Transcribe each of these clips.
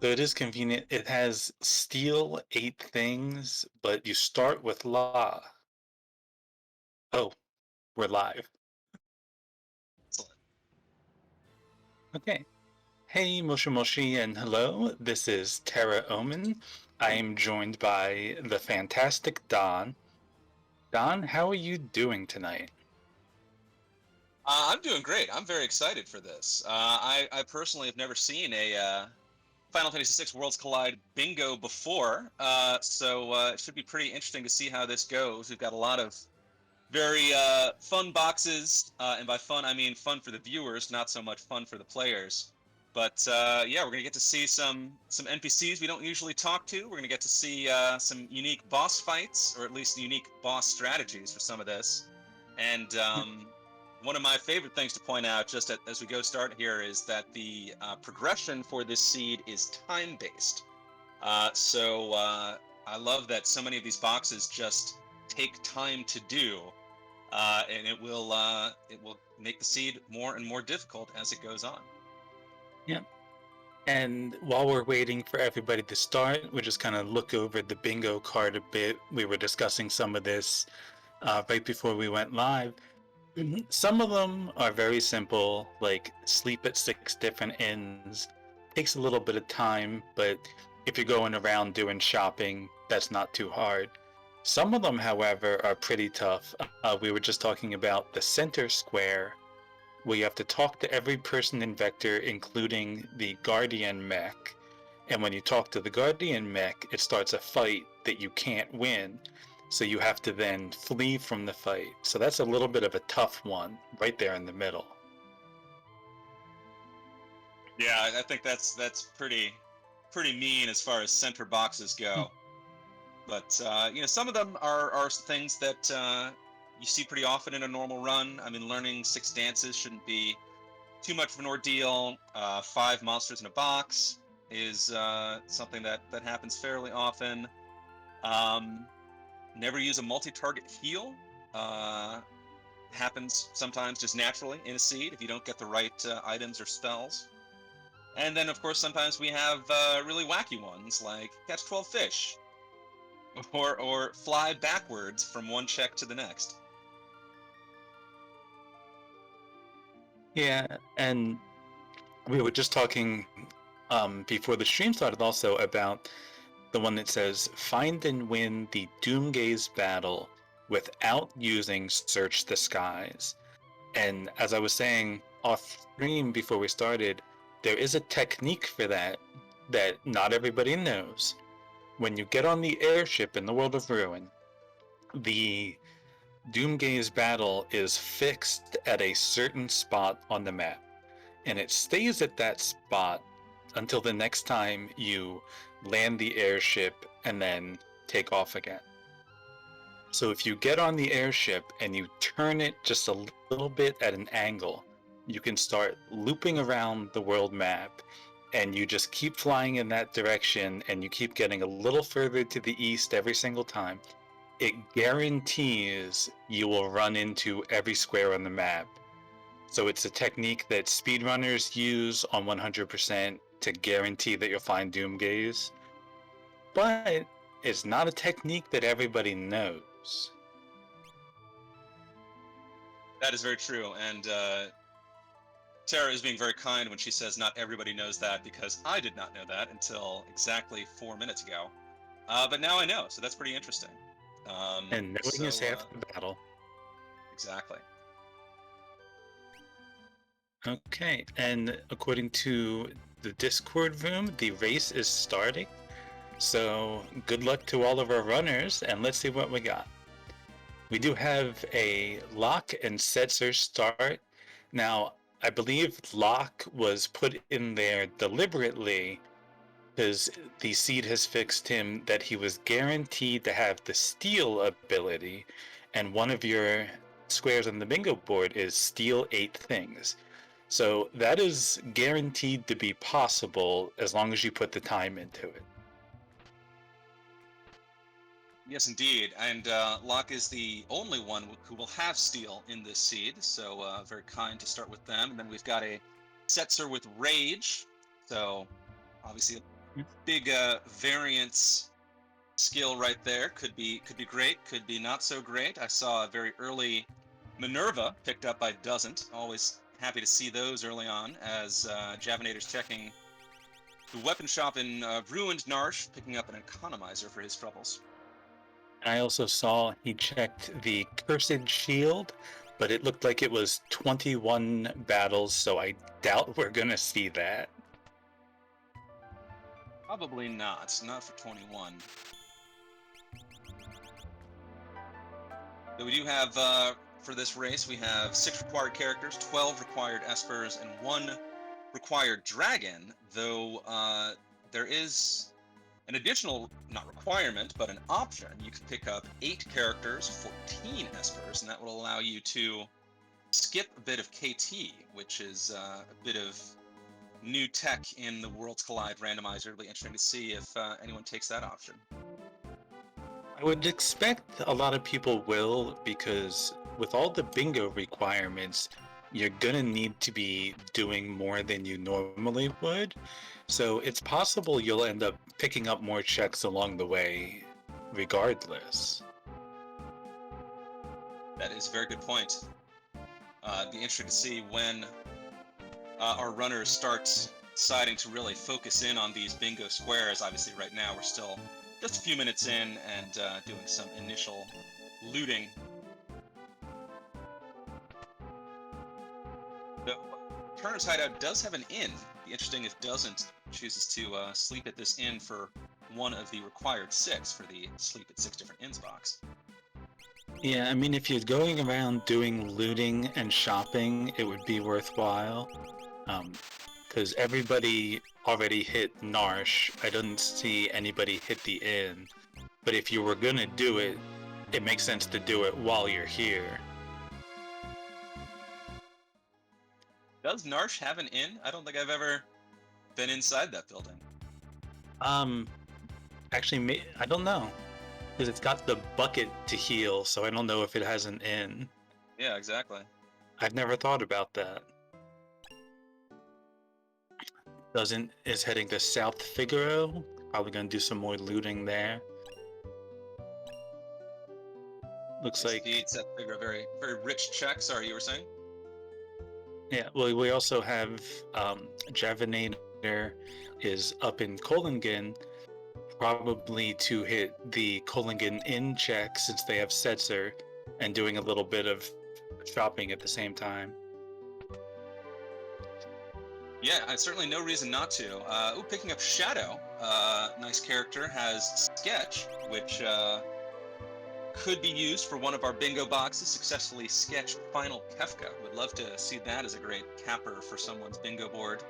So it is convenient. It has steal 8 things, but you start with la. Oh, we're live. Excellent. Okay. Hey, Moshi Moshi, and hello. This is Terra Omen. I am joined by the fantastic Don. Don, how are you doing tonight? I'm doing great. I'm very excited for this. I personally have never seen a Final Fantasy VI Worlds Collide bingo before, so it should be pretty interesting to see how this goes. We've got a lot of very fun boxes, and by fun I mean fun for the viewers, not so much fun for the players. But yeah, we're gonna get to see some NPCs we don't usually talk to. We're gonna get to see some unique boss fights, or at least unique boss strategies for some of this. And one of my favorite things to point out, just as we go start here, is that the progression for this seed is time based. So I love that so many of these boxes just take time to do, and it will make the seed more and more difficult as it goes on. Yeah. And while we're waiting for everybody to start, we just kind of look over the bingo card a bit. We were discussing some of this right before we went live. Some of them are very simple, like sleep at 6 different inns. Takes a little bit of time, but if you're going around doing shopping, that's not too hard. Some of them, however, are pretty tough. We were just talking about the center square, where you have to talk to every person in Vector, including the Guardian mech. And when you talk to the Guardian mech, it starts a fight that you can't win. So you have to then flee from the fight. So that's a little bit of a tough one right there in the middle. Yeah, I think that's pretty mean as far as center boxes go. But some of them are things that you see pretty often in a normal run. I mean, learning 6 dances shouldn't be too much of an ordeal. 5 monsters in a box is something that happens fairly often. Um, Never use a multi-target heal. Uh, Happens sometimes just naturally in a seed if you don't get the right items or spells. And then, of course, sometimes we have really wacky ones like catch 12 fish or fly backwards from one check to the next. Yeah, and we were just talking before the stream started also about the one that says find and win the doomgaze battle without using search the skies. And as I was saying off stream before we started, there is a technique for that that not everybody knows. When you get on the airship in the World of Ruin, the Doomgaze battle is fixed at a certain spot on the map, and it stays at that spot until the next time you land the airship and then take off again. So if you get on the airship and you turn it just a little bit at an angle, you can start looping around the world map, and you just keep flying in that direction and you keep getting a little further to the east every single time. It guarantees you will run into every square on the map. So it's a technique that speedrunners use on 100% to guarantee that you'll find Doomgaze, but it's not a technique that everybody knows. That is very true. And Tara is being very kind when she says not everybody knows that, because I did not know that until exactly 4 minutes ago. But now I know, so that's pretty interesting. Um, And knowing is so half the battle. exactly. Okay, and according to the Discord room, the race is starting. So good luck to all of our runners, and let's see what we got. We do have a lock and Setzer start. Now, I believe lock was put in there deliberately because the seed has fixed him that he was guaranteed to have the steal ability, and one of your squares on the bingo board is steal 8 things. So that is guaranteed to be possible as long as you put the time into it. Yes, indeed. And Locke is the only one who will have steel in this seed, so very kind to start with them. And then we've got a Setzer with Rage, so obviously Big variance skill right there. Could be great. Could be not so great. I saw a very early Minerva picked up by Doesn't. Always happy to see those early on as Javinator's checking the weapon shop in ruined Narsh, picking up an economizer for his troubles. I also saw he checked the Cursed Shield, but it looked like it was 21 battles, so I doubt we're gonna see that. Probably not. Not for 21. So we do have, for this race, we have 6 required characters, 12 required espers, and 1 required dragon, though there is an additional, not requirement, but an option. You can pick up 8 characters, 14 espers, and that will allow you to skip a bit of KT, which is a bit of new tech in the Worlds Collide randomizer. It'll be interesting to see if anyone takes that option. I would expect a lot of people will, because with all the bingo requirements, you're gonna need to be doing more than you normally would. So it's possible you'll end up picking up more checks along the way, regardless. That is a very good point. It'd be interesting to see when our runners start deciding to really focus in on these bingo squares. Obviously, right now we're still just a few minutes in and doing some initial looting. The Turner's Hideout does have an inn. Be interesting if Doesn't chooses to sleep at this inn for one of the required 6 for the sleep at 6 different inns box. Yeah, I mean, if you're going around doing looting and shopping, it would be worthwhile. Because everybody already hit Narsh. I didn't see anybody hit the inn. But if you were gonna do it, it makes sense to do it while you're here. Does Narsh have an inn? I don't think I've ever been inside that building. Actually, I don't know. Because it's got the bucket to heal, so I don't know if it has an inn. Yeah, exactly. I've never thought about that. Doesn't is heading to South Figaro. Probably gonna do some more looting there. Looks like it's that figure very very rich check. Sorry, you were saying? yeah. Well, we also have Javinator is up in Kolingen, probably to hit the Kolingen Inn check since they have Setzer, and doing a little bit of shopping at the same time. Yeah, certainly no reason not to. Picking up Shadow, nice character, has Sketch, which could be used for one of our bingo boxes. Successfully sketched Final Kefka. Would love to see that as a great capper for someone's bingo board.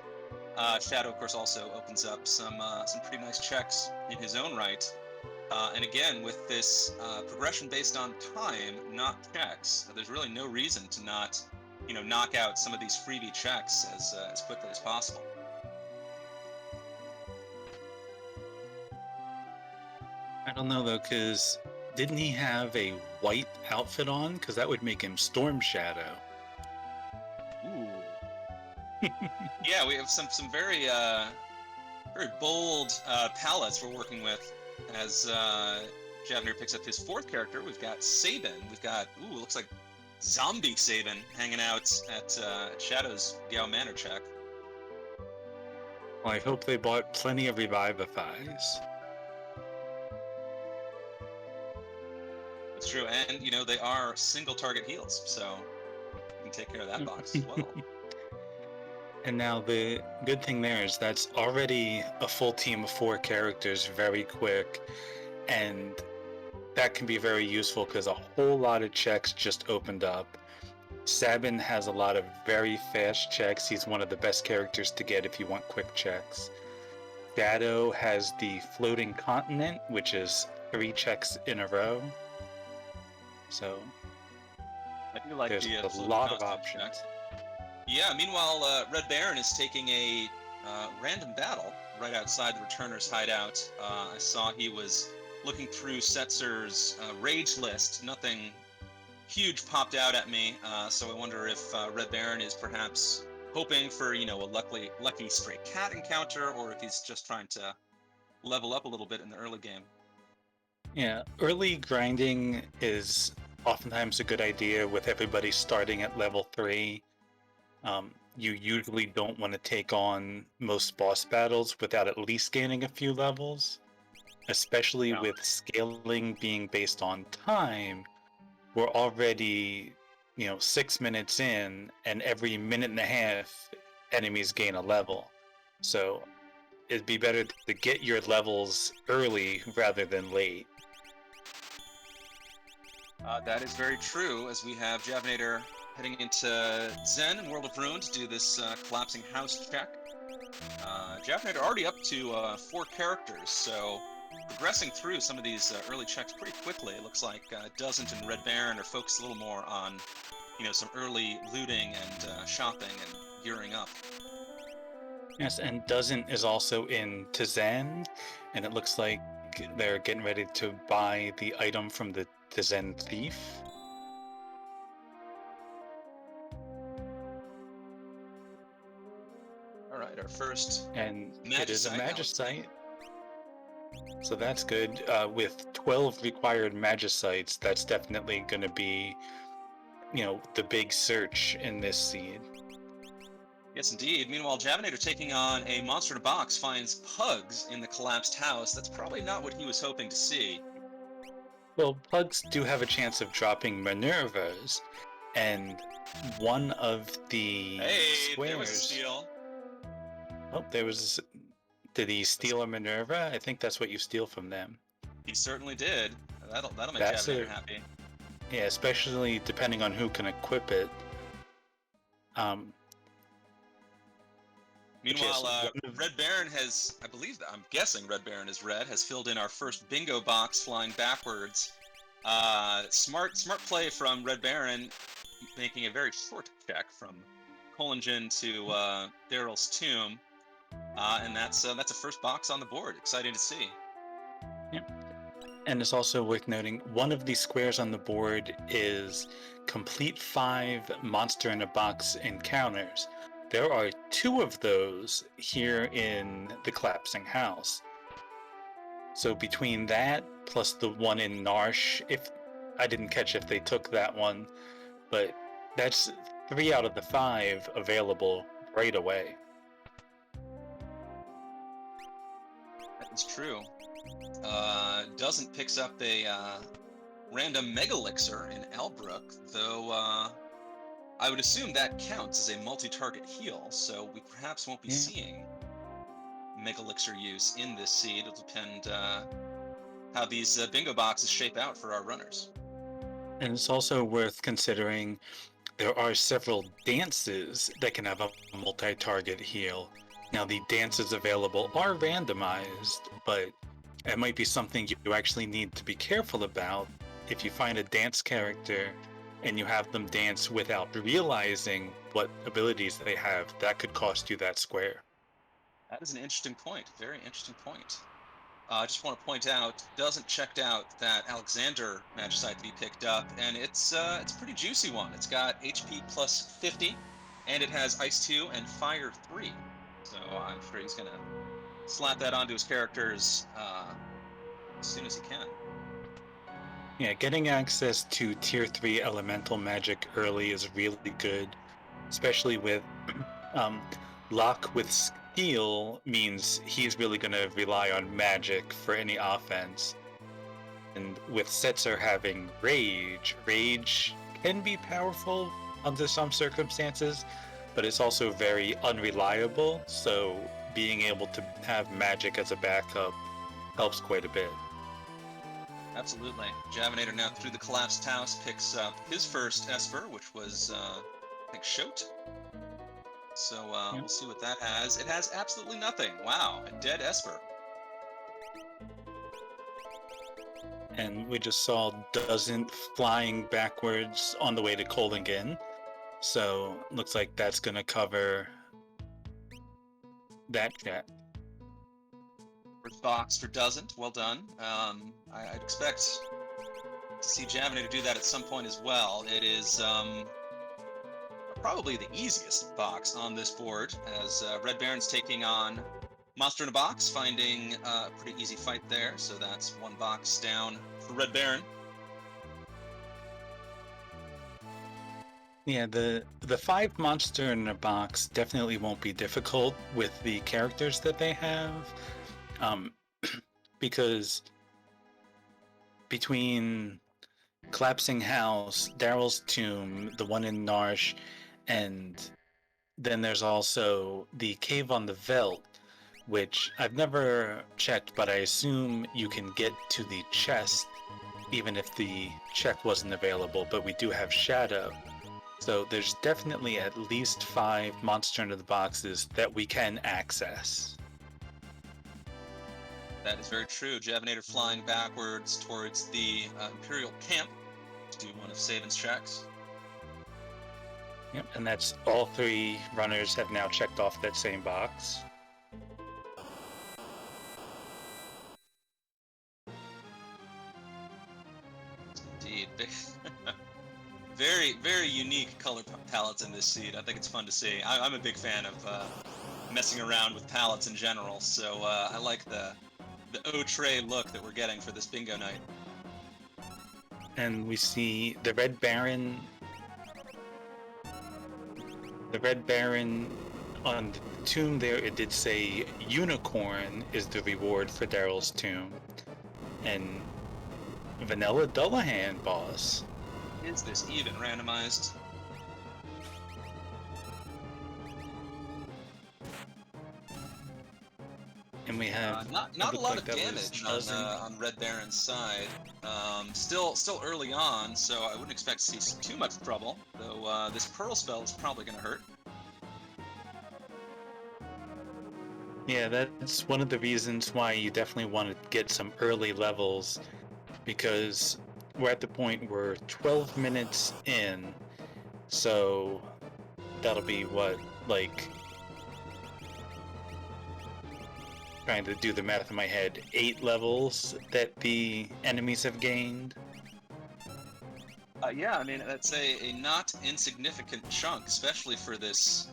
Shadow, of course, also opens up some pretty nice checks in his own right. And again, with this progression based on time, not checks, there's really no reason to not, knock out some of these freebie checks as quickly as possible. I don't know though, because didn't he have a white outfit on? Because that would make him Storm Shadow. Ooh. Yeah, we have some very very bold palettes we're working with as Javner picks up his 4th character. We've got Sabin. We've got looks like zombie Sabin hanging out at Shadow's Gao Manor check. Well, I hope they bought plenty of Revivifies. That's true, and they are single target heals, so you can take care of that box as well. And now the good thing there is that's already a full team of 4 characters very quick, and that can be very useful because a whole lot of checks just opened up. Sabin has a lot of very fast checks. He's one of the best characters to get if you want quick checks. Shadow has the floating continent, which is 3 checks in a row. So I do like there's the a lot of options. Check. Yeah, meanwhile, Red Baron is taking a random battle right outside the Returner's hideout. I saw he was looking through Setzer's rage list. Nothing huge popped out at me, so I wonder if Red Baron is perhaps hoping for, a lucky stray cat encounter, or if he's just trying to level up a little bit in the early game. Yeah, early grinding is oftentimes a good idea with everybody starting at level 3. You usually don't want to take on most boss battles without at least gaining a few levels, especially Yeah. with scaling being based on time. We're already, 6 minutes in, and every minute and a half, enemies gain a level. So it'd be better to get your levels early rather than late. That is very true, as we have Javinator heading into Zen and World of Ruin to do this collapsing house check. Javinator already up to 4 characters, so progressing through some of these early checks pretty quickly. It looks like Doesn't and Red Baron are focused a little more on, some early looting and shopping and gearing up. Yes, and Doesn't is also in Tizen, and it looks like they're getting ready to buy the item from the Tizen thief. All right, our first And it is a Magicite, Magicite, so that's good. With 12 required Magicites, that's definitely going to be, the big search in this seed. Yes, indeed. Meanwhile, Javinator taking on a monster in a box finds pugs in the collapsed house. That's probably not what he was hoping to see. Well, Pugs do have a chance of dropping Minervas, and one of the Hey, there was a squares. steal. Oh, there was. Did he steal a Minerva? I think that's what you steal from them. He certainly did. That'll make That's Javinator a happy. Yeah, especially depending on who can equip it. Which is Meanwhile, one of, Red Baron has, I believe, I'm guessing Red Baron is red, has filled in our first bingo box flying backwards. Smart play from Red Baron, making a very short check from Colingen to Daryl's tomb. And that's a first box on the board. Exciting to see. yeah. And it's also worth noting one of these squares on the board is complete 5 monster in a box encounters. There are 2 of those here in the collapsing house. So between that plus the one in Narsh, if I didn't catch if they took that one, but that's 3 out of the 5 available right away. That is true. Doesn't picks up a random Mega Elixir in Albrook, though I would assume that counts as a multi-target heal, so we perhaps won't be Yeah. seeing Mega Elixir use in this seed. It'll depend how these bingo boxes shape out for our runners. And it's also worth considering there are several dances that can have a multi-target heal. Now the dances available are randomized, but it might be something you actually need to be careful about. If you find a dance character and you have them dance without realizing what abilities they have, that could cost you that square. That is an interesting point. Very interesting point. I just want to point out, Doesn't checked out that Alexander Magicite that he picked up, and it's a pretty juicy one. It's got HP plus 50, and it has Ice 2 and Fire 3. So I'm sure he's gonna slap that onto his characters as soon as he can. Yeah, getting access to tier 3 elemental magic early is really good, especially with Lock with Steel means he's really going to rely on magic for any offense. And with Setzer having Rage can be powerful under some circumstances, but it's also very unreliable, so being able to have magic as a backup helps quite a bit. Absolutely. Javinator now through the collapsed house picks up his first Esper, which was, I think, Shote. So we'll see what that has. It has absolutely nothing. Wow, a dead Esper. And we just saw Doesn't flying backwards on the way to Kolingen. So looks like that's going to cover that chat. First box for Doesn't. Well done. I'd expect to see Javinator do that at some point as well. It is probably the easiest box on this board, as Red Baron's taking on Monster in a Box finding a pretty easy fight there, so that's one box down for Red Baron. Yeah, the 5 monster in a box definitely won't be difficult with the characters that they have, um, because between Collapsing House, Daryl's Tomb, the one in Narsh, and then there's also the Cave on the Veldt, which I've never checked, but I assume you can get to the chest even if the check wasn't available, but we do have Shadow. So there's definitely at least 5 monster into the boxes that we can access. That is very true. Javinator flying backwards towards the Imperial camp to do one of Saban's checks. Yep, and that's all 3 runners have now checked off that same box. Indeed. Very, very unique color palettes in this seed. I think it's fun to see. I'm a big fan of messing around with palettes in general, so I like the Outre look that we're getting for this bingo night. And we see the Red Baron. The Red Baron on the tomb there, it did say Unicorn is the reward for Daryl's tomb. And Vanilla Dullahan, boss. Is this even randomized? And we have not a lot of damage on Red Baron's side. Still early on, so I wouldn't expect to see too much trouble. Though this Pearl spell is probably going to hurt. Yeah, that's one of the reasons why you definitely want to get some early levels, because we're at the point where 12 minutes in, so that'll be what, like, trying to do the math in my head, 8 levels that the enemies have gained. Yeah, I mean that's a not insignificant chunk, especially for this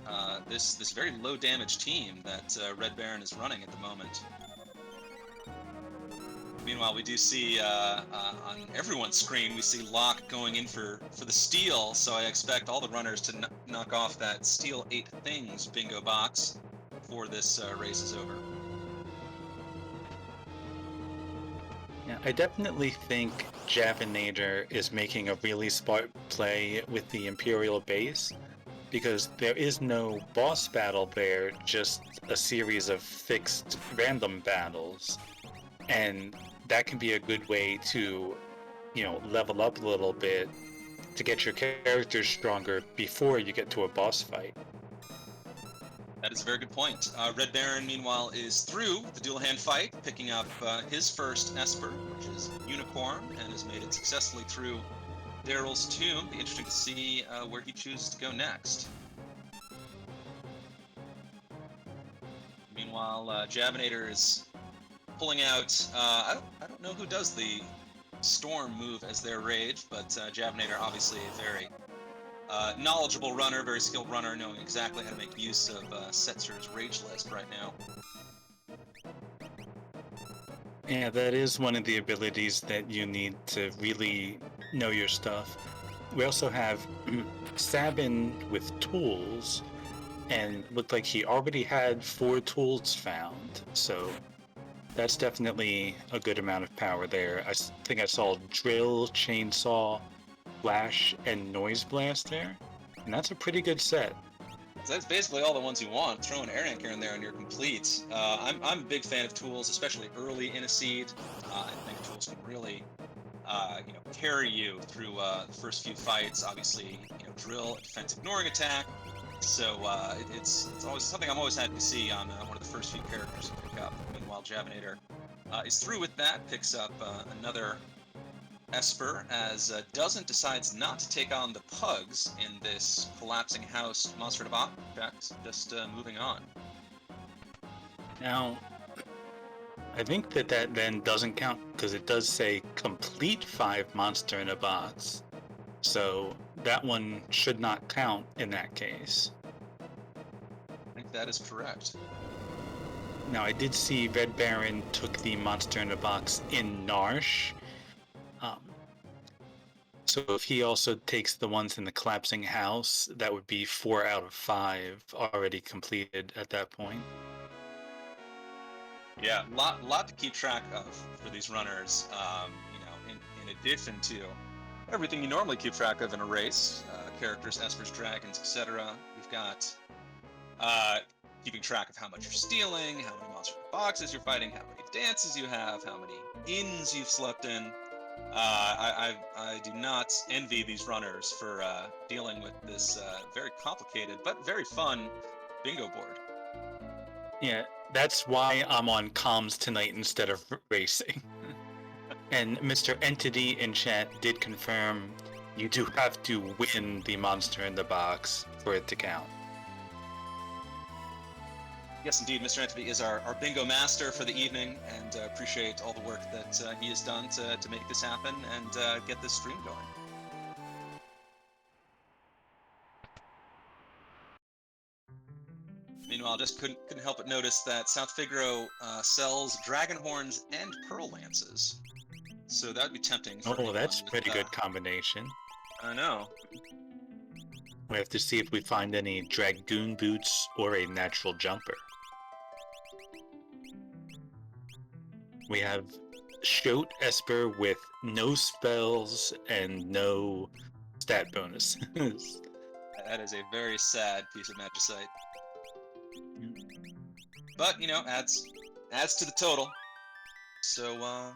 this very low damage team that Red Baron is running at the moment. Meanwhile, we do see on everyone's screen we see Locke going in for the steal, so I expect all the runners to knock off that steal 8 things bingo box before this race is over. Yeah, I definitely think Javinator is making a really smart play with the Imperial base, because there is no boss battle there, just a series of fixed random battles. And that can be a good way to, level up a little bit to get your characters stronger before you get to a boss fight. That is a very good point. Red Baron, meanwhile, is through the dual hand fight, picking up his first Esper, which is Unicorn, and has made it successfully through Daryl's tomb. Be interesting to see where he chooses to go next. Meanwhile, Javinator is pulling out. I don't know who does the Storm move as their rage, but Javinator obviously a very knowledgeable runner, very skilled runner, knowing exactly how to make use of Setzer's rage list right now. Yeah, that is one of the abilities that you need to really know your stuff. We also have Sabin with tools, and looked like he already had 4 tools found, so that's definitely a good amount of power there. I think I saw drill, chainsaw, flash, and noise blast there, and that's a pretty good set. So that's basically all the ones you want. Throw an air anchor in there and you're complete. I'm a big fan of tools, especially early in a seed. I think tools can really carry you through the first few fights. Obviously, drill, defense ignoring attack. So it's always something I'm always happy to see on one of the first few characters to pick up. Meanwhile, Javinator is through with that, picks up another Esper, as Doesn't decides not to take on the Pugs in this Collapsing House Monster of Objects, just moving on. Now, I think that then doesn't count, because it does say complete 5 monster in a box, so that one should not count in that case. I think that is correct. Now, I did see Red Baron took the monster in a box in Narsh. Um, so if he also takes the ones in the collapsing house, that would be 4 out of 5 already completed at that point. Yeah, lot to keep track of for these runners. In addition to everything you normally keep track of in a race, characters, espers, dragons, etc. You've got uh, keeping track of how much you're stealing, how many monster boxes you're fighting, how many dances you have, how many inns you've slept in. I do not envy these runners for dealing with this very complicated but very fun bingo board. Yeah, that's why I'm on comms tonight instead of racing. And Mr. Entity in chat did confirm you do have to win the monster in the box for it to count. Yes, indeed, Mr. Entity is our bingo master for the evening, and appreciate all the work that he has done to make this happen and get this stream going. Meanwhile, just couldn't help but notice that South Figaro sells dragon horns and pearl lances, so that would be tempting for Oh, anyone that's with, pretty good combination. I know. We have to see if we find any dragoon boots or a natural jumper. We have Shote Esper with no spells and no stat bonuses. That is a very sad piece of magicite. But, adds to the total. So,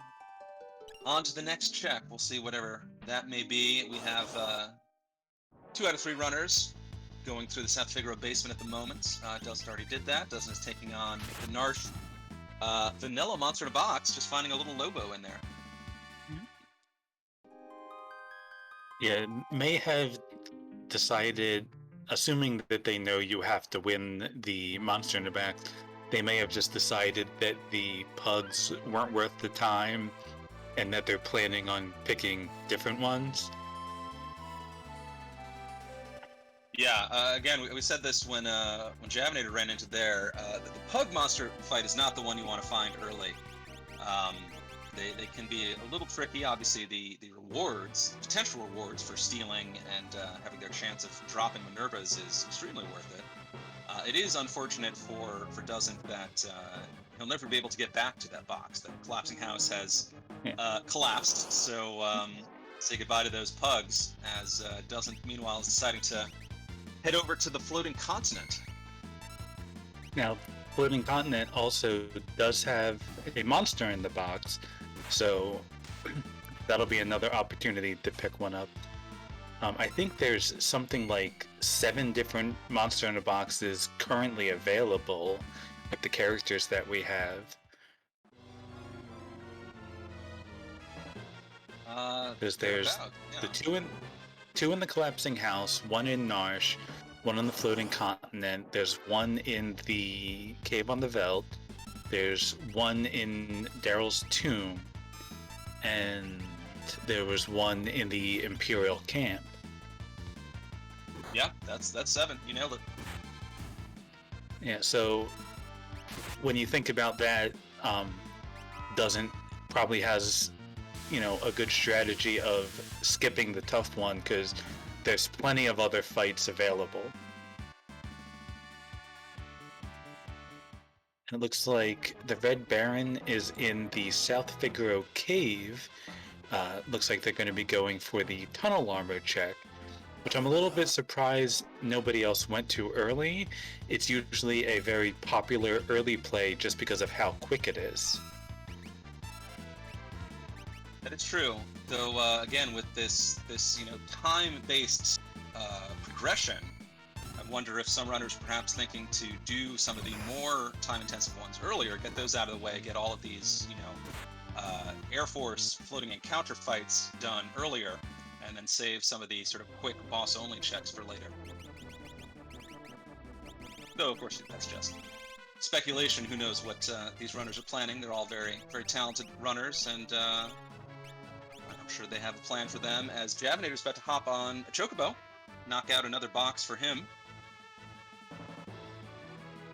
on to the next check. We'll see whatever that may be. We have 2 out of 3 runners going through the South Figaro basement at the moment. Dustin already did that. Dustin is taking on the Narsh vanilla monster in a box, just finding a little Lobo in there. Yeah, may have decided, assuming that they know you have to win the monster in the back, they may have just decided that the pugs weren't worth the time and that they're planning on picking different ones. Yeah, again, we said this when Javinator ran into there. The pug monster fight is not the one you want to find early. They can be a little tricky. Obviously, the rewards, potential rewards for stealing and having their chance of dropping Minervas is extremely worth it. It is unfortunate for Doesn't that he'll never be able to get back to that box. That collapsing house has collapsed, so say goodbye to those pugs, as Doesn't, meanwhile, is deciding to head over to the floating continent. Now, floating continent also does have a monster in the box, so that'll be another opportunity to pick one up. I think there's something like 7 different monster in the boxes currently available with the characters that we have. Because there's the two in the collapsing house, 1 in Narsh, 1 on the floating continent. There's 1 in the cave on the Veld. There's 1 in Daryl's tomb, and there was 1 in the Imperial camp. Yeah, that's 7. You nailed it. Yeah, so when you think about that, Doesn't probably has, a good strategy of skipping the tough one because there's plenty of other fights available. And it looks like the Red Baron is in the South Figaro cave. Looks like they're going to be going for the tunnel armor check, which I'm a little bit surprised nobody else went to early. It's usually a very popular early play just because of how quick it is. That is true. Though again, with this time-based progression, I wonder if some runners perhaps thinking to do some of the more time-intensive ones earlier, get those out of the way, get all of these Air Force floating encounter fights done earlier, and then save some of the sort of quick boss-only checks for later. Though, of course, that's just speculation. Who knows what these runners are planning? They're all very, very talented runners, and I'm sure they have a plan for them, as Javinator's about to hop on a Chocobo, knock out another box for him.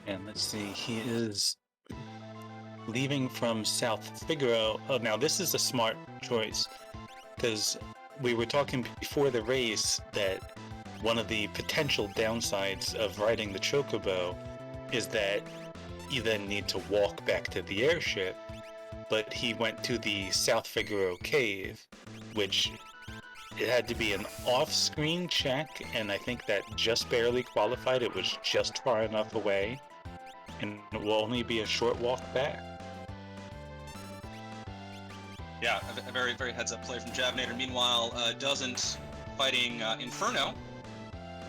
And let's see, he is leaving from South Figaro. Oh, now this is a smart choice because we were talking before the race that one of the potential downsides of riding the Chocobo is that you then need to walk back to the airship, but he went to the South Figaro cave, which it had to be an off-screen check, and I think that just barely qualified. It was just far enough away, and it will only be a short walk back. Yeah, a very, very heads-up play from Javnator. Meanwhile, Doesn't fighting Inferno,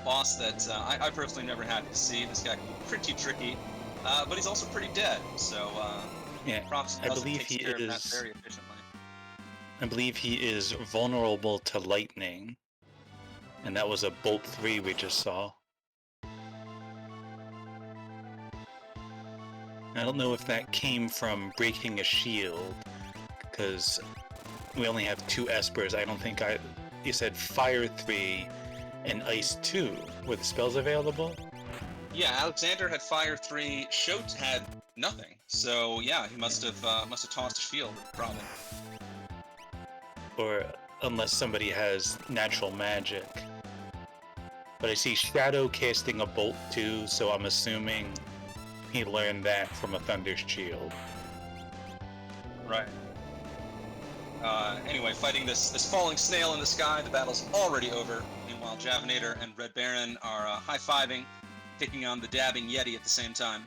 boss that I personally never had to see. This guy can be pretty tricky, but he's also pretty dead. So Yeah, props to I Doesn't believe takes he care of that is. very efficiently. I believe he is vulnerable to lightning, and that was a Bolt 3 we just saw. I don't know if that came from breaking a shield, because we only have 2 Espers. I don't think you said Fire 3 and Ice 2. Were the spells available? Yeah, Alexander had Fire 3, Shote had nothing. So yeah, he must have tossed a shield, probably. Or unless somebody has natural magic. But I see Shadow casting a Bolt 2, so I'm assuming he learned that from a Thunder Shield. Right. Anyway, fighting this falling snail in the sky. The battle's already over. Meanwhile, Javnator and Red Baron are high-fiving, taking on the dabbing Yeti at the same time.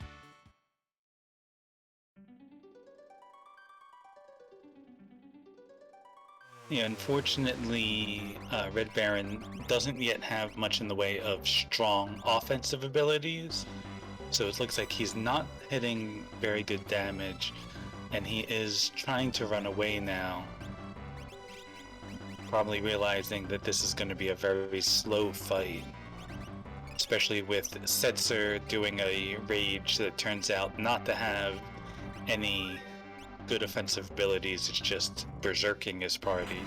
Yeah, unfortunately, Red Baron doesn't yet have much in the way of strong offensive abilities, so it looks like he's not hitting very good damage, and he is trying to run away now, probably realizing that this is going to be a very slow fight, especially with Setzer doing a rage that turns out not to have any good offensive abilities. It's just berserking his party.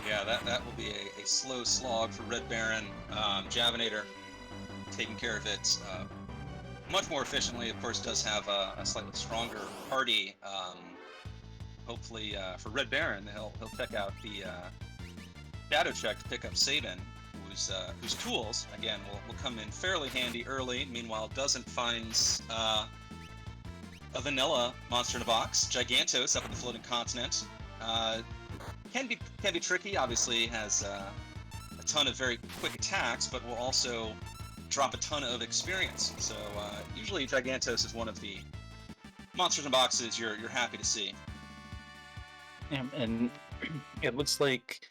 Yeah, that will be a slow slog for Red Baron. Javnator taking care of it much more efficiently. Of course, does have a slightly stronger party. Hopefully for Red Baron, he'll check out the shadow check to pick up Sabin, whose tools again will come in fairly handy early. Meanwhile, Doesn't finds a vanilla monster in a box, Gigantos up in the floating continent. Can be tricky. Obviously, has a ton of very quick attacks, but will also drop a ton of experience. So usually, Gigantos is one of the monsters in boxes you're happy to see. Yeah, and it looks like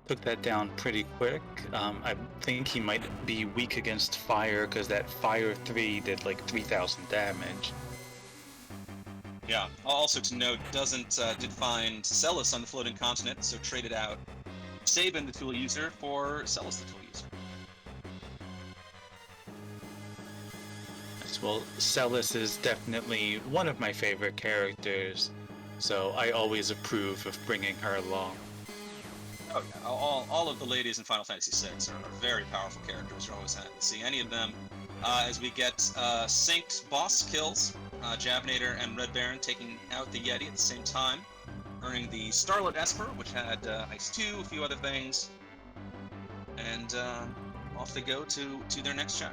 took that down pretty quick. I think he might be weak against fire because that Fire 3 did like 3,000 damage. Yeah. Also to note, Doesn't did find Celis on the floating continent, so traded out Sabin, the tool user, for Celis, the tool user. Well, Celis is definitely one of my favorite characters, so I always approve of bringing her along. Oh yeah, all of the ladies in Final Fantasy VI are very powerful characters. You're always happy to see any of them. As we get synced boss kills, Javnator and Red Baron taking out the Yeti at the same time, earning the Starlit Esper, which had Ice 2, a few other things, and off they go to their next check.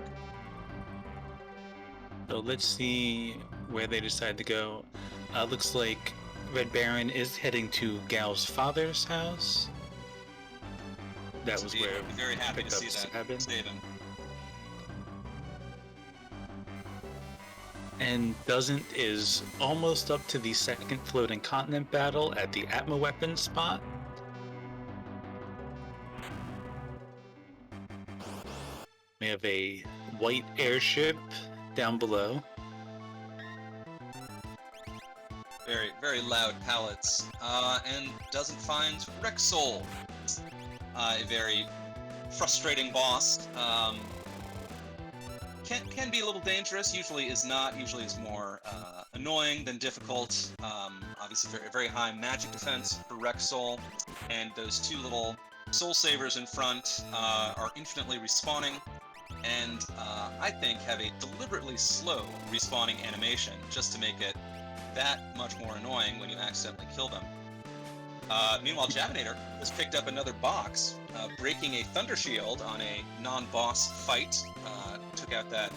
So let's see where they decide to go. Looks like Red Baron is heading to Gao's father's house. That was where I'm very happy to see that. Sabin. And Doesn't is almost up to the second floating continent battle at the Atma weapon spot. We have a white airship down below. Very, very loud pallets. And Doesn't find Rexol. A very frustrating boss. Can be a little dangerous. Usually is not. Usually is more annoying than difficult. Obviously, very, very high magic defense for Rexol, and those 2 little soul savers in front are infinitely respawning. and I think have a deliberately slow respawning animation just to make it that much more annoying when you accidentally kill them. Meanwhile, Javinator has picked up another box, breaking a Thunder Shield on a non-boss fight. Took out that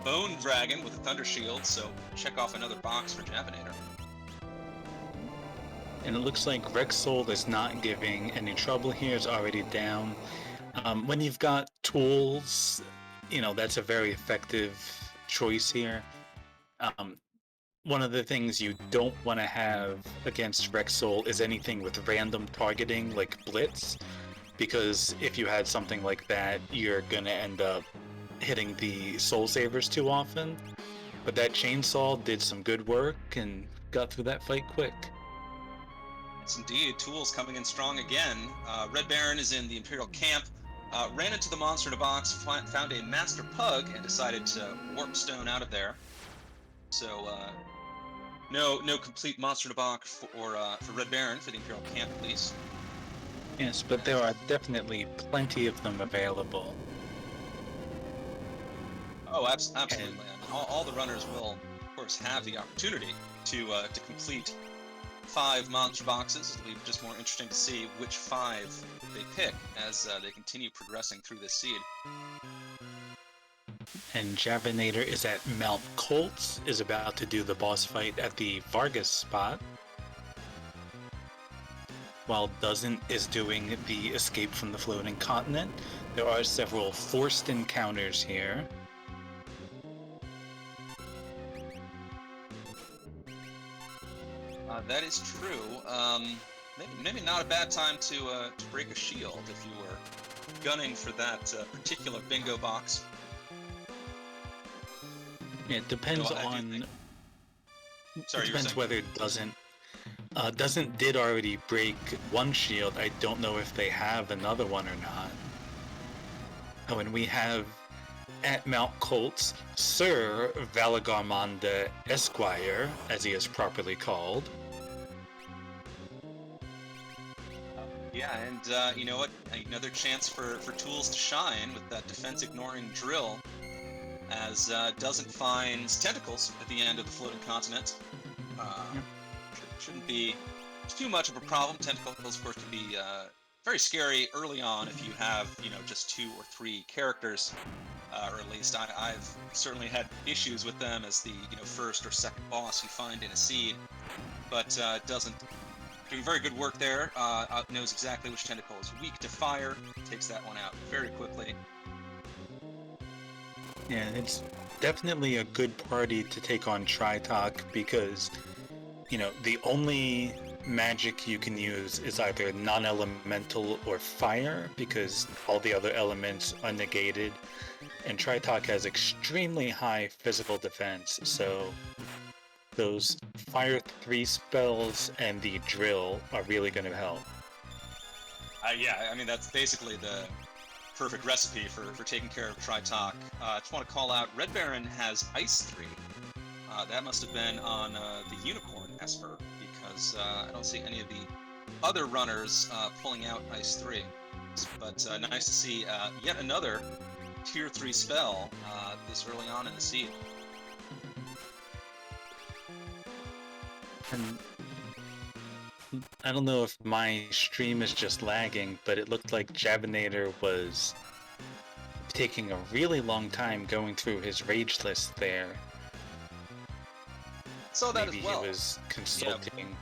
Bone Dragon with a Thunder Shield, so check off another box for Javinator. And it looks like Rexol is not giving any trouble here, is already down. When you've got tools, that's a very effective choice here. One of the things you don't want to have against Rexol is anything with random targeting like Blitz, because if you had something like that, you're going to end up hitting the Soul Savers too often. But that chainsaw did some good work and got through that fight quick. Yes, indeed. Tools coming in strong again. Red Baron is in the Imperial camp, ran into the monster in a box, found a Master Pug, and decided to warp stone out of there. So, no complete monster to box for Red Baron for the Imperial camp at least. Yes, but there are definitely plenty of them available. Oh, absolutely. I mean, all the runners will, of course, have the opportunity to complete 5 monster boxes. It'll be just more interesting to see which 5 they pick as they continue progressing through this seed. And Javinator is at Mount Colts, is about to do the boss fight at the Vargas spot, while Doesn't is doing the escape from the floating continent. There are several forced encounters here. That is true. Maybe not a bad time to break a shield if you were gunning for that particular bingo box. It depends on. Sorry, it depends whether Doesn't did already break one shield. I don't know if they have another one or not. Oh, and we have at Mount Colts Sir Valagarmanda Esquire, as he is properly called. Yeah, and you know what? Another chance for Tools to shine with that defense ignoring drill, as Doesn't finds tentacles at the end of the floating continent. Shouldn't be too much of a problem. Tentacles, of course, can be very scary early on if you have, just 2 or 3 characters, or at least I've certainly had issues with them as the, first or second boss you find in a seed. But Doesn't doing very good work there. Knows exactly which tentacle is weak to fire. Takes that one out very quickly. Yeah, it's definitely a good party to take on Tritok because, the only magic you can use is either non-elemental or fire because all the other elements are negated. And Tritok has extremely high physical defense, so those Fire 3 spells and the drill are really going to help. Yeah, I mean, that's basically the perfect recipe for taking care of Tritok. I just want to call out, Red Baron has Ice 3. That must have been on the Unicorn Esper, because I don't see any of the other runners pulling out Ice 3. But nice to see yet another Tier 3 spell this early on in the seed. And I don't know if my stream is just lagging, but it looked like Javinator was taking a really long time going through his rage list there. So that Maybe as well. He was consulting.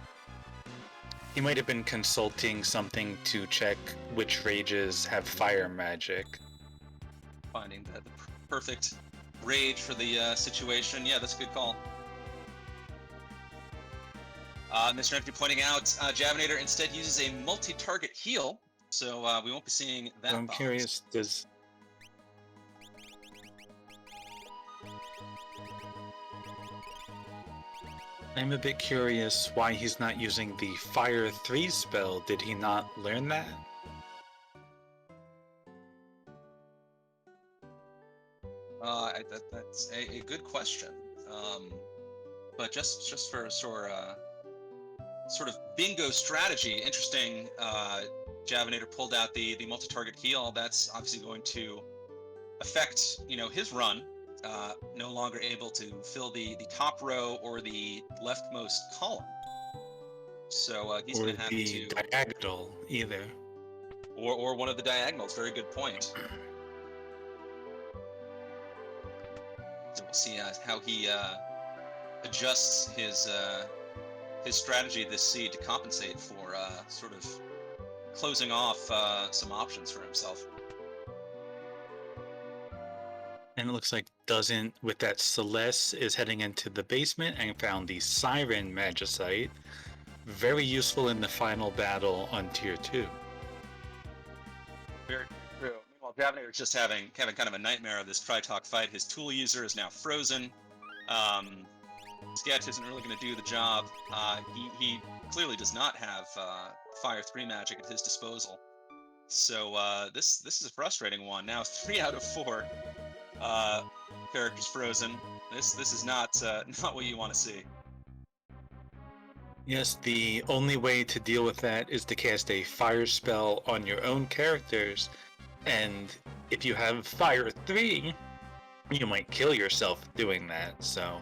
He might have been consulting something to check which rages have fire magic. Finding the perfect rage for the situation. Yeah, that's a good call. Mr. Empty pointing out, Javinator instead uses a multi-target heal, so we won't be seeing that. I'm curious, I'm a bit curious why he's not using the Fire 3 spell. Did he not learn that? That's a good question. But just for sort of bingo strategy, interesting. Javinator pulled out the multi-target heal. That's obviously going to affect, his run. No longer able to fill the top row or the leftmost column. So he's Or going to have the to, diagonal, either. or one of the diagonals. Very good point. So we'll see how he adjusts his strategy this seed to compensate for sort of closing off some options for himself. And it looks like doesn't, with that Celeste is heading into the basement and found the Siren Magicite. Very useful in the final battle on tier 2. Very true. Meanwhile, Javinator's just having kind of a nightmare of this Tri-Talk fight. His tool user is now frozen. Sketch isn't really going to do the job. He clearly does not have Fire 3 magic at his disposal. So this is a frustrating one. Now 3 out of 4 characters frozen. This is not what you want to see. Yes, the only way to deal with that is to cast a fire spell on your own characters, and if you have Fire 3, you might kill yourself doing that, so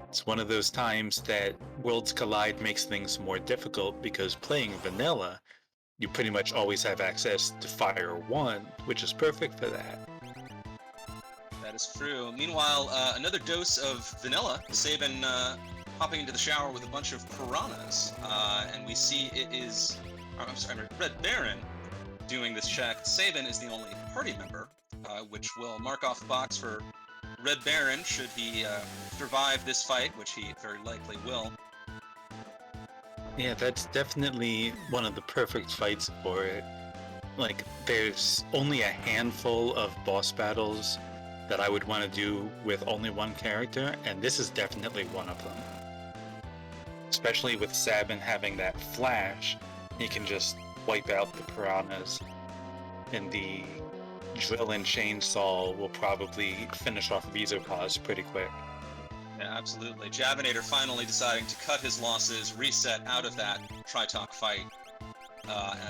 it's one of those times that Worlds Collide makes things more difficult, because playing vanilla, you pretty much always have access to Fire 1, which is perfect for that. That is true. Meanwhile, another dose of vanilla. Sabin popping into the shower with a bunch of piranhas, and we see it is, Red Baron doing this check. Sabin is the only party member, which will mark off the box for Red Baron should he survive this fight, which he very likely will. Yeah, that's definitely one of the perfect fights for it. Like, there's only a handful of boss battles that I would want to do with only one character, and this is definitely one of them. Especially with Sabin having that flash, he can just wipe out the piranhas, and the drill and chainsaw will probably finish off Visopause pretty quick. Yeah, absolutely. Javinator finally deciding to cut his losses, reset out of that Tri-Talk fight,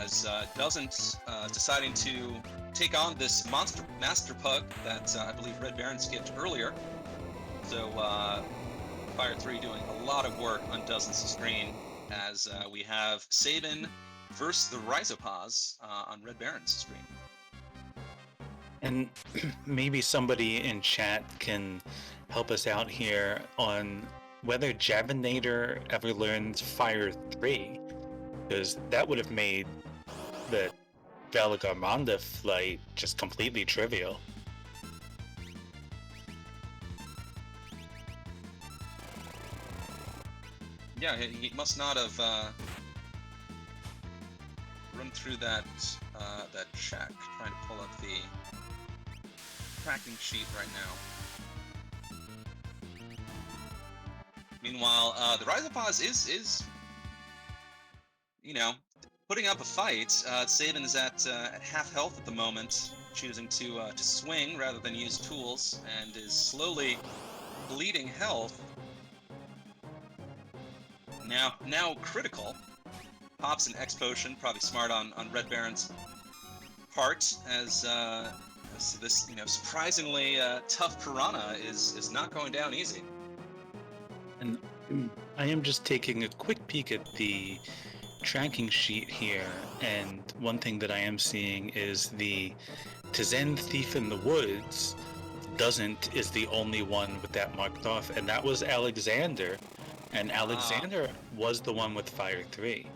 as Doesn't deciding to take on this Master Pug that I believe Red Baron skipped earlier. So Fire 3 doing a lot of work on Doesn't's screen, as we have Sabin versus the Rhizopause on Red Baron's screen. And maybe somebody in chat can help us out here on whether Javinator ever learned Fire 3, because that would have made the Valagarmanda flight just completely trivial. Yeah, he must not have run through that check. Trying to pull up the tracking sheet right now. Meanwhile, the Rhizopause is putting up a fight. Sabin is at half health at the moment, choosing to swing rather than use tools, and is slowly bleeding health. Now critical. Pops an X potion, probably smart on Red Baron's part, as this surprisingly tough piranha is not going down easy. And I am just taking a quick peek at the tracking sheet here, and one thing that I am seeing is the Tizen Thief in the Woods is the only one with that marked off, and that was Alexander. And Alexander was the one with Fire 3.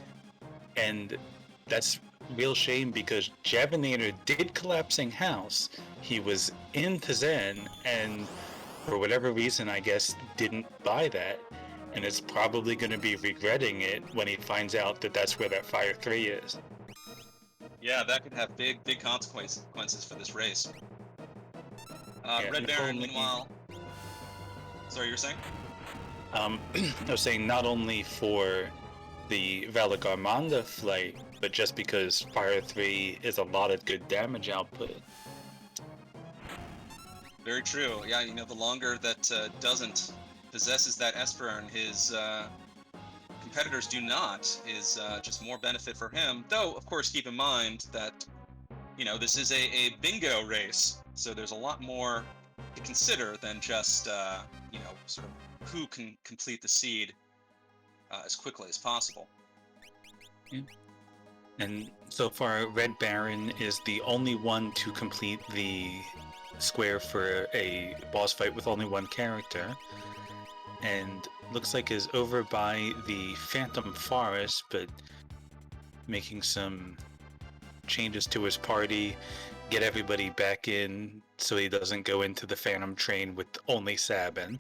And that's real shame, because Javinator did Collapsing House. He was in Tizen, and for whatever reason, I guess, didn't buy that. And is probably going to be regretting it when he finds out that that's where that Fire 3 is. Yeah, that could have big consequences for this race. Yeah, Red Baron, meanwhile... Sorry, you were saying? I was saying not only for the Valagarmanda flight, but just because Fire 3 is a lot of good damage output. Very true. Yeah, the longer that Doesn't possesses that Esper and his competitors do not, is just more benefit for him. Though, of course, keep in mind that this is a bingo race, so there's a lot more to consider than just, sort of who can complete the seed as quickly as possible. Yeah. And so far, Red Baron is the only one to complete the square for a boss fight with only one character. And looks like is over by the Phantom Forest, but making some changes to his party, get everybody back in so he doesn't go into the Phantom Train with only Sabin.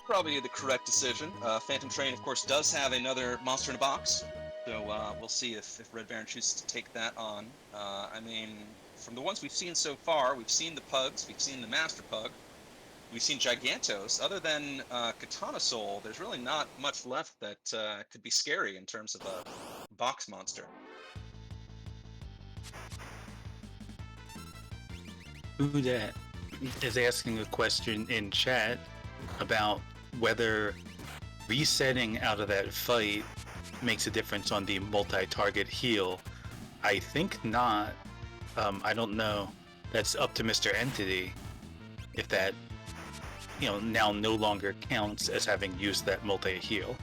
Probably the correct decision. Phantom Train, of course, does have another monster in a box, so we'll see if Red Baron chooses to take that on. I mean, from the ones we've seen so far, we've seen the Pugs, we've seen the Master Pug, we've seen Gigantos. Other than Katana Soul, there's really not much left that could be scary in terms of a box monster. Who that is asking a question in chat about whether resetting out of that fight makes a difference on the multi-target heal. I think not. I don't know. That's up to Mr. Entity if that now no longer counts as having used that multi-heal.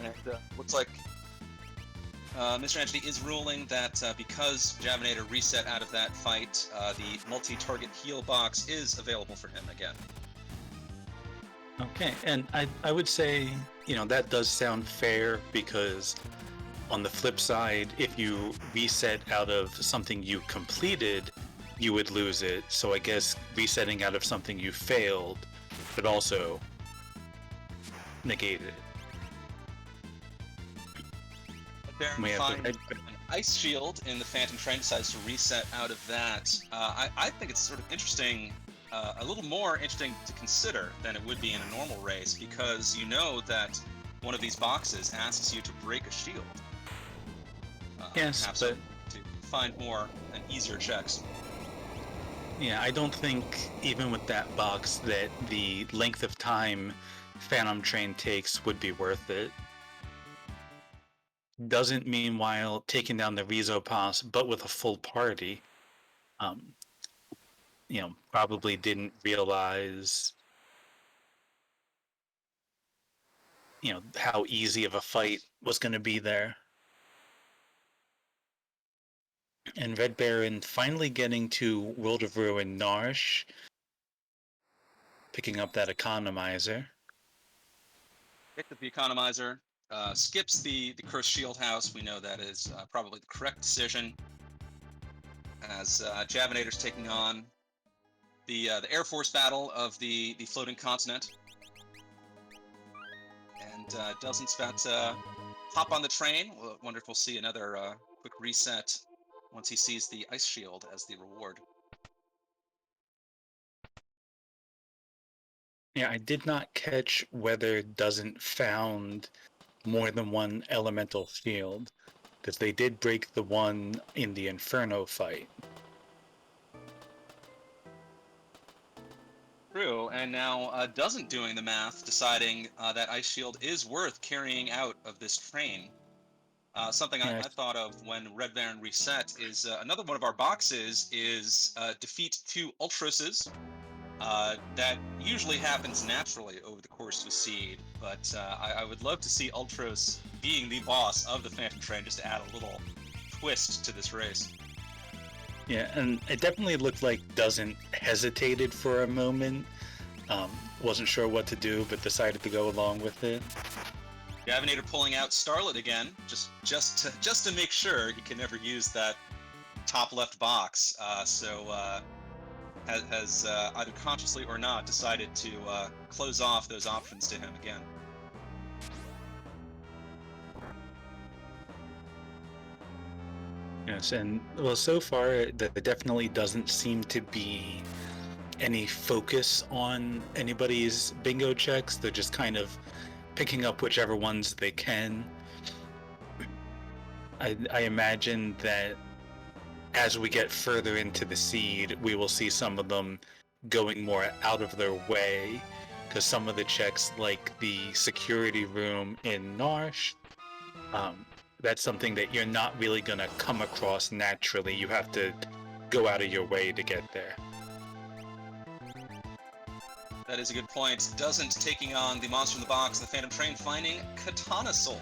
And looks like Mr. Entity is ruling that because Javinator reset out of that fight, the multi-target heal box is available for him again. Okay, and I would say, that does sound fair, because on the flip side, if you reset out of something you completed, you would lose it. So I guess resetting out of something you failed would also negate it. Baron finds an ice shield in the Phantom Train, decides to reset out of that. I think it's sort of interesting, a little more interesting to consider than it would be in a normal race, because you know that one of these boxes asks you to break a shield. Yes, but to find more and easier checks. Yeah, I don't think even with that box that the length of time Phantom Train takes would be worth it. Doesn't meanwhile taking down the Rizopos, but with a full party, probably didn't realize, how easy of a fight was going to be there. And Red Baron finally getting to World of Ruin Narsh, picking up that economizer. Picked up the economizer, skips the Cursed Shield House. We know that is probably the correct decision, as Javinator's taking on the Air Force battle of the floating continent. And doesn't hop on the train. Wonder if we'll see another quick reset once he sees the ice shield as the reward. Yeah, I did not catch whether doesn't found more than one elemental shield, because they did break the one in the Inferno fight. True, and now doesn't doing the math, deciding that ice shield is worth carrying out of this train. Something I thought of when Red Baron reset is another one of our boxes is defeat 2 Ultroses. That usually happens naturally over the course of a seed, but I would love to see Ultros being the boss of the Phantom Train, just to add a little twist to this race. Yeah, and it definitely looked like Doesn't hesitated for a moment. Wasn't sure what to do, but decided to go along with it. Javinator pulling out Starlet again, just to make sure he can never use that top left box. Has either consciously or not decided to close off those options to him again. Yes, and well, so far there definitely doesn't seem to be any focus on anybody's bingo checks. They're just kind of picking up whichever ones they can. I imagine that as we get further into the seed, we will see some of them going more out of their way, because some of the checks, like the security room in Narsh, that's something that you're not really going to come across naturally. You have to go out of your way to get there. That is a good point. Doesn't taking on the monster in the box, the Phantom Train, finding Katana Soul.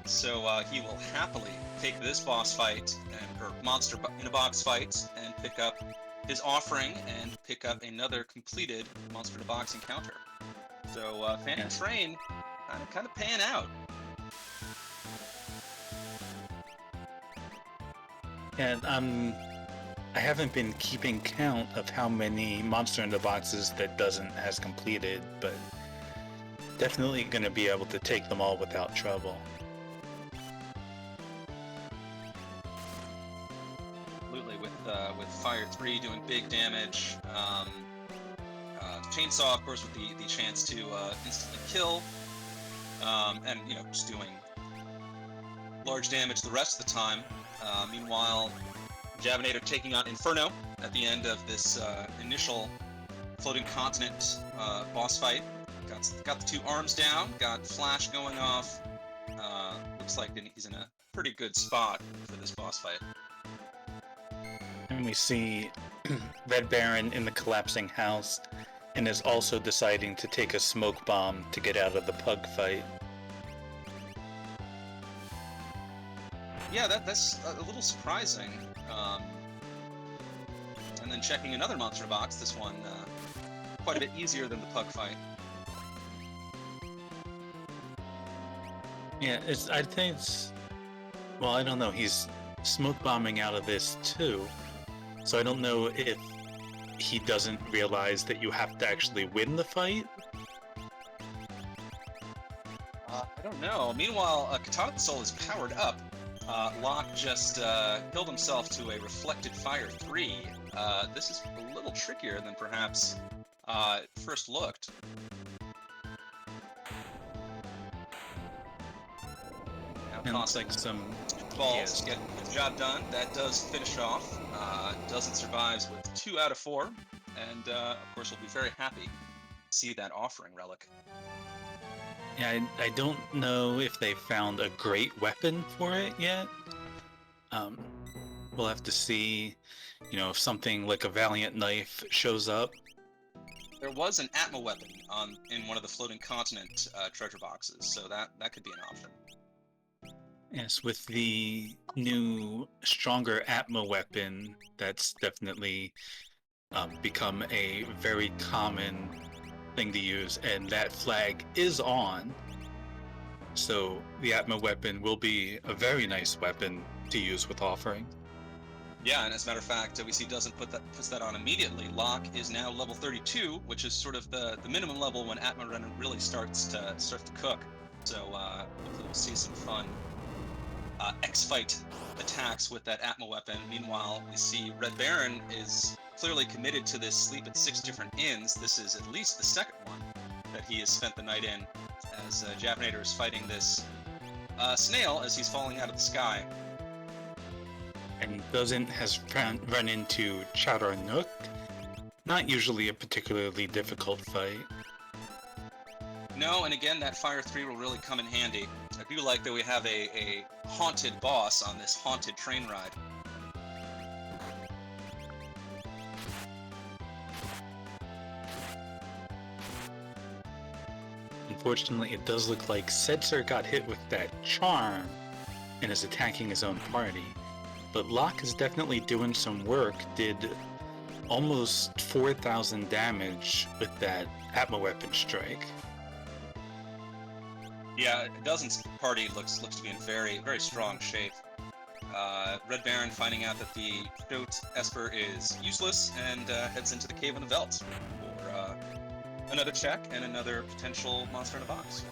So he will happily take this boss fight, or monster in a box fight, and pick up his offering and pick up another completed monster in a box encounter. So Phantom Train kind of paying out. And I haven't been keeping count of how many monster in the boxes that doesn't has completed, but definitely going to be able to take them all without trouble. Absolutely, with Fire 3 doing big damage, Chainsaw, of course, with the chance to instantly kill, and just doing large damage the rest of the time. Meanwhile, Javinator taking on Inferno at the end of this initial Floating Continent boss fight. Got the two arms down, got Flash going off. Looks like he's in a pretty good spot for this boss fight. And we see Red Baron in the collapsing house, and is also deciding to take a smoke bomb to get out of the pug fight. Yeah, that's a little surprising. And then checking another monster box, this one quite a bit easier than the pug fight. Yeah, I think it's... Well, I don't know. He's smoke bombing out of this too. So I don't know if he doesn't realize that you have to actually win the fight. I don't know. Meanwhile, Katana Soul is powered up. Locke just killed himself to a Reflected Fire 3. This is a little trickier than perhaps first looked. And looks like some balls get the job done. That does finish off. Doesn't survives with 2 out of 4. And of course, we'll be very happy to see that offering relic. Yeah, I don't know if they found a great weapon for it yet. We'll have to see, if something like a Valiant Knife shows up. There was an Atma weapon in one of the Floating Continent treasure boxes, so that could be an option. Yes, with the new, stronger Atma weapon, that's definitely become a very common thing to use, and that flag is on. So the Atma weapon will be a very nice weapon to use with offering. Yeah, and as a matter of fact, we see doesn't puts that on immediately. Locke is now level 32, which is sort of the minimum level when Atma really starts to cook. So hopefully we'll see some fun X-Fight attacks with that Atma weapon. Meanwhile, we see Red Baron is clearly committed to this sleep at 6 different inns. This is at least the second one that he has spent the night in, as Javinator is fighting this snail as he's falling out of the sky. And Dozen has run into Chadar Nook. Not usually a particularly difficult fight. No, and again, that Fire 3 will really come in handy. I do like that we have a haunted boss on this haunted train ride. Unfortunately, it does look like Setzer got hit with that charm and is attacking his own party. But Locke is definitely doing some work, did almost 4,000 damage with that Atma weapon strike. Yeah, Dozen's party looks to be in very, very strong shape. Red Baron finding out that the Stoat Esper is useless and heads into the Cave in the Veldt for another check and another potential monster in a box.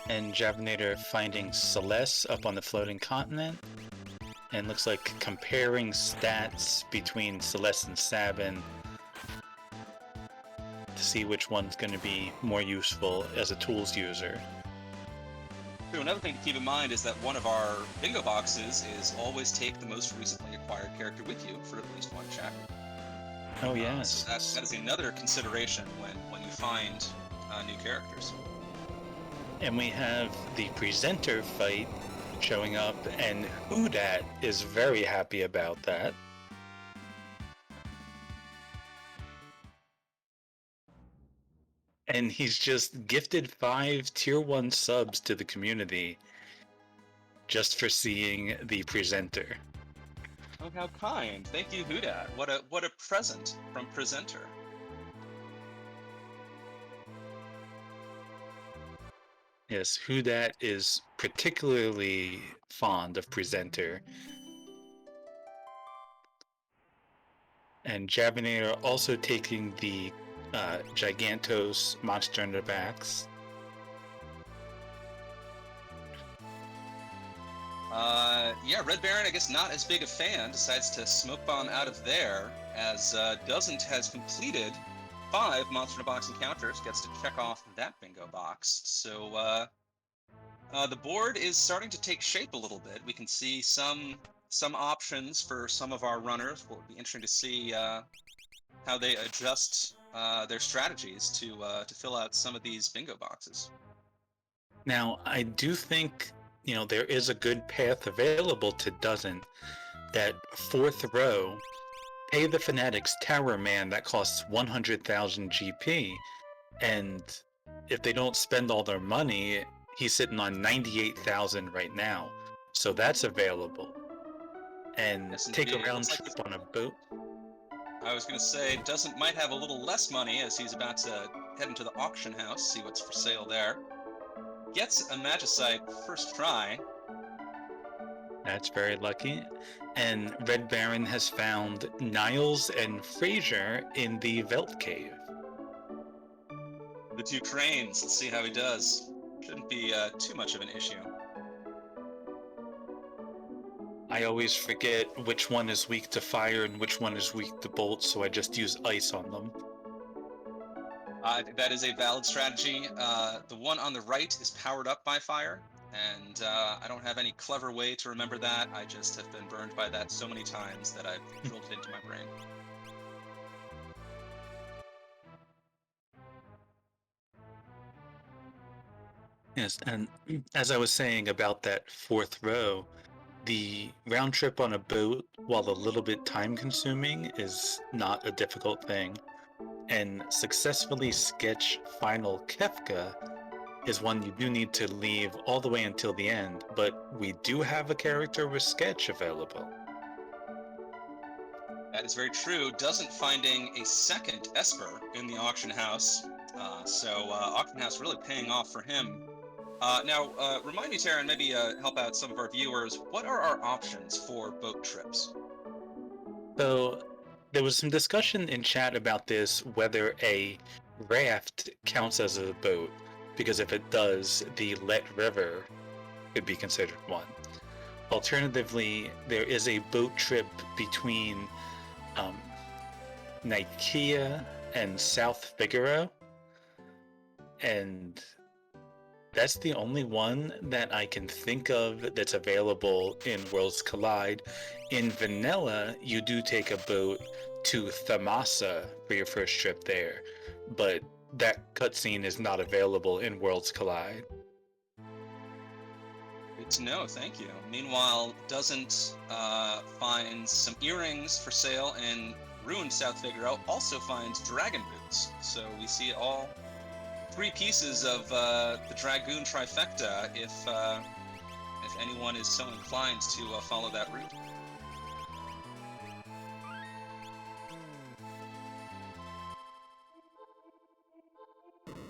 And Javinator finding Celeste up on the floating continent. And looks like comparing stats between Celeste and Sabin to see which one's going to be more useful as a tools user. So another thing to keep in mind is that one of our bingo boxes is always take the most recently acquired character with you for at least one check. Oh yes. So that is another consideration when you find new characters. And we have the presenter fight showing up, and Houdat is very happy about that. And he's just gifted 5 tier 1 subs to the community just for seeing the presenter. Oh, how kind! Thank you, Houdat. What a present from presenter. Yes, Houdat is particularly fond of presenter. And Javinator also taking the Gigantos monster in the backs. Yeah, Red Baron, I guess not as big a fan, decides to smoke bomb out of there, as Doesn't has completed 5 monster in a box encounters, gets to check off that bingo box. So the board is starting to take shape a little bit. We can see some options for some of our runners. Will be interesting to see how they adjust their strategies to fill out some of these bingo boxes. Now, I do think, there is a good path available to Doesn't. That 4th row, pay the Fanatics Tower Man that costs 100,000 GP, and if they don't spend all their money, he's sitting on 98,000 right now. So that's available. And Yes, take a indeed. round Looks like trip on a boat. I was going to say, Doesn't might have a little less money as he's about to head into the auction house, see what's for sale there. Gets a Magicite first try. That's very lucky. And Red Baron has found Niles and Fraser in the Velt Cave. The 2 cranes, let's see how he does. Shouldn't be too much of an issue. I always forget which one is weak to fire and which one is weak to bolt, so I just use ice on them. That is a valid strategy. The one on the right is powered up by fire, and I don't have any clever way to remember that. I just have been burned by that so many times that I've drilled it into my brain. Yes, and as I was saying about that 4th row, the round trip on a boat, while a little bit time consuming, is not a difficult thing. And successfully sketch final Kefka is one you do need to leave all the way until the end, but we do have a character with sketch available. That is very true. Doesn't finding a second Esper in the auction house. So auction house really paying off for him. Now, remind me, Tara, and maybe help out some of our viewers. What are our options for boat trips? So there was some discussion in chat about this, whether a raft counts as a boat, because if it does, the Let River could be considered one. Alternatively, there is a boat trip between Nicaea and South Figaro, and that's the only one that I can think of that's available in Worlds Collide. In Vanilla, you do take a boat to Thamasa for your first trip there, but that cutscene is not available in Worlds Collide. Good to know, thank you. Meanwhile, Doesn't find some earrings for sale in Ruined South Figaro, also finds dragon boots. So we see all 3 pieces of the Dragoon trifecta if anyone is so inclined to follow that route.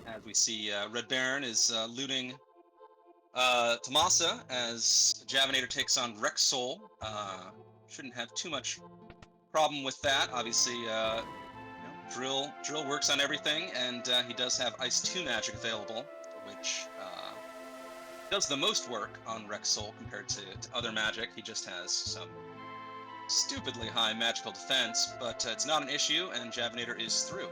As we see, Red Baron is looting Tomasa as Javinator takes on Rexol. Shouldn't have too much problem with that. Obviously, Drill works on everything, and he does have Ice 2 magic available, which does the most work on Rexol compared to other magic. He just has some stupidly high magical defense, but it's not an issue, and Javinator is through.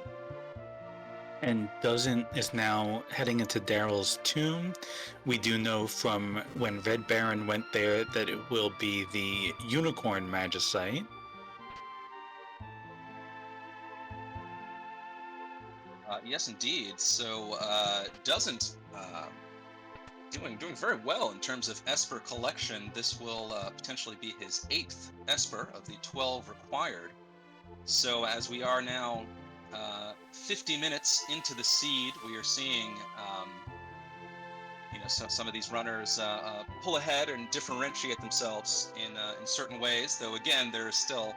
And Doesn't is now heading into Daryl's tomb. We do know from when Red Baron went there that it will be the Unicorn Magicite. Yes, indeed. So doesn't doing very well in terms of Esper collection. This will potentially be his 8th Esper of the 12 required. So as we are now 50 minutes into the seed, we are seeing some of these runners pull ahead and differentiate themselves in certain ways. Though again, there are still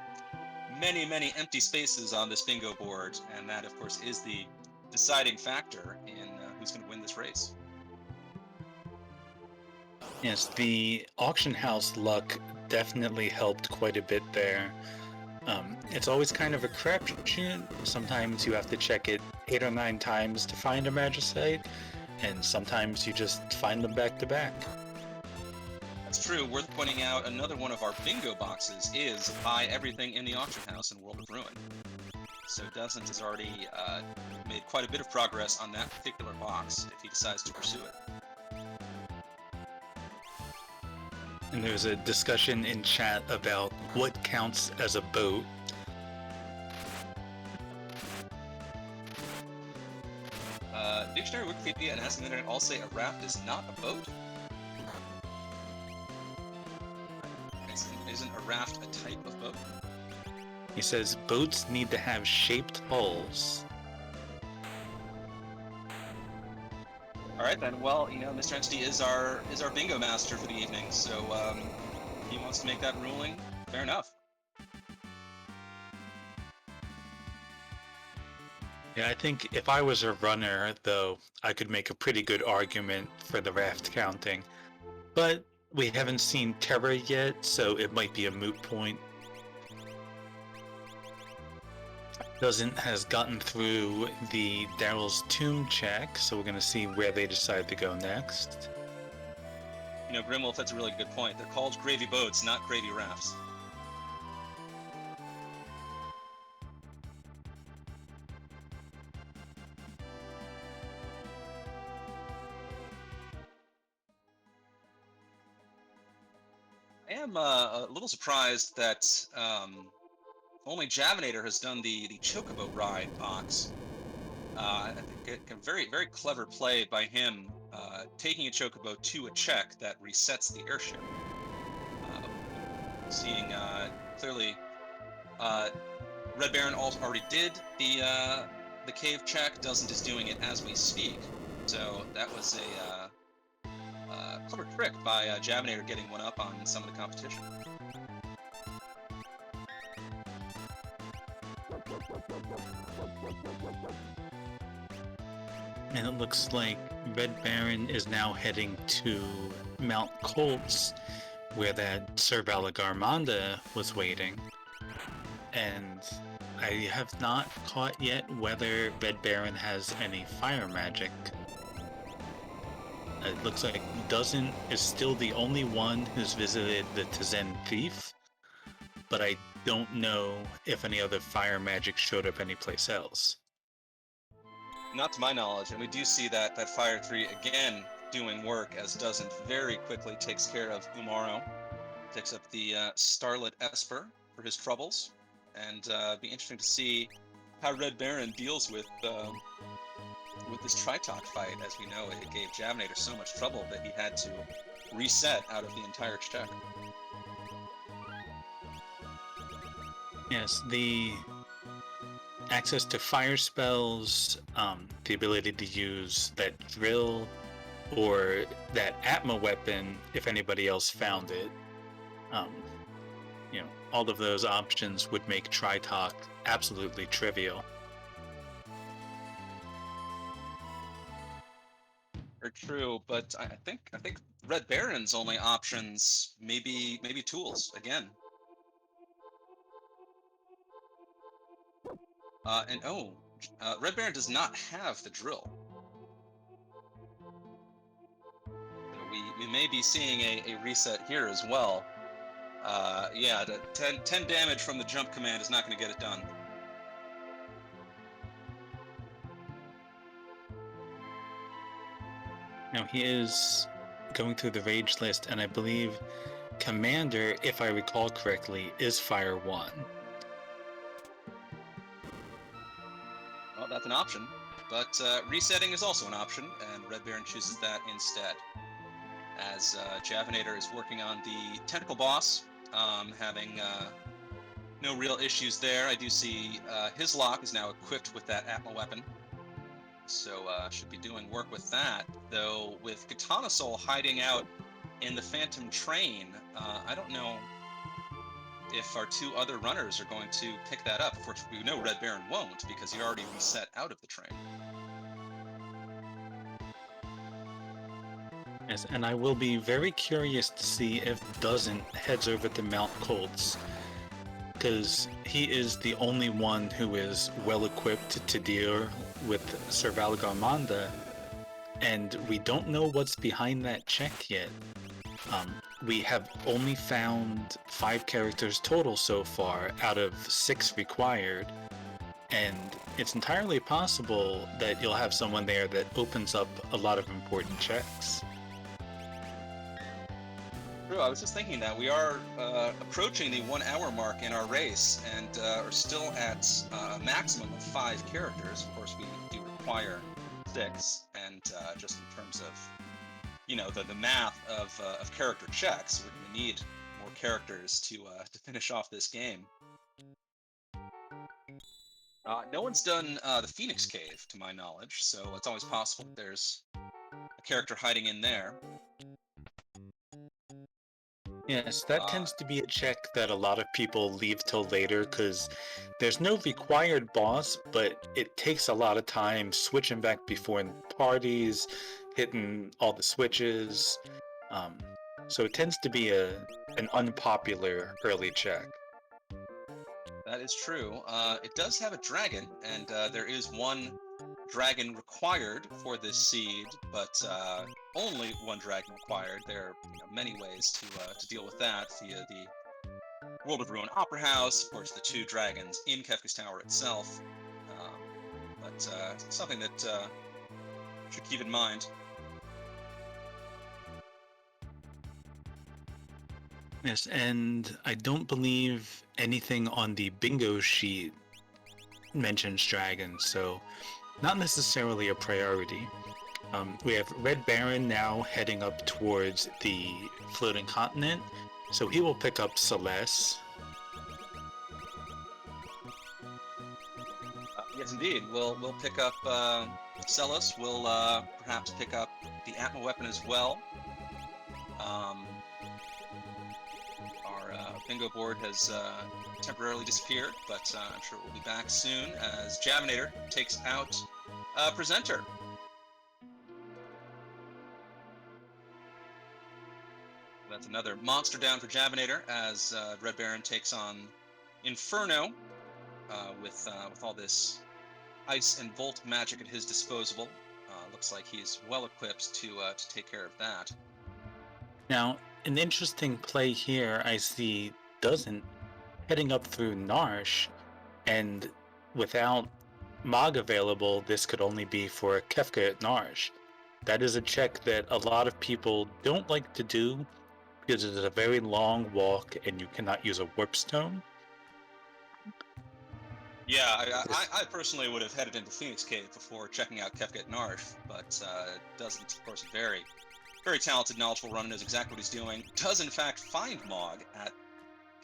many empty spaces on this bingo board, and that of course is the deciding factor in who's going to win this race. Yes, the auction house luck definitely helped quite a bit there. It's always kind of a crapshoot. Sometimes you have to check it 8 or 9 times to find a Magicite, and sometimes you just find them back to back. That's true. Worth pointing out, another one of our bingo boxes is buy everything in the auction house in World of Ruin. So Doesn't has already made quite a bit of progress on that particular box if he decides to pursue it. And there's a discussion in chat about what counts as a boat. Dictionary, Wikipedia, and Asking the Internet all say a raft is not a boat. Isn't a raft a type of boat? He says boats need to have shaped hulls. All right then. Well, Mr. Entity is our bingo master for the evening, so he wants to make that ruling. Fair enough. Yeah, I think if I was a runner, though, I could make a pretty good argument for the raft counting. But we haven't seen Terra yet, so it might be a moot point. Doesn't has gotten through the Daryl's tomb check, so we're going to see where they decide to go next. Grimwolf, that's a really good point. They're called gravy boats, not gravy rafts. I am a little surprised that only Javinator has done the Chocobo ride box. I think a very, very clever play by him, taking a Chocobo to a check that resets the airship. Seeing clearly, Red Baron already did the cave check. Doesn't is doing it as we speak. So that was a clever trick by Javinator getting one up on some of the competition. And it looks like Red Baron is now heading to Mount Colts, where that Sir Valagarmanda was waiting. And I have not caught yet whether Red Baron has any fire magic. It looks like Doesn't is still the only one who's visited the Tizen Thief, but I don't know if any other fire magic showed up anyplace else. Not to my knowledge, and we do see that Fire 3 again doing work as Doesn't very quickly takes care of Umaro, picks up the Starlit Esper for his troubles, and be interesting to see how Red Baron deals with this Tritok fight. As we know, it gave Javinator so much trouble that he had to reset out of the entire check. Yes, the access to fire spells, the ability to use that drill or that Atma weapon if anybody else found it. All of those options would make Tritok absolutely trivial. Are true, but I think Red Baron's only options maybe tools again. Red Baron does not have the drill. So we may be seeing a reset here as well. Yeah, the 10 damage from the jump command is not going to get it done. Now he is going through the rage list, and I believe Commander, if I recall correctly, is Fire 1. Well, that's an option. but resetting is also an option, and Red Baron chooses that instead. As Javinator is working on the tentacle boss, having no real issues there. I do see his lock is now equipped with that Atma weapon, so should be doing work with that. Though with Katana Soul hiding out in the Phantom Train, I don't know if our two other runners are going to pick that up. Of course, we know Red Baron won't because he already reset out of the train. Yes, and I will be very curious to see if Doesn't heads over to Mount Colts, because he is the only one who is well equipped to deal with Sir Valagarmanda, and we don't know what's behind that check yet. We have only found 5 characters total so far out of 6 required, and it's entirely possible that you'll have someone there that opens up a lot of important checks. True, I was just thinking that we are approaching the 1 hour mark in our race and are still at a maximum of 5 characters. Of course, we do require 6, and just in terms of the math of character checks, we're going to need more characters to finish off this game. No one's done the Phoenix Cave, to my knowledge, so it's always possible that there's a character hiding in there. Yes, that tends to be a check that a lot of people leave till later because there's no required boss, but it takes a lot of time switching back between parties, hitting all the switches. So it tends to be an unpopular early check. That is true. It does have a dragon, and there is 1 dragon required for this seed, but only 1 dragon required. There are many ways to deal with that via the World of Ruin Opera House, of course, the 2 dragons in Kefka's Tower itself, but something that should keep in mind. Yes, and I don't believe anything on the bingo sheet mentions dragons, so not necessarily a priority. We have Red Baron now heading up towards the floating continent, so he will pick up Celeste. Yes, indeed. We'll pick up Celis. We'll perhaps pick up the Atma weapon as well. Our bingo board has temporarily disappeared, but I'm sure it will be back soon as Javinator takes out Presenter. That's another monster down for Javinator as Red Baron takes on Inferno with all this ice and volt magic at his disposal. Looks like he's well equipped to take care of that. Now, an interesting play here I see Doesn't heading up through Narsh, and without Mog available, this could only be for Kefka at Narsh. That is a check that a lot of people don't like to do because it is a very long walk and you cannot use a warp stone. Yeah, I personally would have headed into Phoenix Cave before checking out Kefka at Narf, but Doesn't, of course, very, very talented, knowledgeable runner, knows exactly what he's doing. Does, in fact, find Mog at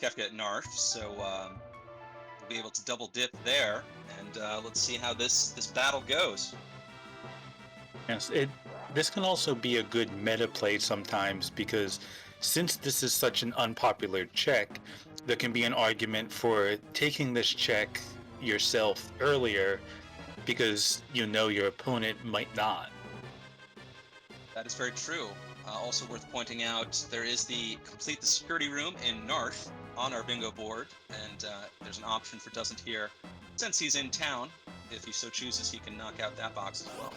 Kefka at Narf, so we'll be able to double dip there, and let's see how this battle goes. Yes, this can also be a good meta play sometimes because since this is such an unpopular check, there can be an argument for taking this check yourself earlier because you know your opponent might not. That is very true. Also worth pointing out, there is the complete the security room in Narth on our bingo board, and there's an option for Doesn't here. Since he's in town, if he so chooses, he can knock out that box as well.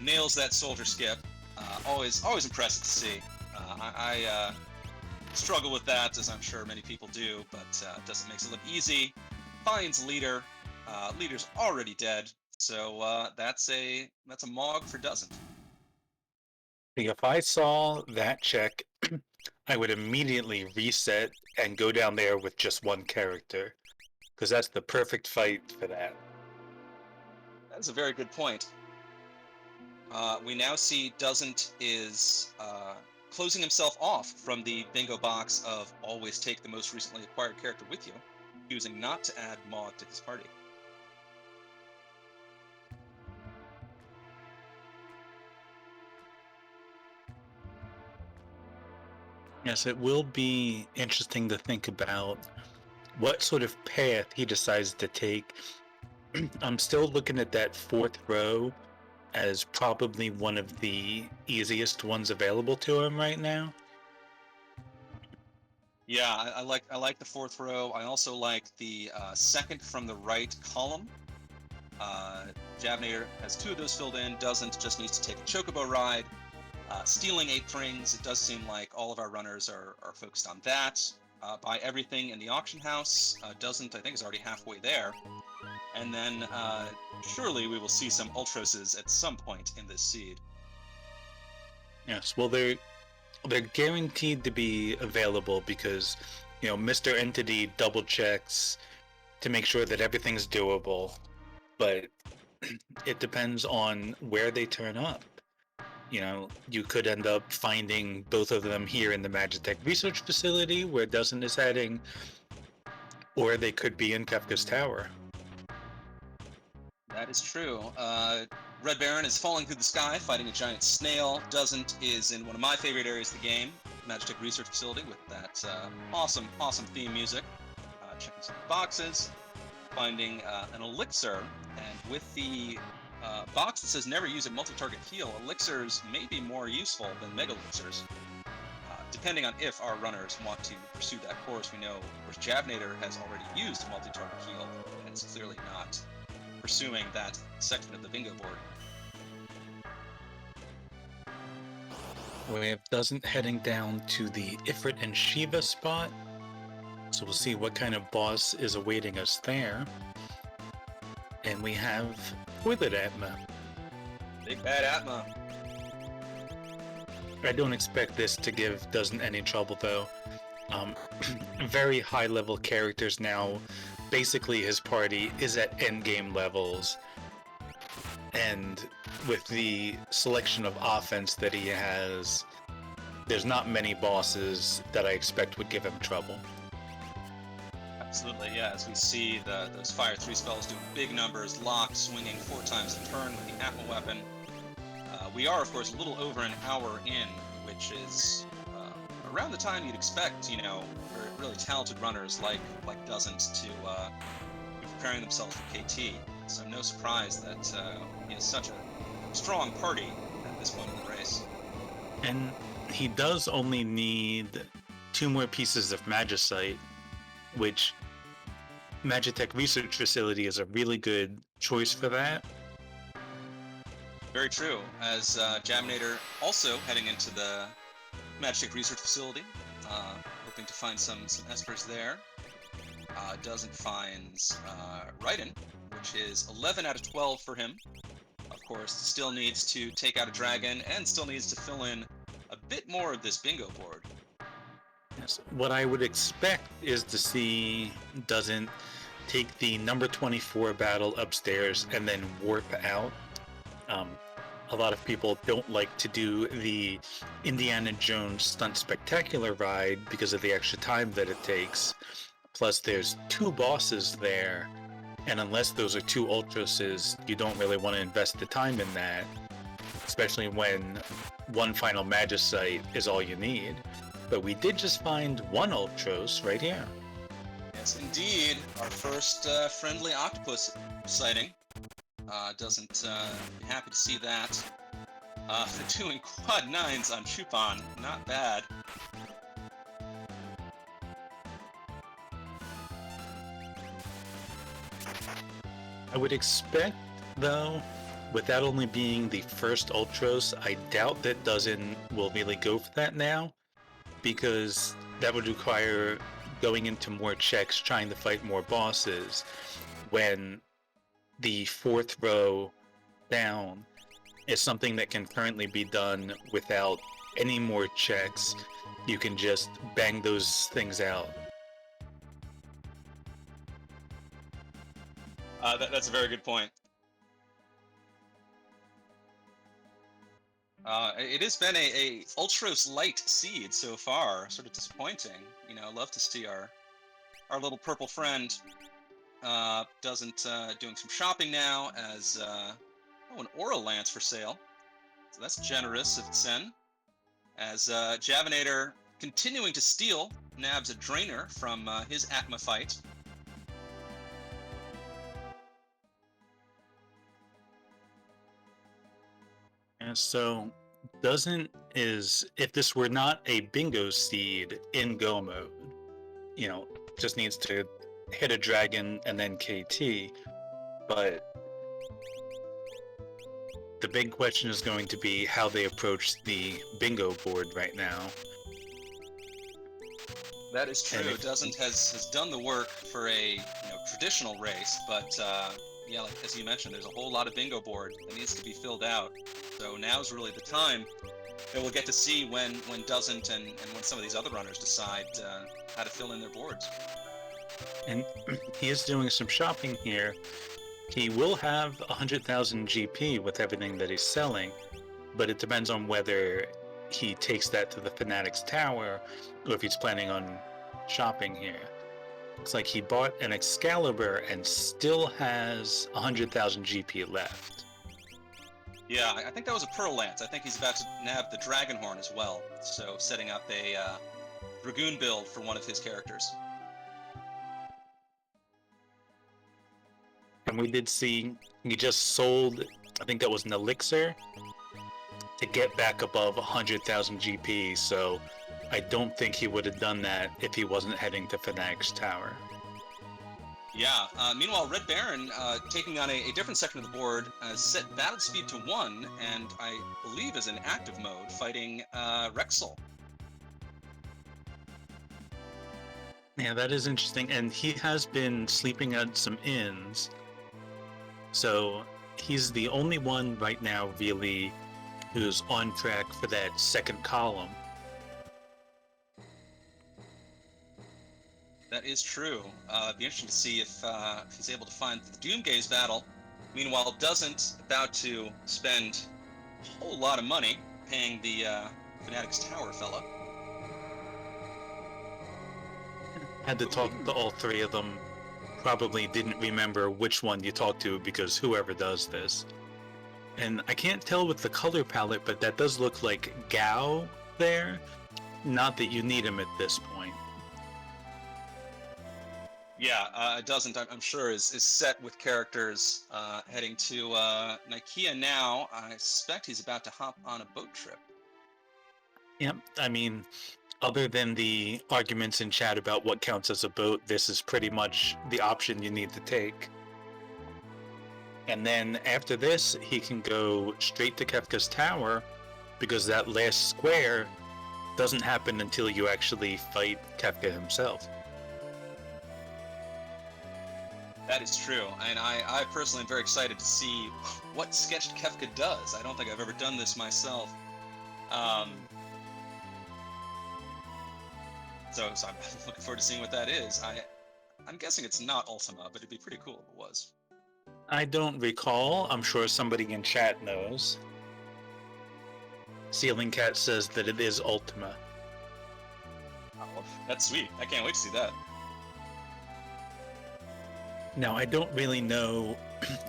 Nails that soldier skip. Always impressive to see. I struggle with that, as I'm sure many people do, but Doesn't makes it look easy. Finds leader. Leader's already dead, so that's a Mog for Doesn't. If I saw that check, I would immediately reset and go down there with just 1 character. because that's the perfect fight for that. That's a very good point. We now see Doesn't is closing himself off from the bingo box of always take the most recently acquired character with you, choosing not to add Maud to his party. Yes, it will be interesting to think about what sort of path he decides to take. I'm still looking at that fourth row as probably one of the easiest ones available to him right now. Yeah, I like the fourth row. I also like the second from the right column. Javnator has 2 of those filled in. Doesn't, just needs to take a chocobo ride. Stealing 8 rings. It does seem like all of our runners are focused on that. Buy everything in the auction house. Doesn't, I think, is already halfway there. And then surely we will see some Ultroses at some point in this seed. Yes, well, they're guaranteed to be available because, Mr. Entity double checks to make sure that everything's doable, but it depends on where they turn up. You could end up finding both of them here in the Magitech Research Facility where Dozen is heading, or they could be in Kefka's Tower. That is true. Red Baron is falling through the sky, fighting a giant snail. Doesn't is in one of my favorite areas of the game, Magitech Research Facility, with that awesome theme music. Checking some boxes, finding an elixir, and with the box that says never use a multi-target heal, elixirs may be more useful than mega elixirs. Depending on if our runners want to pursue that course, we know, of course, Javnator has already used a multi-target heal, and it's clearly not pursuing that section of the bingo board. We have Dozen heading down to the Ifrit and Shiva spot, so we'll see what kind of boss is awaiting us there. And we have Toilet Atma. Big bad Atma. I don't expect this to give Dozen any trouble, though. Very high-level characters now. Basically, his party is at endgame levels. And with the selection of offense that he has, there's not many bosses that I expect would give him trouble. Absolutely, yeah. As we see those Fire 3 spells doing big numbers, locked, swinging 4 times a turn with the Atma weapon. We are, of course, a little over an hour in, which is around the time you'd expect, really talented runners like Doesn't to be preparing themselves for KT. So no surprise that he has such a strong party at this point in the race. And he does only need 2 more pieces of Magicite, which Magitech Research Facility is a really good choice for that. Very true. As Javnator also heading into the Magitech Research Facility, hoping to find some espers there. Doesn't finds Raiden, which is 11 out of 12 for him. Of course, still needs to take out a dragon and still needs to fill in a bit more of this bingo board. Yes. What I would expect is to see Doesn't take the number 24 battle upstairs and then warp out. A lot of people don't like to do the Indiana Jones Stunt Spectacular ride because of the extra time that it takes. Plus, there's 2 bosses there, and unless those are 2 Ultroses, you don't really want to invest the time in that, especially when 1 final Magicite is all you need. But we did just find 1 Ultros right here. Yes, indeed. Our first friendly octopus sighting. Doesn't be happy to see that. They're doing quad 9s on Chupan. Not bad. I would expect, though, with that only being the first Ultros, I doubt that Dozen will really go for that now, because that would require going into more checks, trying to fight more bosses, when the 4th row down is something that can currently be done without any more checks. You can just bang those things out. That's a very good point. It has been a Ultros light seed so far, sort of disappointing. You know, love to see our little purple friend doesn't doing some shopping now as an Aura Lance for sale. So that's generous of Sen. As Javinator continuing to steal, nabs a Drainer from his Atma fight. And so, if this were not a bingo seed in Go mode, just needs to hit a dragon and then KT. But the big question is going to be how they approach the bingo board right now. That is true. Doesn't has done the work for a traditional race, but yeah, like as you mentioned, there's a whole lot of bingo board that needs to be filled out. So now's really the time that we'll get to see when doesn't and when some of these other runners decide how to fill in their boards. And he is doing some shopping here. He will have 100,000 GP with everything that he's selling, but it depends on whether he takes that to the Fanatic's Tower or if he's planning on shopping here. Looks like he bought an Excalibur and still has 100,000 GP left. Yeah, I think that was a Pearl Lance. I think he's about to nab the Dragonhorn as well, so setting up a Dragoon build for one of his characters. And we did see he just sold, I think that was an elixir, to get back above 100,000 GP, so I don't think he would have done that if he wasn't heading to Fanatic's Tower. Yeah, meanwhile, Red Baron, taking on a different section of the board, set battle speed to 1, and I believe is in active mode, fighting Rexel. Yeah, that is interesting, and he has been sleeping at some inns, so he's the only one right now, really, who's on track for that second column. That is true. It'd be interesting to see if he's able to find the Doomgaze battle. Meanwhile, doesn't about to spend a whole lot of money paying the Fanatic's Tower fella. Had to talk to all three of them. Probably didn't remember which one you talked to because whoever does this. And I can't tell with the color palette, but that does look like Gao there. Not that you need him at this point. Yeah, it doesn't, I'm sure, is set with characters heading to Nikea now. I suspect he's about to hop on a boat trip. Yep, I mean, other than the arguments in chat about what counts as a boat, this is pretty much the option you need to take. And then after this, he can go straight to Kefka's Tower, because that last square doesn't happen until you actually fight Kefka himself. That is true, and I personally am very excited to see what Sketched Kefka does. I don't think I've ever done this myself. So I'm looking forward to seeing what that is. I'm guessing it's not Ultima, but it'd be pretty cool if it was. I don't recall. I'm sure somebody in chat knows. Ceiling Cat says that it is Ultima. Oh, that's sweet. I can't wait to see that. Now, I don't really know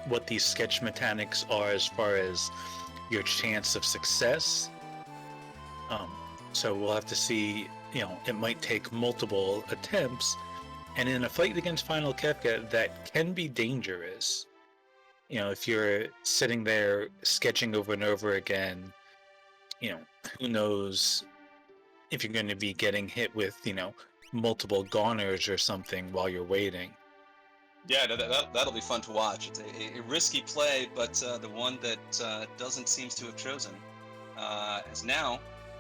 what these sketch mechanics are as far as your chance of success. So we'll have to see, it might take multiple attempts. And in a fight against Final Kefka, that can be dangerous. If you're sitting there sketching over and over again, who knows if you're going to be getting hit with, multiple goners or something while you're waiting. Yeah, that'll be fun to watch. It's a risky play, but the one that doesn't seem to have chosen has now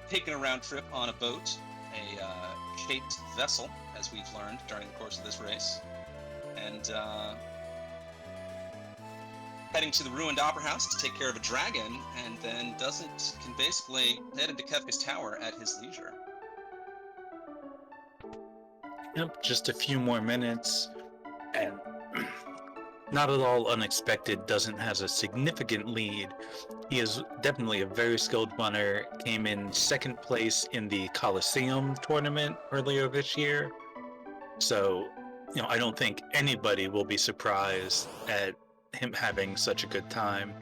taken a round trip on a boat, a shaped vessel, as we've learned during the course of this race, and heading to the ruined Opera House to take care of a dragon, and then can basically head into Kefka's Tower at his leisure. Yep, just a few more minutes, and not at all unexpected, doesn't has a significant lead. He is definitely a very skilled runner. Came in second place in the Coliseum tournament earlier this year. So, I don't think anybody will be surprised at him having such a good time.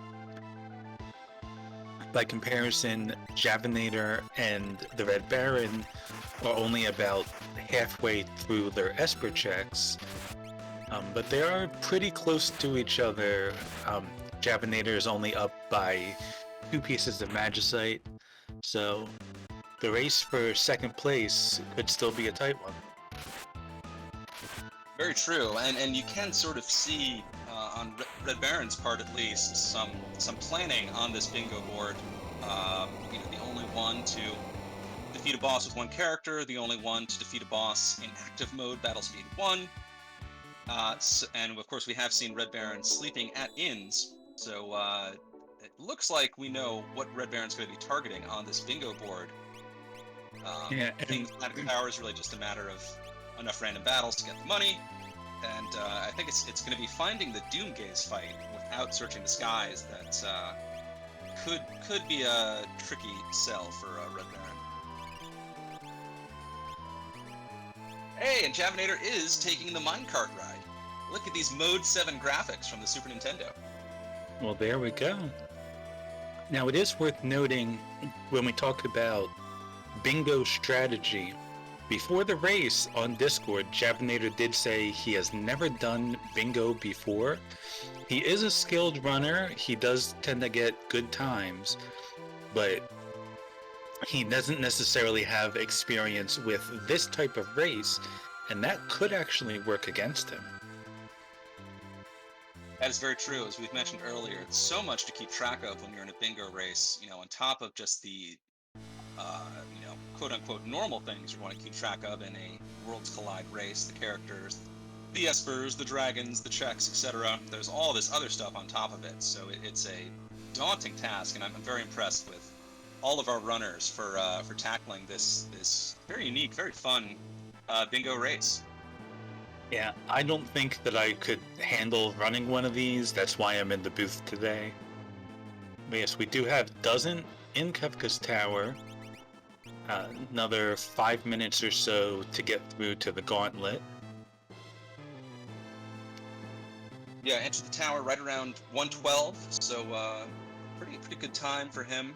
By comparison, Javinator and the Red Baron are only about halfway through their Esper checks, but they are pretty close to each other. Javinator is only up by 2 pieces of Magicite, so the race for second place could still be a tight one. Very true, and you can sort of see on Red Baron's part at least some planning on this bingo board. The only one to defeat a boss with one character, the only one to defeat a boss in active mode, battle speed 1. And of course, we have seen Red Baron sleeping at inns, so it looks like we know what Red Baron's going to be targeting on this bingo board. Yeah, I think Atlantic Power is really just a matter of enough random battles to get the money, and I think it's going to be finding the doomgaze fight without searching the skies that could be a tricky sell for Red Baron. Hey, and Javinator is taking the minecart ride. Look at these Mode 7 graphics from the Super Nintendo. well, there we go. Now, it is worth noting when we talk about bingo strategy, before the race on Discord, Javinator did say he has never done bingo before. He is a skilled runner. He does tend to get good times, but he doesn't necessarily have experience with this type of race, and that could actually work against him. That is very true. As we've mentioned earlier, it's so much to keep track of when you're in a bingo race, on top of just the quote-unquote normal things you want to keep track of in a Worlds Collide race, the characters, the espers, the dragons, the checks, etc. There's all this other stuff on top of it, so it's a daunting task, and I'm very impressed with all of our runners for tackling this very unique, very fun bingo race. Yeah, I don't think that I could handle running one of these. That's why I'm in the booth today. But yes, we do have Dozen in Kefka's Tower. Another 5 minutes or so to get through to the gauntlet. Yeah, entered the tower right around 1:12, so pretty good time for him.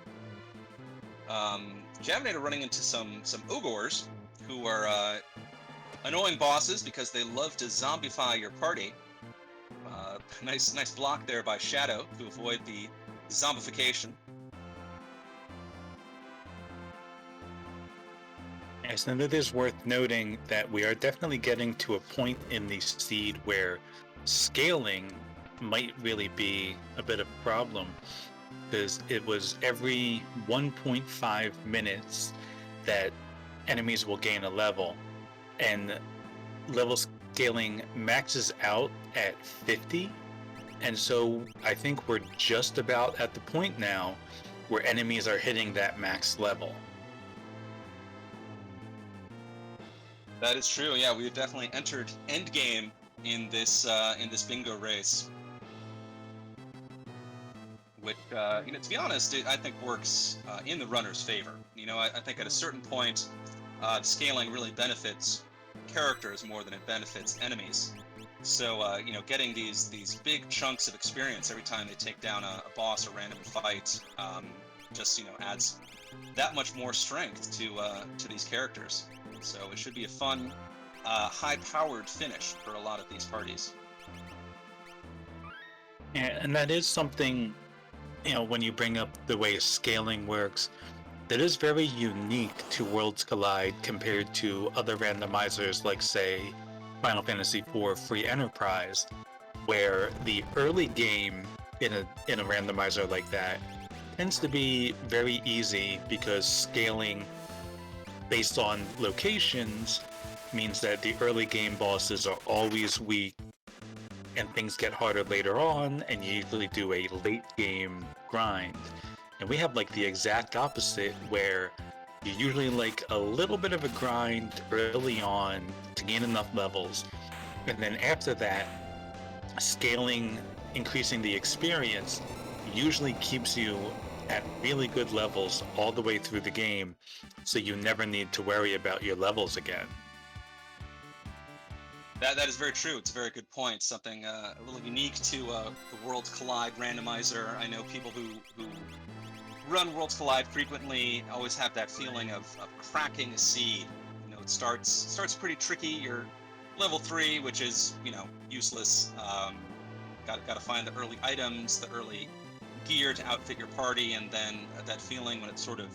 Javinator running into some ogres who are annoying bosses because they love to zombify your party. Nice block there by Shadow to avoid the zombification. Yes, and it is worth noting that we are definitely getting to a point in the seed where scaling might really be a bit of a problem, because it was every 1.5 minutes that enemies will gain a level, and level scaling maxes out at 50, and so I think we're just about at the point now where enemies are hitting that max level. That is true. Yeah, we have definitely entered endgame in this bingo race, which to be honest, I think works in the runner's favor. I think at a certain point, scaling really benefits characters more than it benefits enemies. So getting these big chunks of experience every time they take down a boss or random fight just adds that much more strength to these characters. So it should be a fun, high-powered finish for a lot of these parties. Yeah, and that is something, when you bring up the way scaling works, that is very unique to Worlds Collide compared to other randomizers like, say, Final Fantasy IV Free Enterprise, where the early game in a randomizer like that tends to be very easy because scaling based on locations means that the early game bosses are always weak and things get harder later on, and you usually do a late game grind. And we have like the exact opposite, where you usually like a little bit of a grind early on to gain enough levels, and then after that scaling, increasing the experience usually keeps you at really good levels all the way through the game, so you never need to worry about your levels again. That is very true. It's a very good point. Something a little unique to the Worlds Collide randomizer. I know people who run Worlds Collide frequently always have that feeling of cracking a seed. You know, it starts pretty tricky. You're level 3, which is, you know, useless. Got to find the early items, the early gear to outfit your party, and then that feeling when it sort of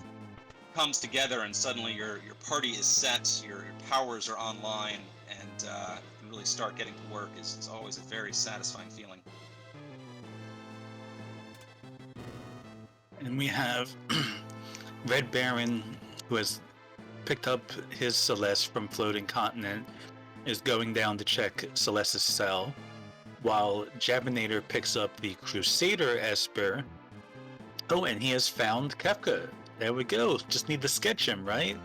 comes together and suddenly your party is set, your powers are online, and you can really start getting to work is always a very satisfying feeling. And we have Red Baron, who has picked up his Celeste from Floating Continent, is going down to check Celeste's cell, while Jabinator picks up the Crusader Esper. Oh, and he has found Kefka. There we go. Just need to sketch him, right?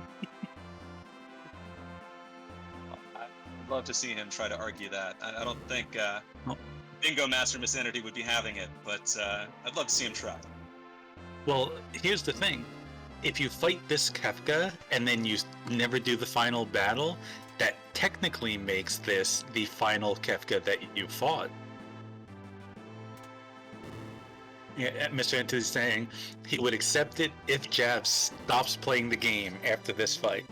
I'd love to see him try to argue that. I don't think Oh. Bingo Master Miss Entity would be having it, but I'd love to see him try. Well, here's the thing. If you fight this Kefka and then you never do the final battle, that technically makes this the final Kefka that you fought. Yeah, Mr. Entity is saying he would accept it if Jab stops playing the game after this fight.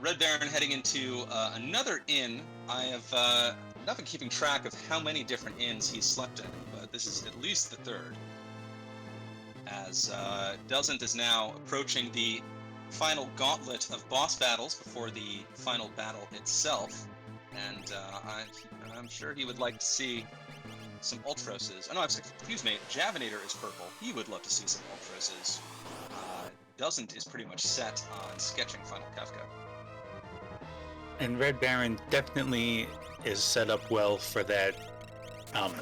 Red Baron heading into another inn. I have not been keeping track of how many different inns he's slept in, but this is at least the third. As Doesn't is now approaching the final gauntlet of boss battles before the final battle itself, and I'm sure he would like to see some Ultroses. Oh no, excuse me, Javinator is purple. He would love to see some Ultroses. Doesn't is pretty much set on sketching Final Kefka. And Red Baron definitely is set up well for that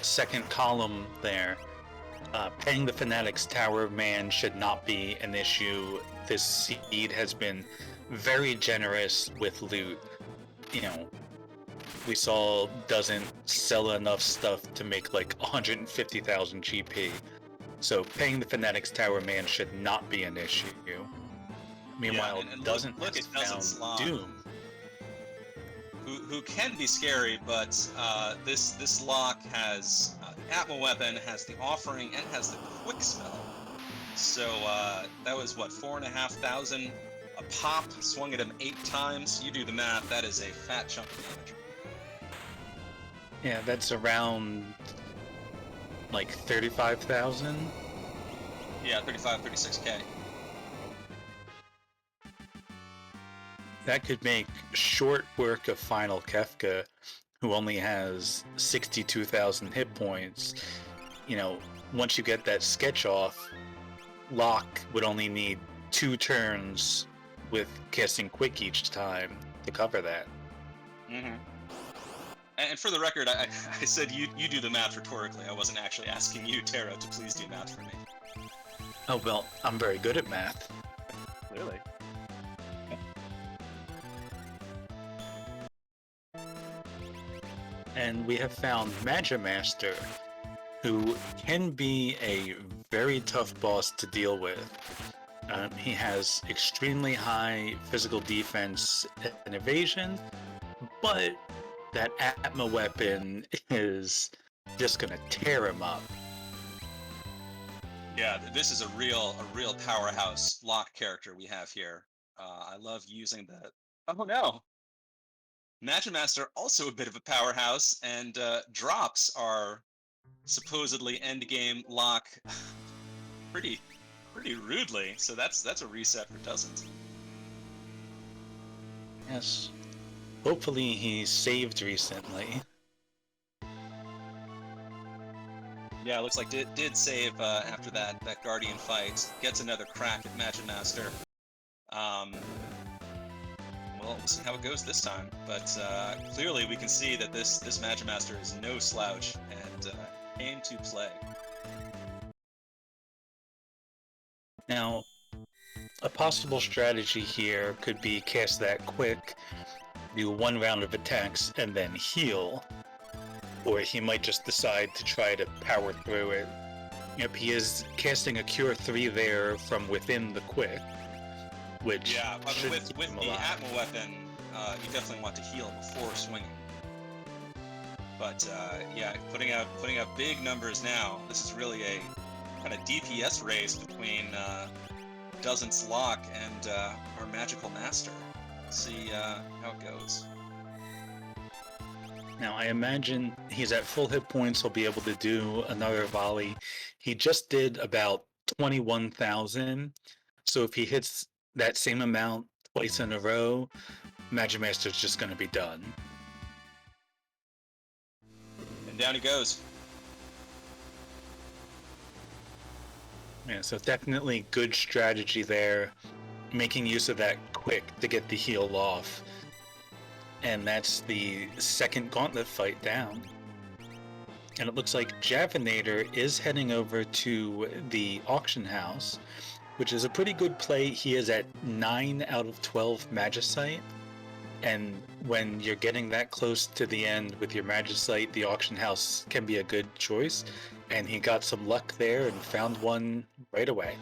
second column there. Paying the Fanatic's Tower of Man should not be an issue. This seed has been very generous with loot. You know, we saw doesn't sell enough stuff to make like 150,000 GP. So paying the Fanatic's Tower Man should not be an issue. Meanwhile, and doesn't look has at Doesn't found Doom. Who can be scary, but this lock has Atma Weapon, has the Offering, and has the Quick Spell. So that was what, 4,500 a pop. Swung at him 8 times. You do the math. That is a fat chunk of damage. Yeah, that's around like 35,000. Yeah, 35, 36k. That could make short work of Final Kefka, who only has 62,000 hit points. You know, once you get that sketch off, Locke would only need 2 turns with casting Quick each time to cover that. Mm-hmm. And for the record, I said you do the math rhetorically. I wasn't actually asking you, Taro, to please do math for me. Oh, well, I'm very good at math. Clearly. And we have found Magimaster, who can be a very tough boss to deal with. He has extremely high physical defense and evasion, but that Atma weapon is just gonna tear him up. Yeah, this is a real powerhouse Locke character we have here. I love using the... Oh no! Magimaster also a bit of a powerhouse, and drops are supposedly endgame Locke pretty rudely. So that's a reset for Doesn't. Yes. Hopefully he saved recently. Yeah, it looks like did save after that Guardian fight. Gets another crack at Magimaster. Well, we'll see how it goes this time. But clearly we can see that this Magimaster is no slouch and came to play. Now, a possible strategy here could be cast that quick, do one round of attacks and then heal, or he might just decide to try to power through it. Yep, he is casting a Cure 3 there from within the quick, which Yeah, I mean, should with keep with him the alive. Atma weapon, you definitely want to heal before swinging. But yeah, putting out big numbers now. This is really a kind of DPS race between Doesn't's Lock and our Magical Master. See how it goes. Now, I imagine he's at full hit points. He'll be able to do another volley. He just did about 21,000. So if he hits that same amount twice in a row, Magic Master's just going to be done. And down he goes. Yeah, so definitely good strategy there, making use of that quick to get the heal off. And that's the second gauntlet fight down. And it looks like Javinator is heading over to the auction house, which is a pretty good play. He is at 9 out of 12 Magicite. And when you're getting that close to the end with your Magicite, the auction house can be a good choice. And he got some luck there and found one right away.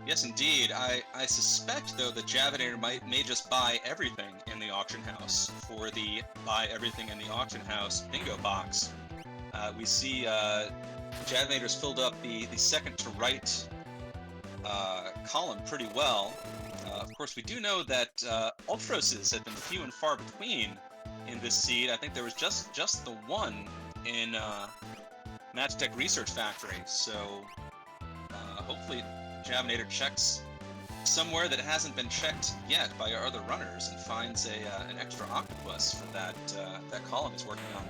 Yes, indeed. I suspect, though, that Javinator may just buy everything in the auction house for the buy everything in the auction house bingo box. We see Javinator's filled up the second to right column pretty well. Of course, we do know that Ultroses have been few and far between in this seed. I think there was just the one in Magitech Research Factory, so hopefully Javinator checks somewhere that hasn't been checked yet by our other runners and finds an extra octopus for that column he's working on.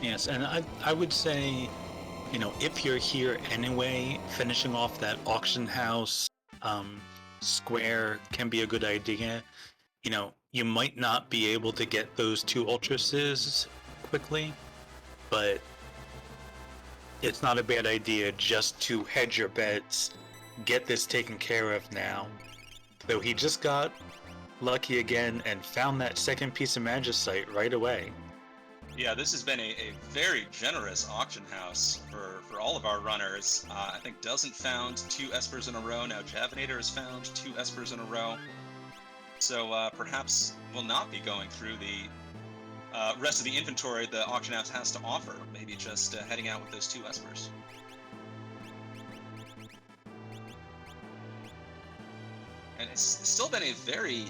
Yes, and I would say, if you're here anyway, finishing off that auction house square can be a good idea. You might not be able to get those 2 Ultrases quickly, but it's not a bad idea just to hedge your bets, get this taken care of now. Though he just got lucky again and found that second piece of Magicite right away. Yeah, this has been a very generous auction house for all of our runners. I think Doesn't found 2 Espers in a row. Now Javinator has found 2 Espers in a row. So perhaps we'll not be going through the rest of the inventory the auction house has to offer. Maybe just heading out with those 2 Espers. And it's still been a very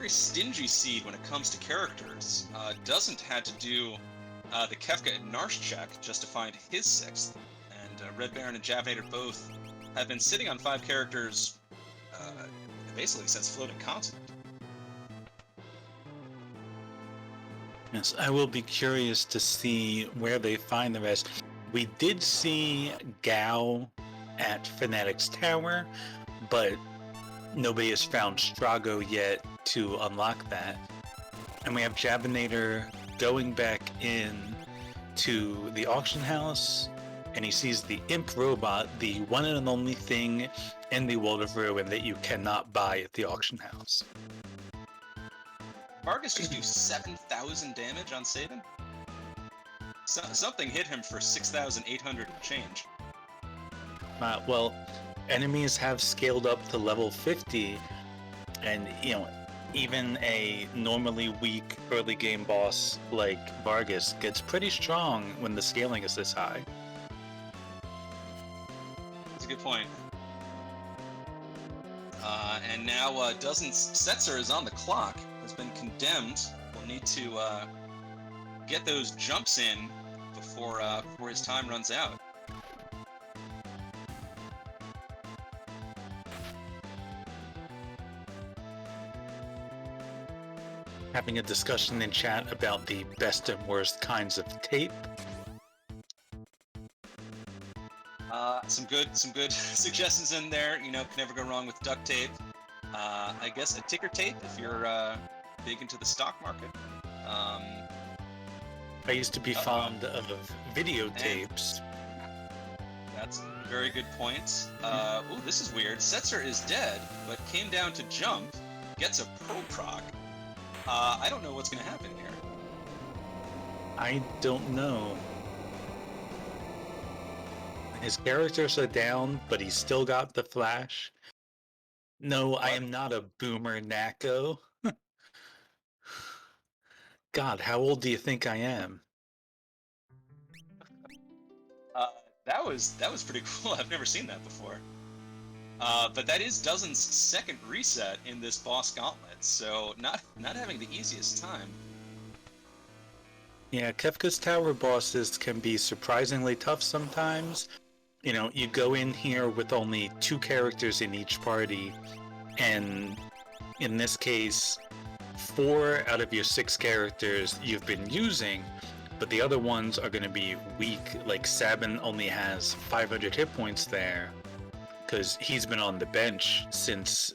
stingy seed when it comes to characters. Doesn't had to do the Kefka and Narsh check just to find his 6th, and Red Baron and Javinator both have been sitting on 5 characters basically since Floating Continent. Yes, I will be curious to see where they find the rest. We did see Gao at Fanatic's Tower, but nobody has found Strago yet to unlock that. And we have Javinator going back in to the auction house, and he sees the Imp Robot, the one and only thing in the World of Ruin that you cannot buy at the auction house. Vargas just do 7,000 damage on Sabin? Something hit him for 6,800 and change. Well, enemies have scaled up to level 50, and even a normally weak early game boss like Vargas gets pretty strong when the scaling is this high. That's a good point. And now Doesn't Setzer is on the clock, has been condemned. Will need to get those jumps in before his time runs out. Having a discussion in chat about the best and worst kinds of tape. Some good suggestions in there. Can never go wrong with duct tape. I guess a ticker tape if you're big into the stock market. I used to be fond of videotapes. That's a very good point. Ooh, this is weird. Setzer is dead, but came down to jump gets a pro proc, I don't know what's going to happen here. I don't know. His characters are down, but he's still got the flash. No, I am not a boomer Nako. God, how old do you think I am? That was pretty cool. I've never seen that before. But that is Dozen's second reset in this boss gauntlet, so not having the easiest time. Yeah, Kefka's tower bosses can be surprisingly tough sometimes. You know, you go in here with only 2 characters in each party, and in this case, 4 out of your 6 characters you've been using, but the other ones are going to be weak. Like Sabin only has 500 hit points there, because he's been on the bench since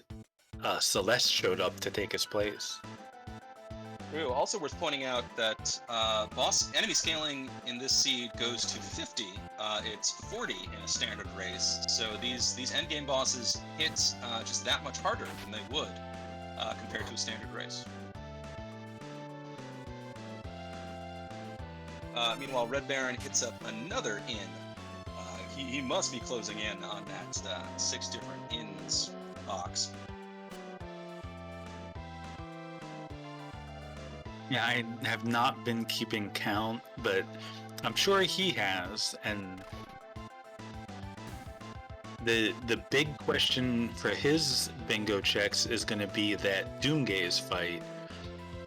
Celeste showed up to take his place. True. Also worth pointing out that boss enemy scaling in this seed goes to 50. It's 40 in a standard race, so these endgame bosses hit just that much harder than they would compared to a standard race. Meanwhile, Red Baron hits up another inn. He must be closing in on that 6 different inns box. Yeah, I have not been keeping count, but I'm sure he has. And the big question for his bingo checks is going to be that doomgaze fight.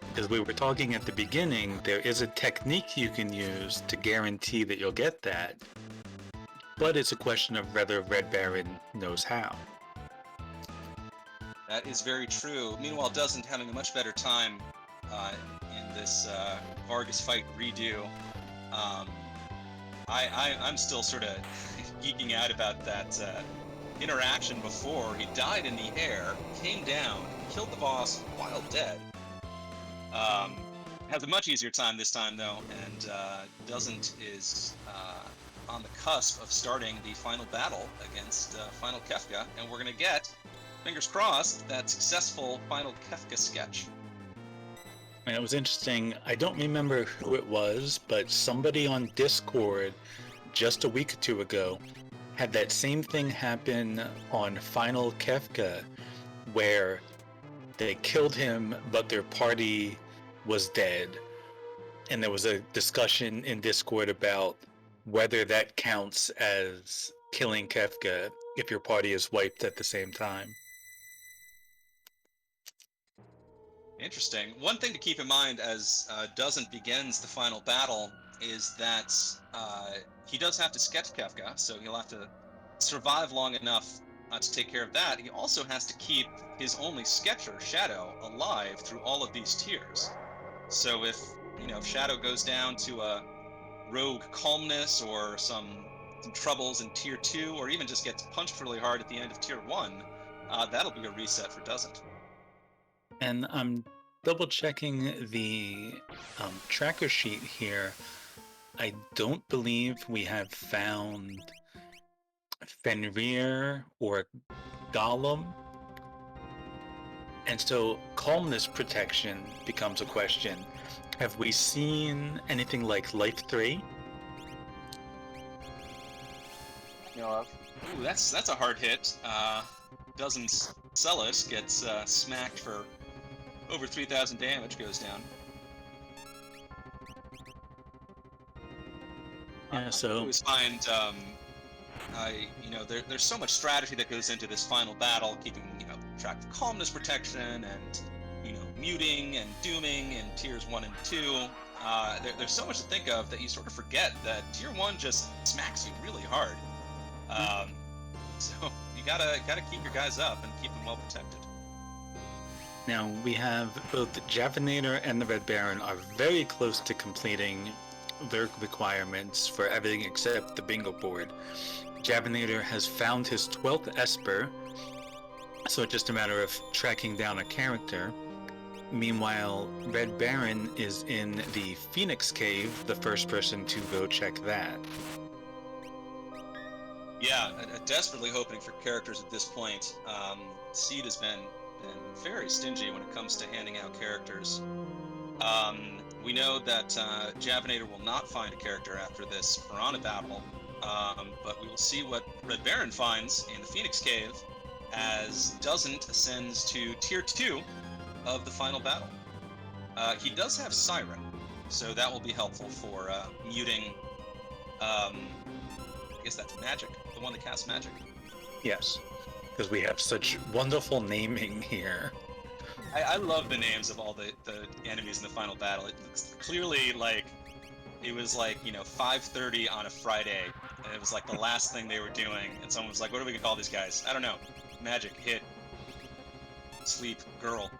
Because we were talking at the beginning, there is a technique you can use to guarantee that you'll get that. But it's a question of whether Red Baron knows how. That is very true. Meanwhile, Doesn't having a much better time in this Vargas fight redo. I'm still sort of geeking out about that interaction before. He died in the air, came down, killed the boss while dead. Has a much easier time this time though, and Doesn't is on the cusp of starting the final battle against Final Kefka, and we're gonna get, fingers crossed, that successful Final Kefka sketch. And it was interesting, I don't remember who it was, but somebody on Discord just a week or 2 ago had that same thing happen on Final Kefka, where they killed him, but their party was dead. And there was a discussion in Discord about whether that counts as killing Kefka if your party is wiped at the same time. Interesting. One thing to keep in mind as Doesn't begins the final battle is that he does have to sketch Kefka, so he'll have to survive long enough to take care of that. He also has to keep his only sketcher, Shadow, alive through all of these tiers. So if Shadow goes down to a rogue calmness or some troubles in tier 2, or even just gets punched really hard at the end of tier 1, that'll be a reset for Doesn't. And I'm double checking the tracker sheet here. I don't believe we have found Fenrir or Gollum. And so calmness protection becomes a question. Have we seen anything like Life 3? Ooh, that's a hard hit. Doesn't Celis gets smacked for over 3,000 damage, goes down. Yeah, so I always find there's so much strategy that goes into this final battle, keeping track of calmness protection and muting and dooming in tiers 1 and 2. There's so much to think of that you sort of forget that tier 1 just smacks you really hard. So you gotta keep your guys up and keep them well protected. now we have both the Javinator and the Red Baron are very close to completing their requirements for everything except the bingo board. Javinator has found his 12th Esper, so it's just a matter of tracking down a character. Meanwhile, Red Baron is in the Phoenix Cave, the first person to go check that. Yeah, desperately hoping for characters at this point. Seed has been and very stingy when it comes to handing out characters. We know that Javinator will not find a character after this Piranha battle, but we will see what Red Baron finds in the Phoenix Cave as Doesn't ascends to Tier 2 of the final battle. He does have Siren, so that will be helpful for muting, I guess that's magic, the one that casts magic. Yes, because we have such wonderful naming here. I love the names of all the enemies in the final battle. It looks clearly like it was like, 5:30 on a Friday, and it was like the last thing they were doing, and someone was like, what are we gonna call these guys? I don't know. Magic, hit, sleep, girl.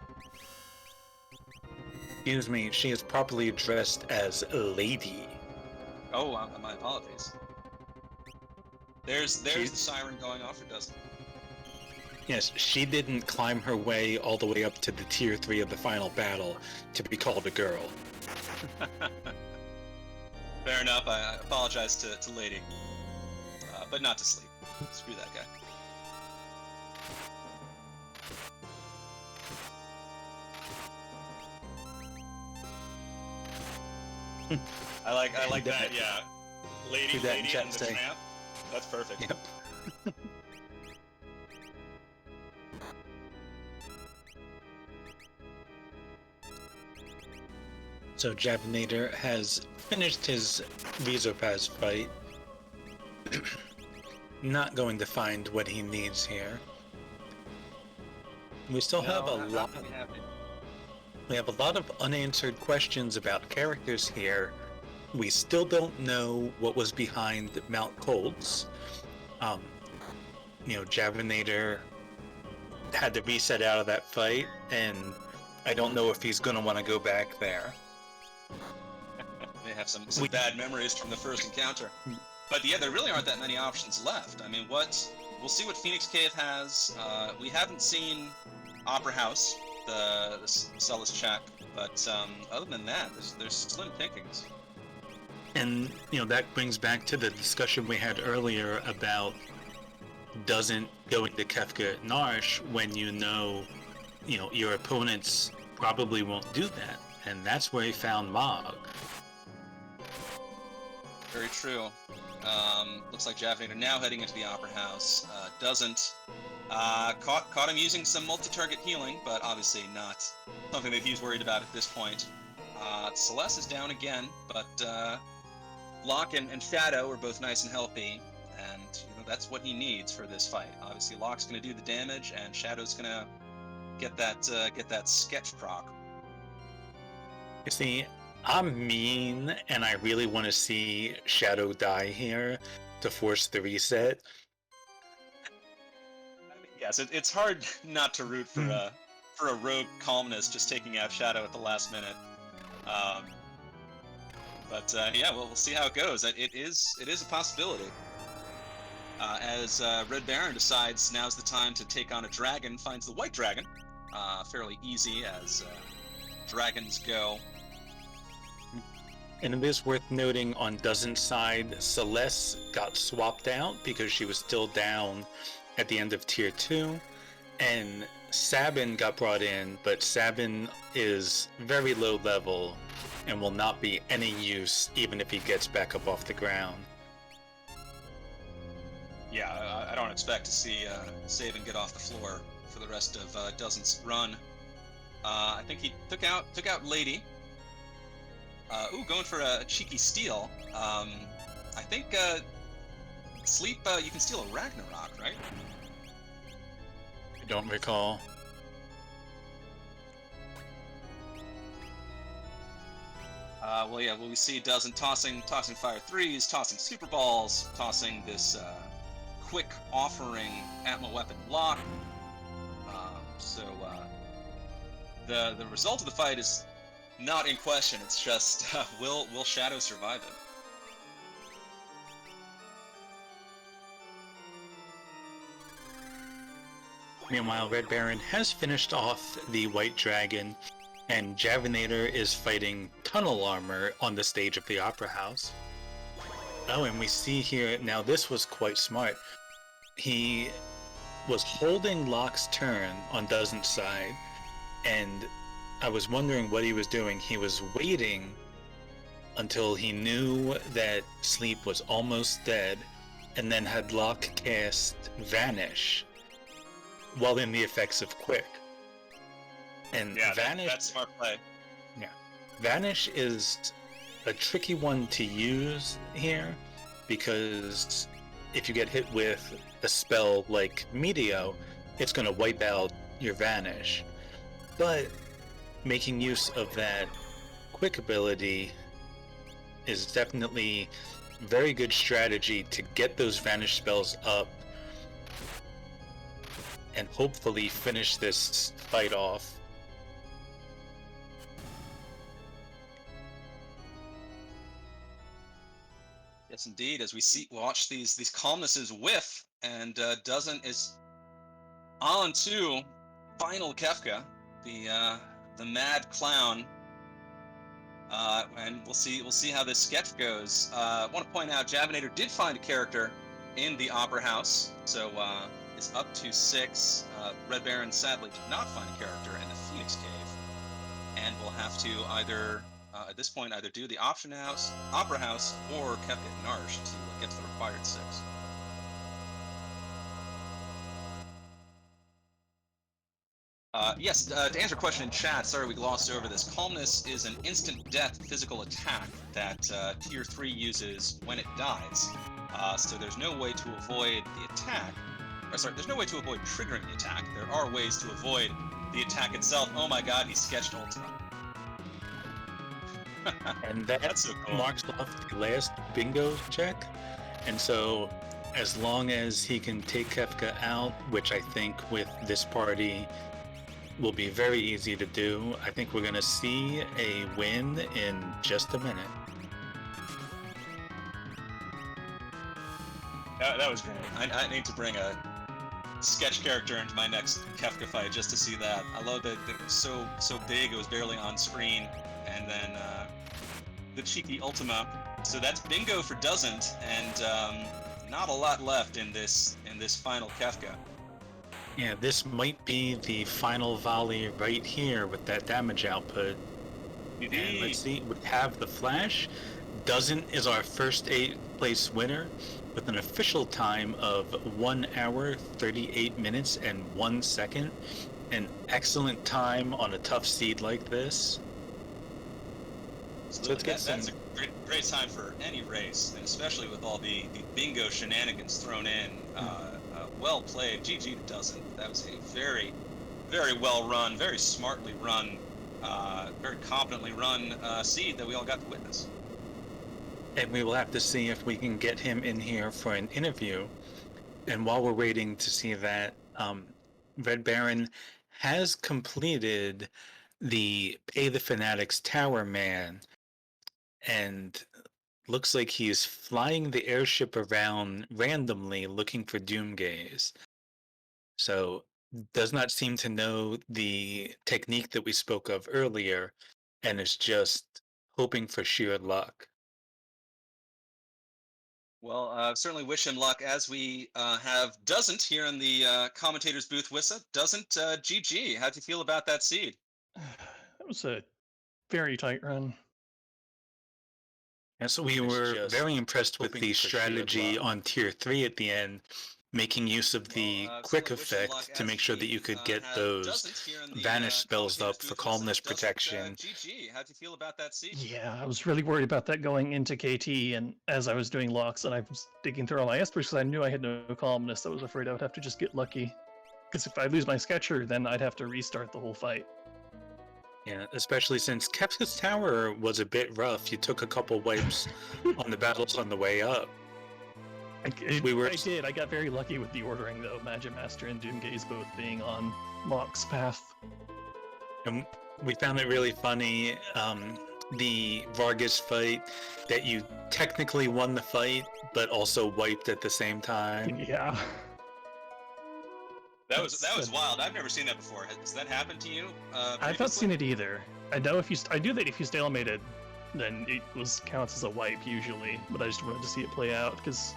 Excuse me, she is properly dressed as a lady. Oh, my apologies. There's the siren going off, or doesn't? Yes, she didn't climb her way all the way up to the Tier 3 of the final battle to be called a girl. Fair enough. I apologize to Lady, but not to Sleep. Screw that guy. I like that. Yeah, Lady and the Tramp. That's perfect. Yep. So Javinator has finished his Visopaz fight. Not going to find what he needs here. We still have a lot. We have a lot of unanswered questions about characters here. We still don't know what was behind Mount Cold's. Javinator had to reset out of that fight, and I don't know if he's going to want to go back there. They have some bad memories from the first encounter. But yeah, there really aren't that many options left. I mean, we'll see what Phoenix Cave has. We haven't seen Opera House, the Celis check, but other than that, there's slim pickings. And, that brings back to the discussion we had earlier about doesn't going to Kefka Narsh when your opponents probably won't do that. And that's where he found Mog. Very true. Looks like Javinator now heading into the Opera House. Doesn't. Caught him using some multi-target healing, but obviously not something that he's worried about at this point. Celeste is down again, but Locke and Shadow are both nice and healthy, and that's what he needs for this fight. Obviously, Locke's going to do the damage, and Shadow's going to get that sketch proc. You see, I'm mean, and I really want to see Shadow die here to force the reset. Yes, it's hard not to root for a rogue Calmness just taking out Shadow at the last minute. But we'll see how it goes. It is a possibility. As Red Baron decides now's the time to take on a dragon, finds the white dragon. Fairly easy as dragons go. And it is worth noting on Doesn't side, Celeste got swapped out because she was still down at the end of Tier 2, and Sabin got brought in, but Sabin is very low level and will not be any use even if he gets back up off the ground. Yeah, I don't expect to see Sabin get off the floor for the rest of Doesn't's run. I think he took out Lady. Going for a cheeky steal. I think Sleep, you can steal a Ragnarok, right? I don't recall. We see Doesn't tossing fire threes, tossing super balls, tossing this quick offering Atma weapon lock. The result of the fight is not in question. It's just will Shadow survive it? Meanwhile, Red Baron has finished off the White Dragon, and Javinator is fighting Tunnel Armor on the stage of the Opera House. Oh, and we see here, now this was quite smart. He was holding Locke's turn on Doesn't side, and I was wondering what he was doing. He was waiting until he knew that Sleep was almost dead, and then had Locke cast Vanish while in the effects of Quick. And Yeah, Vanish, that's smart play. yeah, Vanish is a tricky one to use here, because if you get hit with a spell like Meteo, it's going to wipe out your Vanish. But making use of that Quick ability is definitely very good strategy to get those Vanish spells up and hopefully finish this fight off. Yes, indeed. As we watch these calmnesses whiff, and Doesn't is on to final Kefka, the mad clown. And we'll see how this sketch goes. I want to point out, Javinator did find a character in the Opera House, so it's up to 6. Red Baron sadly did not find a character in the Phoenix Cave, and we'll have to either at this point either do the Opera House, or Kefka Narsh to get to the required 6. Yes, to answer your question in chat, sorry we glossed over this. Calmness is an instant death physical attack that Tier 3 uses when it dies. So there's no way to avoid the attack. Or sorry, there's no way to avoid triggering the attack. There are ways to avoid the attack itself. Oh my god, he sketched Ultima. And that's so cool. Marks off the last bingo check. And so as long as he can take Kefka out, which I think with this party will be very easy to do, I think we're going to see a win in just a minute. That was great. I need to bring a sketch character into my next Kefka fight just to see that. I love that it was so big it was barely on screen, and then the cheeky Ultima. So that's bingo for Doesn't, and not a lot left in this final Kefka. Yeah, this might be the final volley right here with that damage output. Indeed. And let's see, we have the flash. Doesn't is our first 8th place winner with an official time of 1 hour, 38 minutes, and 1 second. An excellent time on a tough seed like this. So let's get that's a great time for any race, and especially with all the bingo shenanigans thrown in. Well played, GG to Doesn't. That was a very, very well run, very smartly run, very competently run seed that we all got to witness. And we will have to see if we can get him in here for an interview. And while we're waiting to see that, Red Baron has completed the Pay the Fanatics Tower Man, and looks like he's flying the airship around randomly looking for doomgaze. So does not seem to know the technique that we spoke of earlier, and is just hoping for sheer luck. Well, certainly wish him luck, as we have Doesn't here in the commentator's booth with us. Doesn't, GG. How'd you feel about that seed? That was a very tight run. And so we were very impressed with the strategy on Tier 3 at the end, making use of the quick effect to make sure that you could get those Vanish spells up for calmness protection. GG, how'd you feel about that seed? Yeah, I was really worried about that going into KT, and as I was doing locks and I was digging through all my espers because I knew I had no calmness, I was afraid I would have to just get lucky. Because if I lose my Sketcher, then I'd have to restart the whole fight. Yeah, especially since Kefka's Tower was a bit rough. You took a couple wipes on the battles on the way up. I did. I got very lucky with the ordering, though. Magic Master and Doomgaze both being on Locke's path. And we found it really funny, the Vargas fight, that you technically won the fight, but also wiped at the same time. Yeah. That was wild. I've never seen that before. Has that happened to you? I've not seen it either. I know I do that if you stalemated, then it counts as a wipe usually. But I just wanted to see it play out because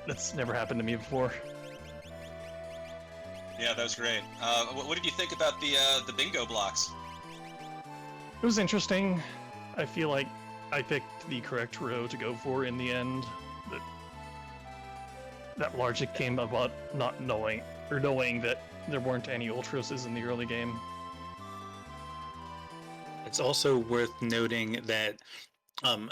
that's never happened to me before. Yeah, that was great. What did you think about the bingo blocks? It was interesting. I feel like I picked the correct row to go for in the end. That largely came about not knowing that there weren't any ultrases in the early game. It's also worth noting that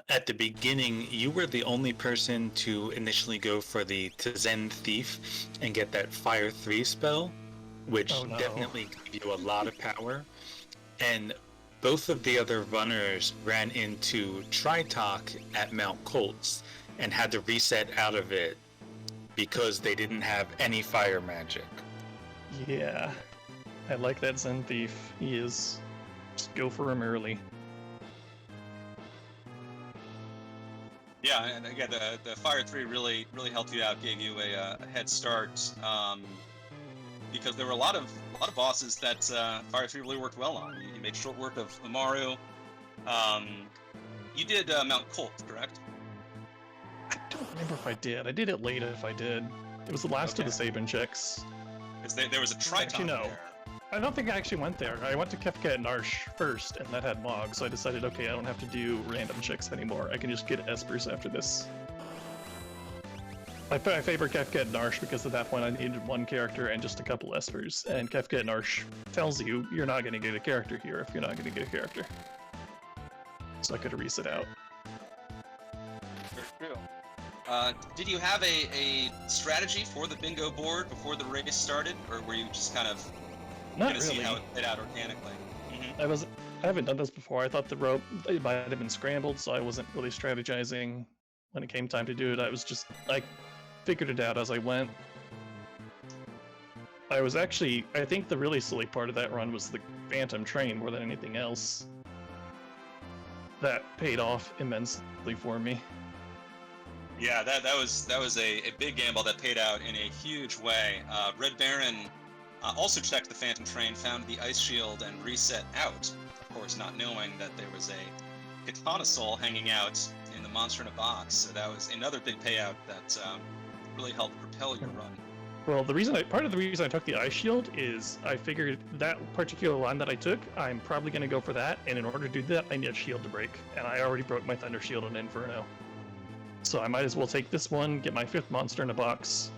at the beginning, you were the only person to initially go for the Zen Thief and get that Fire 3 spell, which Oh, no. definitely gave you a lot of power. And both of the other runners ran into Tritok at Mount Colts and had to reset out of it because they didn't have any fire magic. Yeah, I like that Zen Thief. He is. Just go for him early. Yeah, and again, the Fire 3 really helped you out, gave you a head start, because there were a lot of bosses that Fire 3 really worked well on. You made short work of Umaru. You did Mount Colt, correct? I don't remember if I did. I did it late if I did. It was the last of the Sabin checks. Because there was a Triton Actually, no. there. I don't think I actually went there. I went to Kefka and Narsh first, and that had Mog, so I decided, okay, I don't have to do random checks anymore. I can just get Espers after this. I favor Kefka and Narsh because at that point I needed one character and just a couple Espers, and Kefka and Narsh tells you you're not going to get a character here if you're not going to get a character. So I could reset out. Very true. Did you have a strategy for the bingo board before the race started, or were you just kind of Not gonna really. see how it played out organically? I haven't done this before. I thought the rope it might have been scrambled, so I wasn't really strategizing when it came time to do it. I figured it out as I went. I think the really silly part of that run was the Phantom Train more than anything else. That paid off immensely for me. Yeah, that was a big gamble that paid out in a huge way. Red Baron also checked the Phantom Train, found the Ice Shield, and reset out. Of course, not knowing that there was a Katana Soul hanging out in the Monster in a Box. So that was another big payout that really helped propel your run. Well, part of the reason I took the Ice Shield is I figured that particular line that I took, I'm probably going to go for that, and in order to do that, I need a shield to break, and I already broke my Thunder Shield on Inferno. So I might as well take this one, get my 5th monster in a box.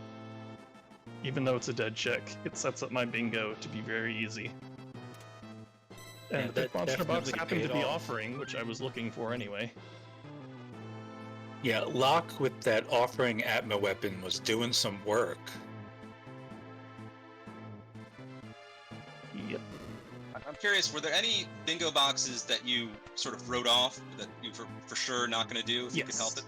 Even though it's a dead check, it sets up my bingo to be very easy. And Yeah, the 5th that monster box definitely happened to paid be off. offering, which I was looking for anyway. Yeah, Locke with that offering Atma weapon was doing some work. Yep. I'm curious, were there any bingo boxes that you sort of wrote off that you were for sure not going to do if you could help it?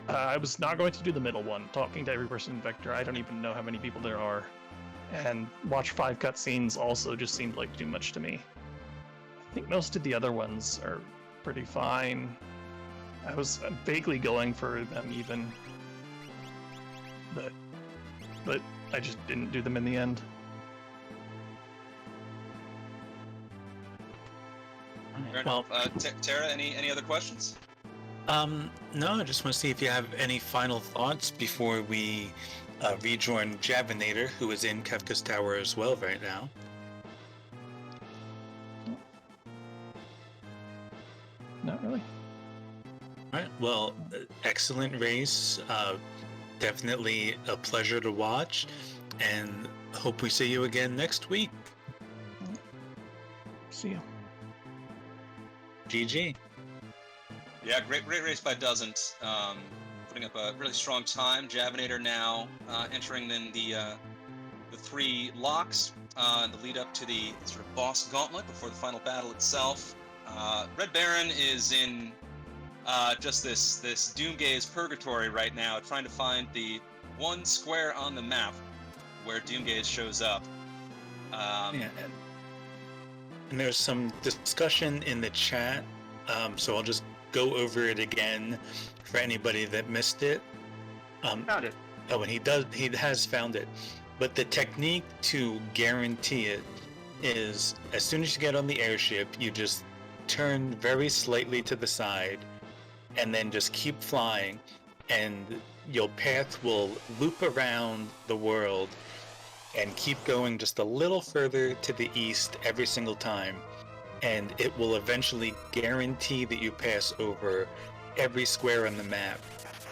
I was not going to do the middle one. Talking to every person in Vector, I don't even know how many people there are. And watch 5 cutscenes also just seemed like too much to me. I think most of the other ones are pretty fine. I was vaguely going for them even. But I just didn't do them in the end. Fair Well, enough. Tara, any other questions? no, I just want to see if you have any final thoughts before we rejoin Javinator, who is in Kefka's Tower as well right now. Not really. All right, well, excellent race. Definitely a pleasure to watch, and hope we see you again next week. See you. GG. Yeah, great race by Doesn't. Putting up a really strong time. Javinator now entering then the 3 locks, the lead up to the sort of boss gauntlet before the final battle itself. Red Baron is in just this doomgaze purgatory right now, trying to find the one square on the map where doomgaze shows up. Yeah, and there's some discussion in the chat, so I'll just go over it again for anybody that missed it. Found it. Oh, and he has found it. But the technique to guarantee it is, as soon as you get on the airship, you just turn very slightly to the side, and then just keep flying, and your path will loop around the world, and keep going just a little further to the east every single time, and it will eventually guarantee that you pass over every square on the map.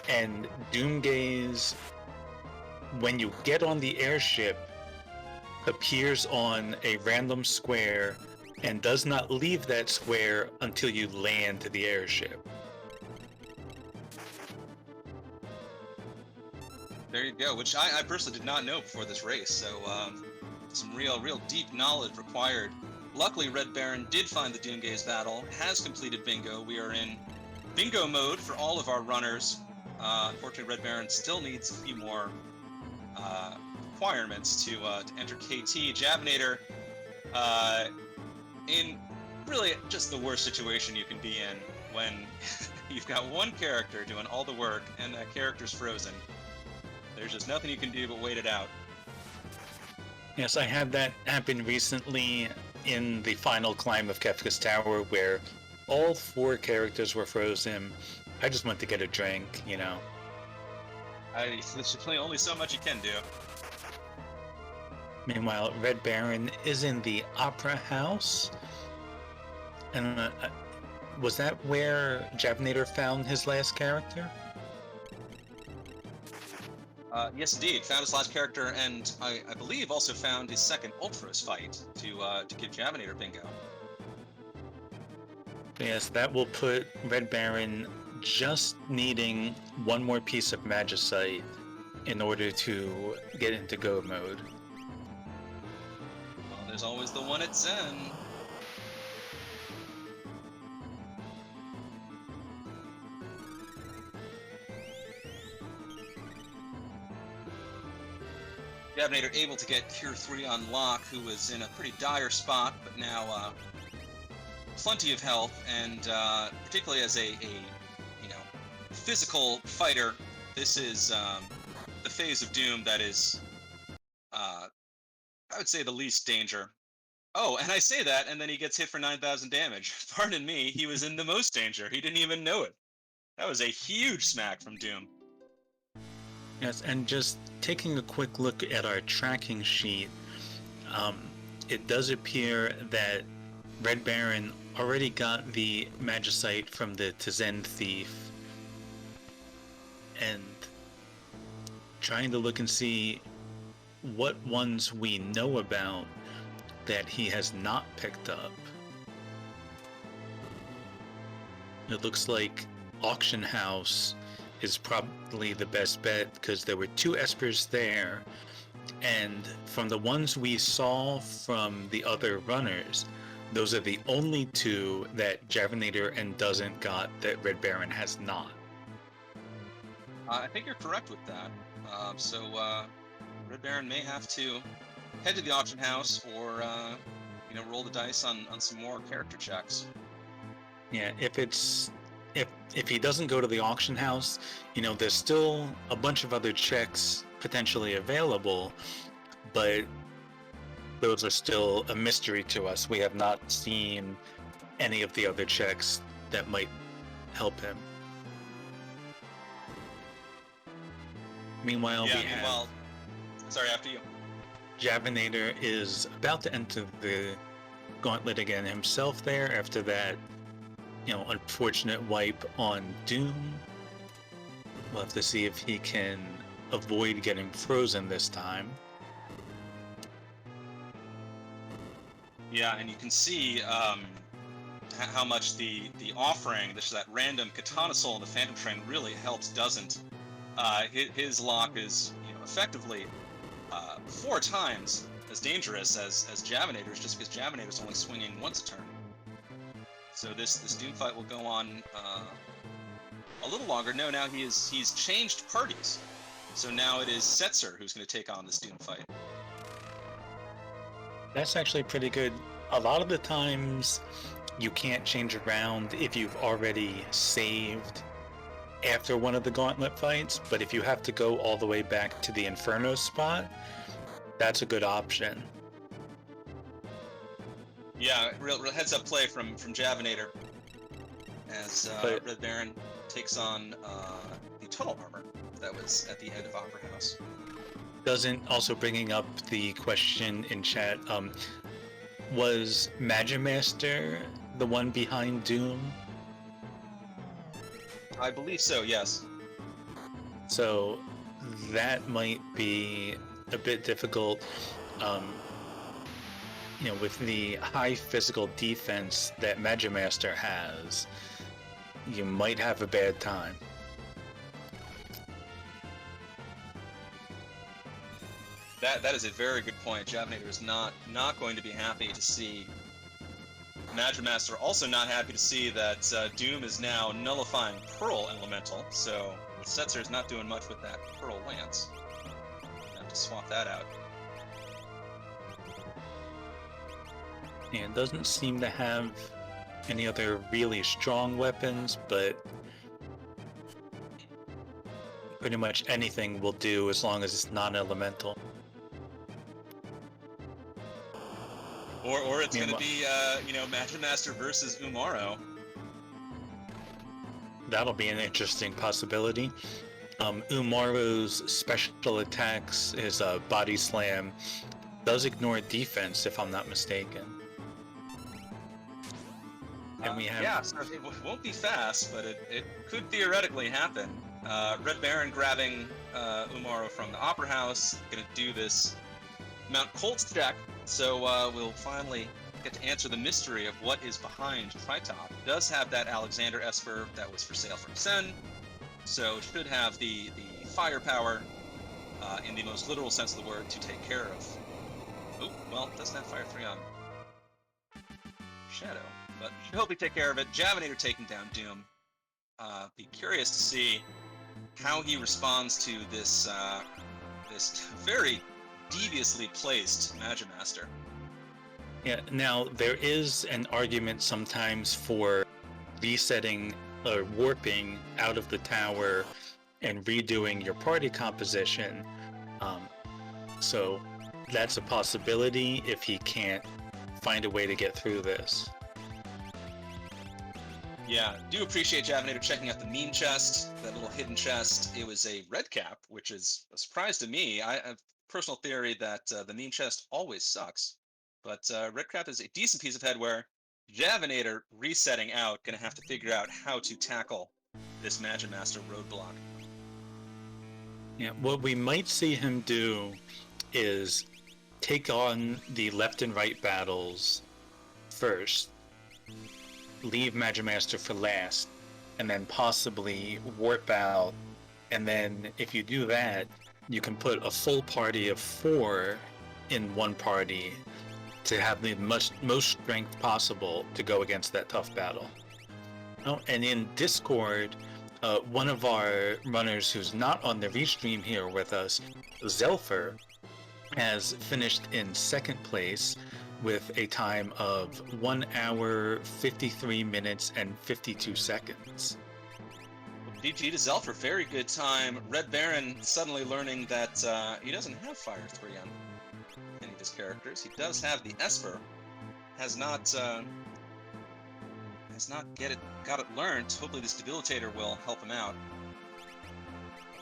And doomgaze, when you get on the airship, appears on a random square and does not leave that square until you land the airship. There you go, which I personally did not know before this race, so some real deep knowledge required. Luckily, Red Baron did find the Doomgaze battle, has completed bingo. We are in bingo mode for all of our runners. Unfortunately, Red Baron still needs a few more requirements to enter KT. Javinator, in really just the worst situation you can be in when you've got one character doing all the work and that character's frozen. There's just nothing you can do but wait it out. Yes, I had that happen recently in the final climb of Kefka's Tower, where all 4 characters were frozen. I just went to get a drink, you know. There's only so much you can do. Meanwhile, Red Baron is in the Opera House. And was that where Javinator found his last character? Yes, indeed. Found his last character, and I believe also found his second Ultros fight to give Javinator bingo. Yes, that will put Red Baron just needing one more piece of Magicite in order to get into go mode. Well, there's always the one at Zen. Javinator able to get Cure 3 on lock, who was in a pretty dire spot, but now plenty of health, and particularly as a physical fighter, this is the phase of Doom that is, I would say, the least danger. Oh, and I say that, and then he gets hit for 9,000 damage. Pardon me, he was in the most danger. He didn't even know it. That was a huge smack from Doom. Yes, and just taking a quick look at our tracking sheet, it does appear that Red Baron already got the Magicite from the Tizen Thief, and trying to look and see what ones we know about that he has not picked up. It looks like Auction House is probably the best bet because there were 2 Espers there, and from the ones we saw from the other runners, those are the only 2 that Javinator and Doesn't got that Red Baron has not. I think you're correct with that. So Red Baron may have to head to the auction house or roll the dice on some more character checks. Yeah, if he doesn't go to the auction house, there's still a bunch of other checks potentially available, but those are still a mystery to us. We have not seen any of the other checks that might help him. Meanwhile, sorry, after you. Javinator is about to enter the gauntlet again himself there after that, unfortunate wipe on Doom. We'll have to see if he can avoid getting frozen this time. Yeah, and you can see how much the offering, that random Katana Soul in the Phantom Train really helps Doesn't. His lock is effectively 4 times as dangerous as Javinator's, just because Javinator's only swinging once a turn. So this Doom fight will go on a little longer. No, now he's changed parties. So now it is Setzer who's going to take on this Doom fight. That's actually pretty good. A lot of the times you can't change around if you've already saved after one of the gauntlet fights, but if you have to go all the way back to the Inferno spot, that's a good option. Yeah, real heads up play from Javinator as Red Baron takes on the Tunnel Armor that was at the end of Opera House. Doesn't also bringing up the question in chat, was Magimaster the one behind Doom? I believe so, yes. So that might be a bit difficult. With the high physical defense that Magimaster has, you might have a bad time. That is a very good point. Javinator is not going to be happy to see Magimaster. Also not happy to see that Doom is now nullifying Pearl Elemental, so Setzer is not doing much with that Pearl Lance. Have to swap that out. And doesn't seem to have any other really strong weapons, but pretty much anything will do as long as it's non-elemental. Or it's going to be, Magimaster versus Umaro. That'll be an interesting possibility. Umaro's special attacks, his body slam, does ignore defense, if I'm not mistaken. And we have... Yeah, so it won't be fast, but it could theoretically happen. Red Baron grabbing Umaro from the Opera House, going to do this Mount Colts check, so we'll finally get to answer the mystery of what is behind Tritop. It does have that Alexander Esper that was for sale from Sen, so should have the firepower, in the most literal sense of the word, to take care of... Oh, well, doesn't have Fire 3 on Shadow, but should hopefully take care of it. Javinator taking down Doom. Be curious to see how he responds to this this very deviously placed Magimaster. Yeah, now there is an argument sometimes for resetting or warping out of the tower and redoing your party composition. So that's a possibility if he can't find a way to get through this. Yeah, do appreciate Javinator checking out the meme chest, that little hidden chest. It was a red cap, which is a surprise to me. I have a personal theory that the meme chest always sucks, but red cap is a decent piece of headwear. Javinator resetting out, gonna have to figure out how to tackle this Magimaster roadblock. Yeah, what we might see him do is take on the left and right battles first, leave Magimaster for last, and then possibly warp out. And then if you do that, you can put a full party of 4 in one party to have the most strength possible to go against that tough battle. Oh, and in Discord, one of our runners who's not on the restream here with us, Zelfer, has finished in 2nd place with a time of 1 hour, 53 minutes, and 52 seconds. GG to Zelfer, very good time. Red Baron suddenly learning that he doesn't have Fire 3 on any of his characters. He does have the Esper. Has not got it learned. Hopefully this Debilitator will help him out.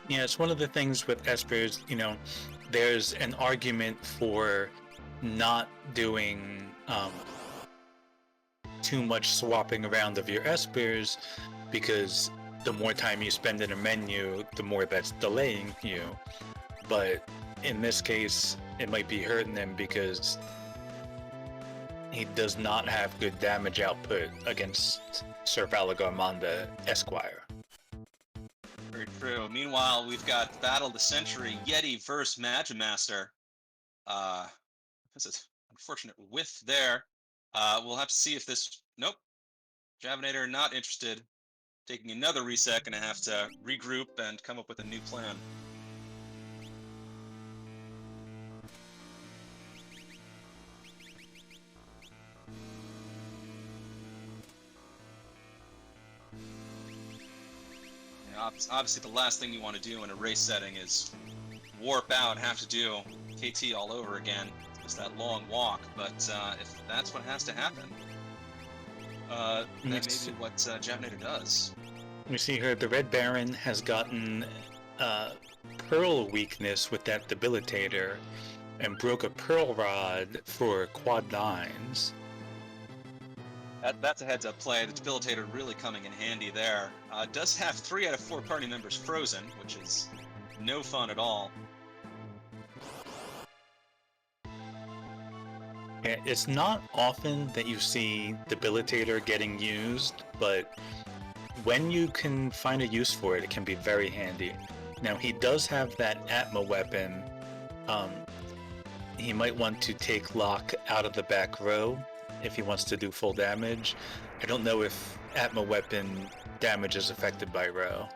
Yeah, it's one of the things with Espers, there's an argument for not doing too much swapping around of your Espers, because the more time you spend in a menu, the more that's delaying you. But in this case, it might be hurting him because he does not have good damage output against Sir Valagarmanda Esquire. Very true. Meanwhile, we've got Battle of the Century, Yeti versus Magimaster. This is unfortunate whiff there. We'll have to see if this... Nope. Javinator not interested. Taking another reset, gonna have to regroup and come up with a new plan. Yeah, obviously the last thing you want to do in a race setting is warp out, have to do KT all over again. It's that long walk, but if that's what has to happen, that may be what Javinator does. We see here the Red Baron has gotten Pearl weakness with that debilitator and broke a Pearl Rod for quad 9s. That's a heads-up play. The debilitator really coming in handy there. Does have 3 out of 4 party members frozen, which is no fun at all. Yeah, it's not often that you see debilitator getting used, but when you can find a use for it, it can be very handy. Now, he does have that Atma weapon. He might want to take Locke out of the back row if he wants to do full damage. I don't know if Atma weapon damage is affected by row.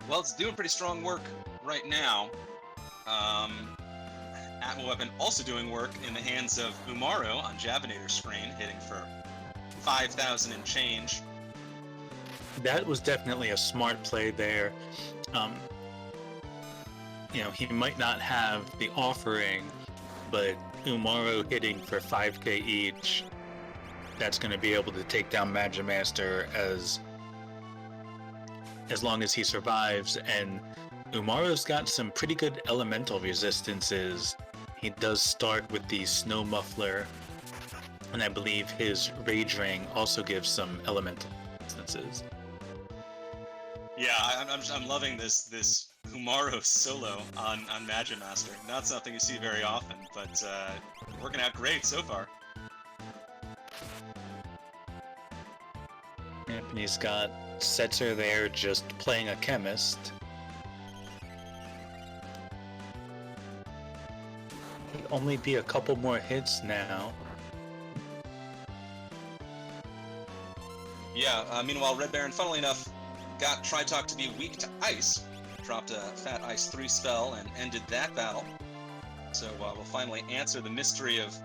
Well, it's doing pretty strong work right now. Atma weapon also doing work in the hands of Umaro on Javinator's screen, hitting for 5,000 and change. That was definitely a smart play there. He might not have the offering, but Umaro hitting for 5k each, that's going to be able to take down Magimaster as long as he survives. And Umaro's got some pretty good elemental resistances. He does start with the Snow Muffler, and I believe his Rage Ring also gives some elemental resistances. Yeah, I'm loving this Umaro solo on Magimaster. Not something you see very often, but working out great so far. Yep, and he's got Setzer there just playing a chemist. It'll only be a couple more hits now. Yeah, meanwhile, Red Baron, funnily enough, got Tritalk to be weak to ice. Dropped a Fat Ice 3 spell and ended that battle. So we'll finally answer the mystery of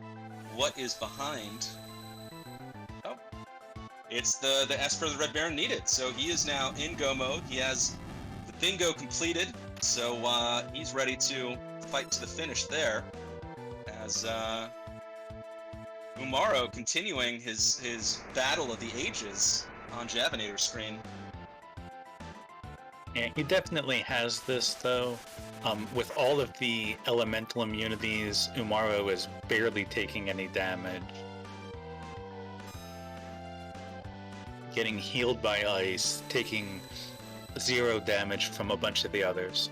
what is behind. Oh, it's the Esper the Red Baron needed. So he is now in go mode. He has the bingo completed, so he's ready to fight to the finish there. As Umaro continuing his battle of the ages on Javinator's screen. Yeah, he definitely has this, though. With all of the elemental immunities, Umaro is barely taking any damage. Getting healed by ice, taking 0 damage from a bunch of the others.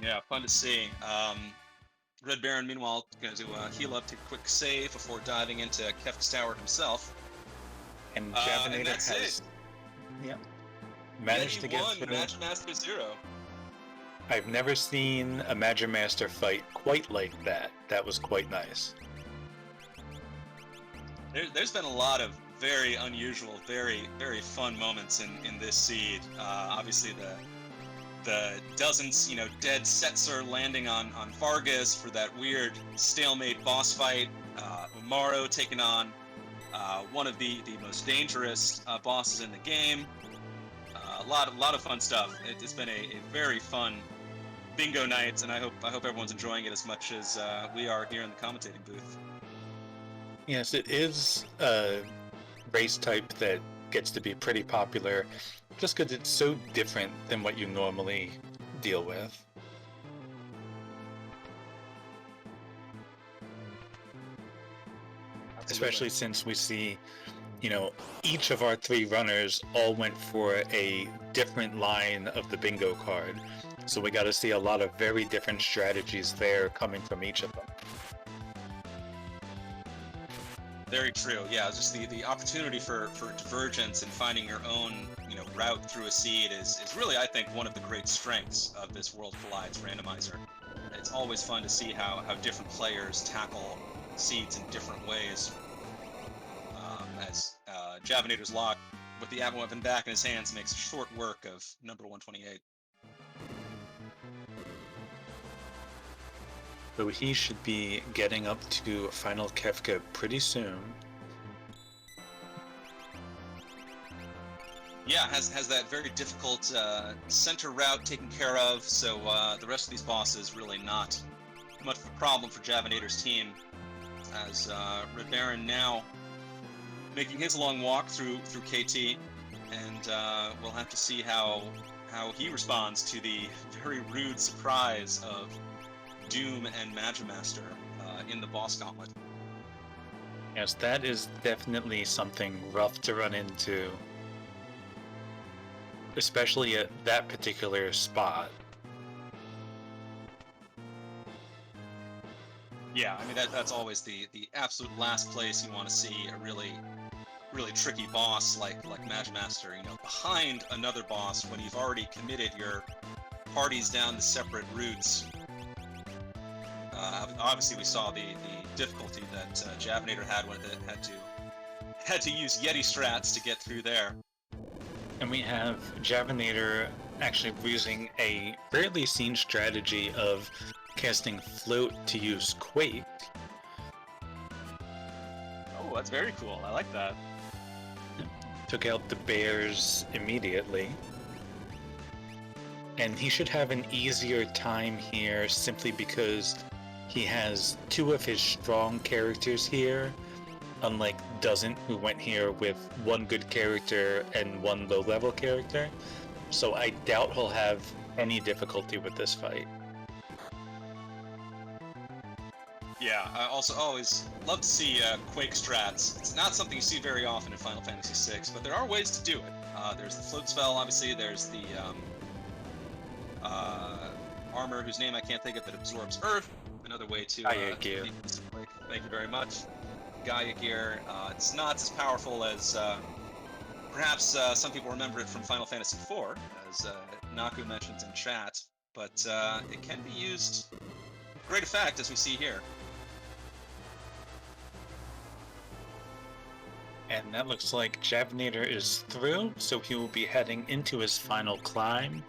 Yeah, fun to see. Red Baron, meanwhile, going to heal up, take a quick save before diving into Kefka's tower himself. And Javinator that's has it. managed to get won through. Magimaster 0. I've never seen a Magimaster fight quite like that. That was quite nice. There's been a lot of very unusual, very, very fun moments in this seed. Obviously, the dozens, dead Setzer landing on Vargas for that weird stalemate boss fight. Umaro taking on one of the most dangerous bosses in the game. A lot of fun stuff. It's been a very fun bingo night, and I hope everyone's enjoying it as much as we are here in the commentating booth. Yes, it is a race type that gets to be pretty popular just because it's so different than what you normally deal with. Especially since we see, each of our 3 runners all went for a different line of the bingo card. So we got to see a lot of very different strategies there coming from each of them. Very true. Yeah, just the opportunity for divergence and finding your own route through a seed is really, I think, one of the great strengths of this World Collides randomizer. It's always fun to see how different players tackle seeds in different ways. As Javinator's Lock, with the Atma weapon back in his hands, makes short work of number 128. So he should be getting up to Final Kefka pretty soon. Yeah, has that very difficult center route taken care of, so the rest of these bosses really not much of a problem for Javinator's team. as Red Baron now making his long walk through KT, and we'll have to see how he responds to the very rude surprise of Doom and Magimaster in the boss gauntlet. Yes, that is definitely something rough to run into, especially at that particular spot. Yeah, I mean that's always the absolute last place you want to see a really tricky boss like Magimaster, you know, behind another boss when you've already committed your parties down the separate routes. Obviously, we saw the difficulty that Javinator had when it had to use Yeti strats to get through there. And we have Javinator actually using a rarely seen strategy of casting Float to use Quake. Oh, that's very cool. I like that. Took out the bears immediately. And he should have an easier time here simply because he has two of his strong characters here, unlike Doesn't, who went here with one good character and one low-level character. So I doubt he'll have any difficulty with this fight. Yeah, I also always love to see Quake strats. It's not something you see very often in Final Fantasy VI, but there are ways to do it. There's the float spell, obviously. There's the armor, whose name I can't think of, that absorbs Earth. Another way to Gaia Gear. Thank you very much. Gaia Gear. It's not as powerful as perhaps some people remember it from Final Fantasy IV, as Naku mentions in chat, but it can be used to great effect, as we see here. And that looks like Javinator is through, so he will be heading into his final climb.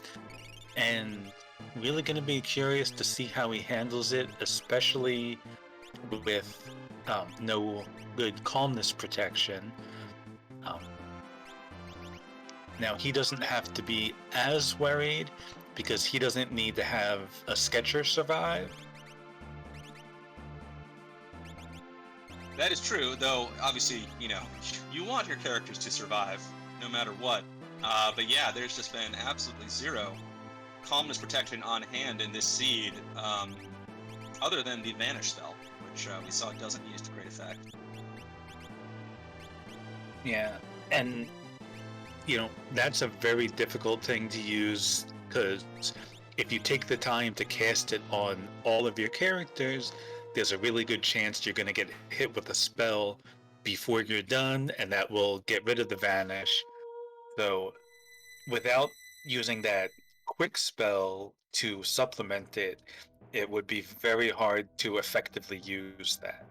And really going to be curious to see how he handles it, especially with no good calmness protection. Now, he doesn't have to be as worried because he doesn't need to have a Sketcher survive. That is true, though, obviously, you know, you want your characters to survive, no matter what. But yeah, there's just been absolutely zero calmness protection on hand in this seed, other than the Vanish spell, which we saw doesn't use to great effect. Yeah, and, you know, that's a very difficult thing to use, because if you take the time to cast it on all of your characters, there's a really good chance you're going to get hit with a spell before you're done, and that will get rid of the Vanish. So, without using that quick spell to supplement it, it would be very hard to effectively use that.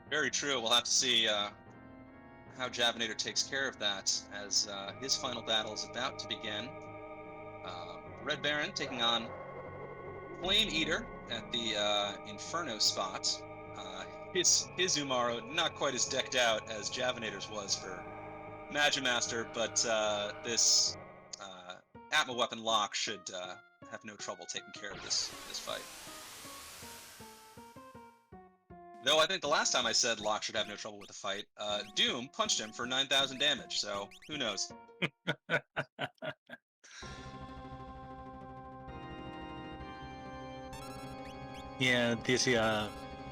Very true. We'll have to see how Javinator takes care of that as his final battle is about to begin. Red Baron taking on Flame Eater at the Inferno spot. His Umaro not quite as decked out as Javinator's was for Magimaster, but this Atma weapon Locke should have no trouble taking care of this fight. Though I think the last time I said Locke should have no trouble with the fight, Doom punched him for 9,000 damage, so who knows? Yeah, these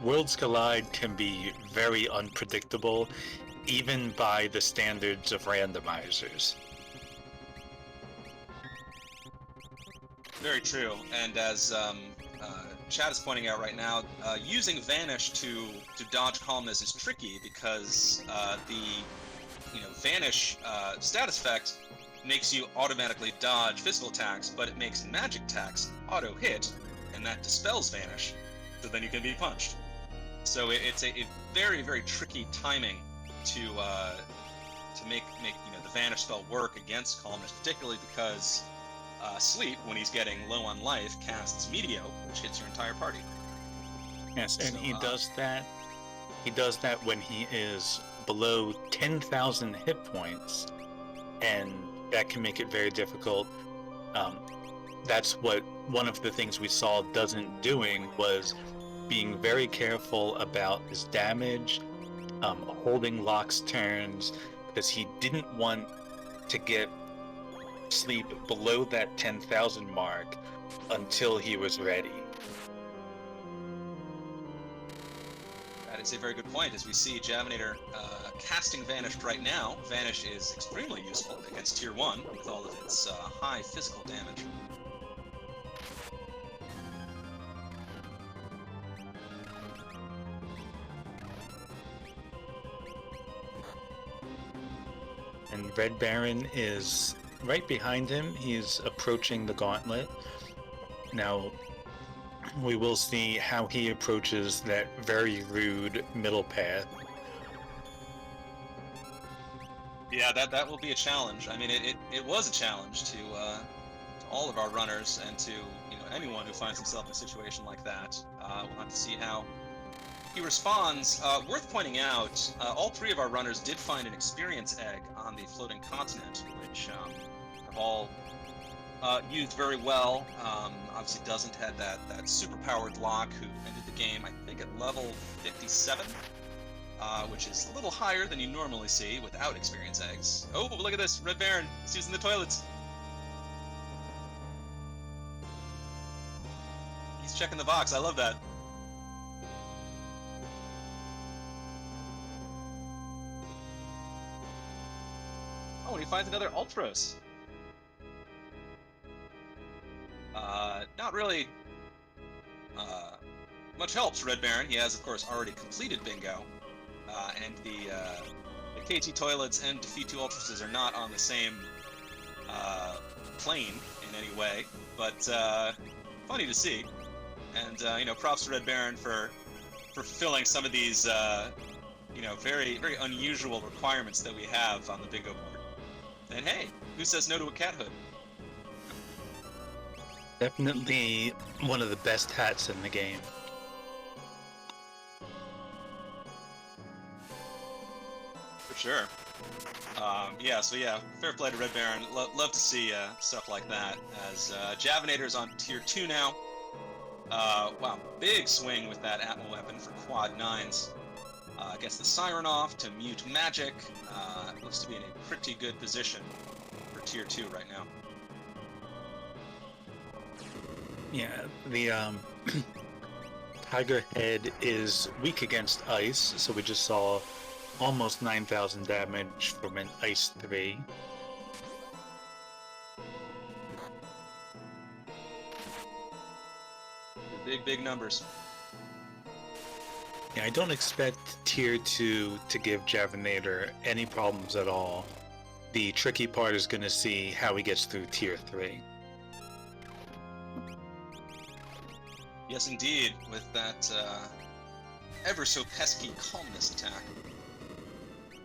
Worlds Collide can be very unpredictable, even by the standards of randomizers. Very true, and as Chad is pointing out right now, using Vanish to dodge calmness is tricky because the Vanish status effect makes you automatically dodge physical attacks, but it makes magic attacks auto hit, and that dispels Vanish, so then you can be punched. So it's a very, very tricky timing to make the Vanish spell work against calmness, particularly because Sleep, when he's getting low on life, casts Meteo, which hits your entire party. Yes, and he does that. He does that when he is below 10,000 hit points, and that can make it very difficult. That's what one of the things we saw Doesn't doing was being very careful about his damage, holding Locke's turns, because he didn't want to get sleep below that 10,000 mark until he was ready. That is a very good point. As we see Javinator casting Vanished right now, Vanish is extremely useful against Tier 1 with all of its high physical damage. And Red Baron is right behind him. He's approaching the gauntlet. Now, we will see how he approaches that very rude middle path. Yeah, that will be a challenge. I mean, it was a challenge to all of our runners and to anyone who finds himself in a situation like that. We'll have to see how he responds. Worth pointing out, all three of our runners did find an experience egg on the floating continent, which have all used very well. Obviously, Doesn't had that super-powered Locke who ended the game, I think, at level 57, which is a little higher than you normally see without experience eggs. Oh, but look at this! Red Baron is using the toilets. He's checking the box. I love that. Oh, and he finds another Ultros. Not really much helps for Red Baron. He has, of course, already completed Bingo. And the KT Toilets and Defeat 2 Ultrases are not on the same plane in any way, but funny to see. And, props to Red Baron for fulfilling some of these, very, very unusual requirements that we have on the Bingo board. And hey, who says no to a cat hood? Definitely one of the best hats in the game. For sure. Fair play to Red Baron. Love to see stuff like that. As Javinator's on Tier 2 now. Wow, big swing with that Atma weapon for quad 9s. Gets the Siren off to mute magic. Looks to be in a pretty good position for Tier 2 right now. Yeah, the Tiger Head is weak against ice, so we just saw almost 9,000 damage from an Ice 3. Big numbers. Yeah, I don't expect Tier 2 to give Javinator any problems at all. The tricky part is going to see how he gets through Tier 3. Yes, indeed, with that ever so pesky calmness attack.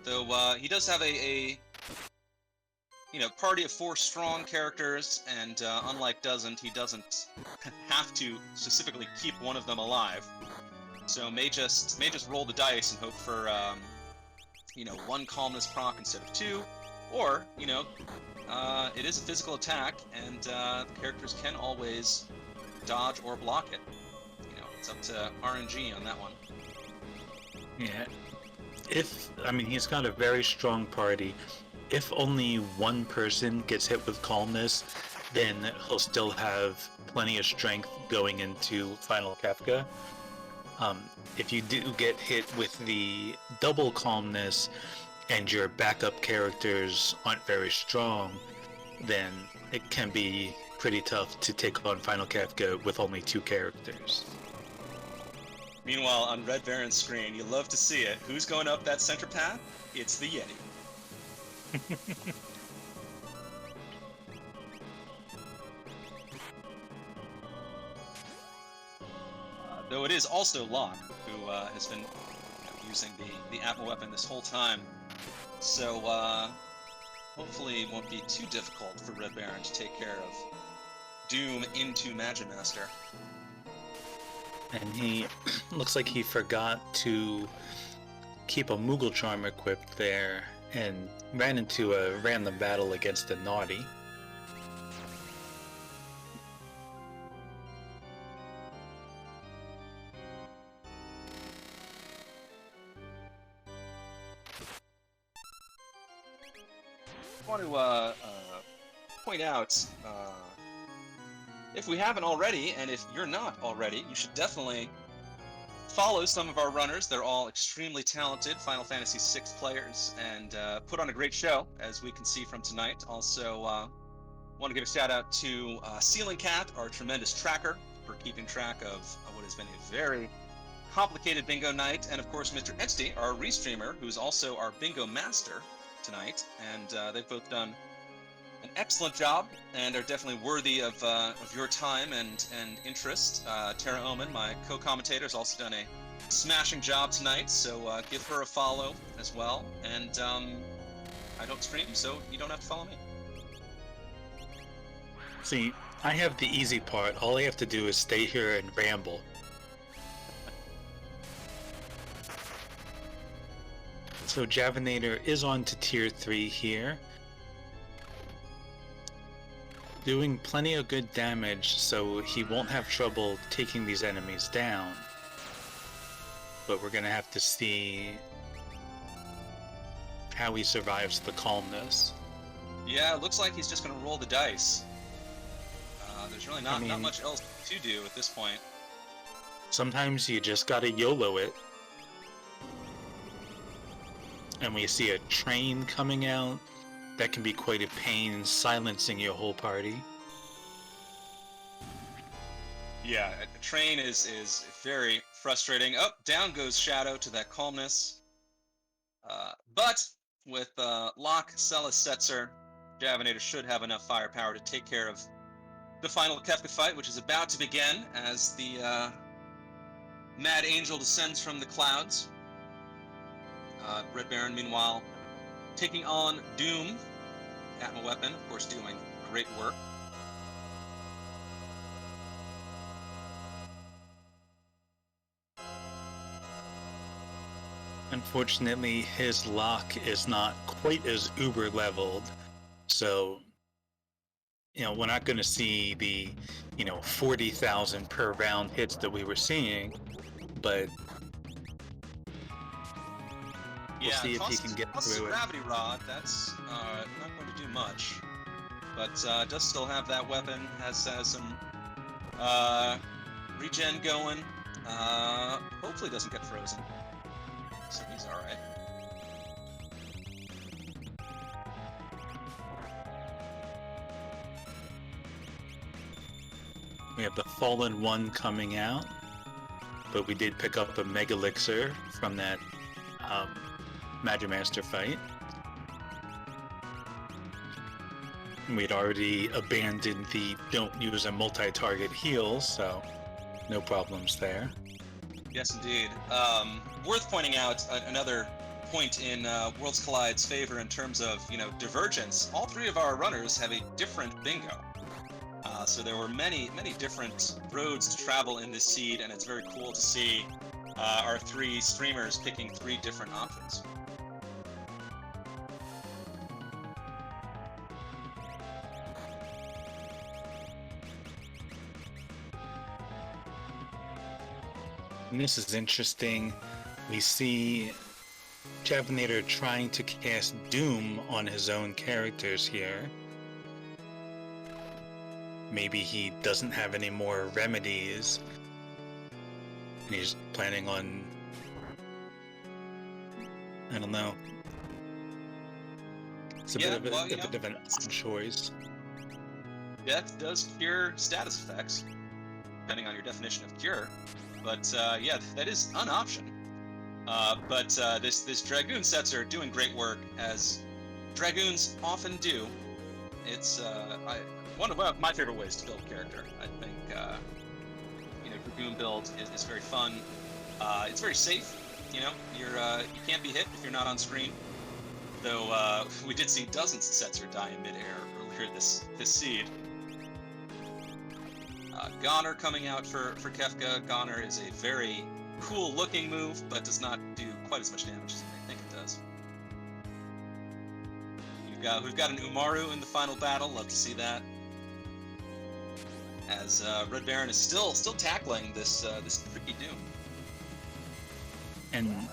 Though he does have a party of 4 strong characters, and unlike Doesn't, he doesn't have to specifically keep one of them alive. So may just roll the dice and hope for 1 calmness proc instead of 2, or it is a physical attack, and the characters can always dodge or block it. It's up to RNG on that one. Yeah. He's got a very strong party. If only one person gets hit with calmness, then he'll still have plenty of strength going into Final Kefka. If you do get hit with the double calmness and your backup characters aren't very strong, then it can be pretty tough to take on Final Kefka with only 2 characters. Meanwhile, on Red Baron's screen, you love to see it. Who's going up that center path? It's the Yeti. Though it is also Locke, who has been using the Atma weapon this whole time. So hopefully it won't be too difficult for Red Baron to take care of Doom into Magimaster. And he looks like he forgot to keep a Moogle Charm equipped there and ran into a random battle against a Naughty. want to point out, if we haven't already, and if you're not already, you should definitely follow some of our runners. They're all extremely talented Final Fantasy VI players and put on a great show, as we can see from tonight. Also, want to give a shout out to Ceiling Cat, our tremendous tracker, for keeping track of what has been a very complicated bingo night, and of course Mr. Etsty, our restreamer, who's also our bingo master tonight, and they've both done an excellent job and are definitely worthy of your time and interest. Tara Omen, my co-commentator, has also done a smashing job tonight, so give her a follow as well. And I don't stream, so you don't have to follow me. See, I have the easy part. All I have to do is stay here and ramble. So Javinator is on to tier 3 here. Doing plenty of good damage, so he won't have trouble taking these enemies down. But we're gonna have to see how he survives the calmness. Yeah, it looks like he's just gonna roll the dice. There's really not much else to do at this point. Sometimes you just gotta YOLO it. And we see a train coming out. That can be quite a pain, silencing your whole party. Yeah, a train is very frustrating. Oh, down goes Shadow to that calmness. But with Locke, Celis, Setzer, Javinator should have enough firepower to take care of the final Kefka fight, which is about to begin as the Mad Angel descends from the clouds. Red Baron, meanwhile, taking on Doom, Atma Weapon, of course, doing great work. Unfortunately, his lock is not quite as uber leveled, so we're not going to see the 40,000 per round hits that we were seeing, but we'll see if he can get through it. Gravity Rod, that's not going to do much, but does still have that weapon, has some regen going, hopefully doesn't get frozen, so he's alright. We have the Fallen One coming out, but we did pick up a Mega Elixir from that Magimaster fight. We'd already abandoned the don't use a multi-target heal, so no problems there. Yes, indeed. Worth pointing out another point in Worlds Collide's favor in terms of divergence. All three of our runners have a different bingo. So there were many different roads to travel in this seed, and it's very cool to see our three streamers picking three different options. And this is interesting. We see Javinator trying to cast Doom on his own characters here. Maybe he doesn't have any more remedies. And he's planning on... I don't know. It's a bit of an odd choice. Death does cure status effects, depending on your definition of cure. But yeah, that is an option. But this Dragoon Setzer doing great work, as Dragoons often do. It's one of my favorite ways to build a character. I think Dragoon build is very fun. It's very safe. You can't be hit if you're not on screen. Though we did see dozens of Setzer die in midair earlier this seed. Goner coming out for Kefka. Goner is a very cool looking move, but does not do quite as much damage as you may think it does. We've got an Umaru in the final battle. Love to see that. As Red Baron is still tackling this tricky Doom. And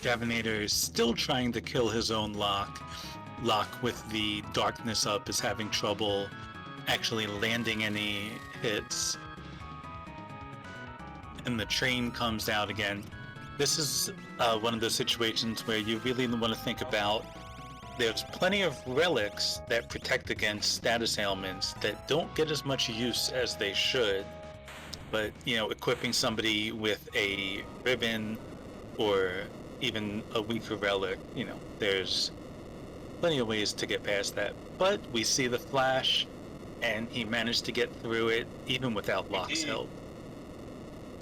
Javinator is still trying to kill his own lock. Locke, with the darkness up, is having trouble actually landing any hits. And the train comes out again. This is one of those situations where you really want to think about, there's plenty of relics that protect against status ailments that don't get as much use as they should. But, equipping somebody with a ribbon or even a weaker relic, there's plenty of ways to get past that. But we see the Flash, and he managed to get through it even without Locke's help.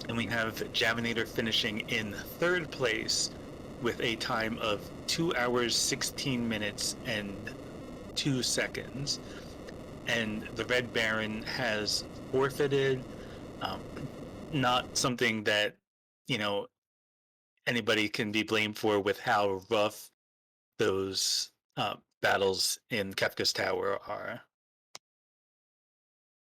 And we have Javinator finishing in third place with a time of 2 hours, 16 minutes, and 2 seconds. And the Red Baron has forfeited. Not something that, anybody can be blamed for, with how rough those battles in Kefka's Tower are.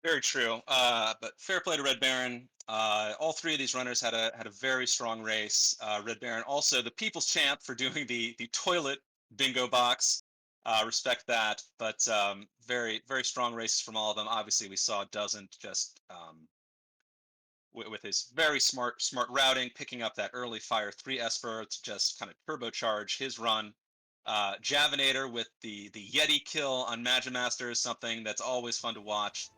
Very true. But fair play to Red Baron. All three of these runners had a very strong race. Red Baron also the people's champ for doing the toilet bingo box. Respect that. But very, very strong races from all of them. Obviously, we saw Doesn't just with his very smart routing, picking up that early Fire 3 Esper to just kind of turbocharge his run. Javinator with the Yeti kill on Magimaster is something that's always fun to watch.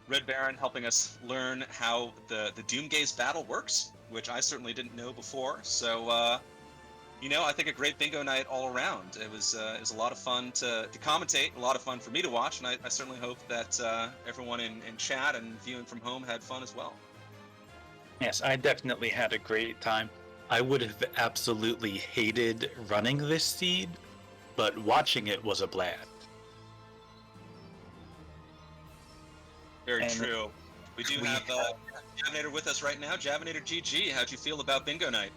Red Baron helping us learn how the doomgaze battle works, which I certainly didn't know before. So, I think a great bingo night all around. It was a lot of fun to commentate, a lot of fun for me to watch, and I certainly hope that everyone in chat and viewing from home had fun as well. Yes, I definitely had a great time. I would have absolutely hated running this seed, but watching it was a blast. Very true. We do have Javinator with us right now. Javinator GG, how'd you feel about bingo night?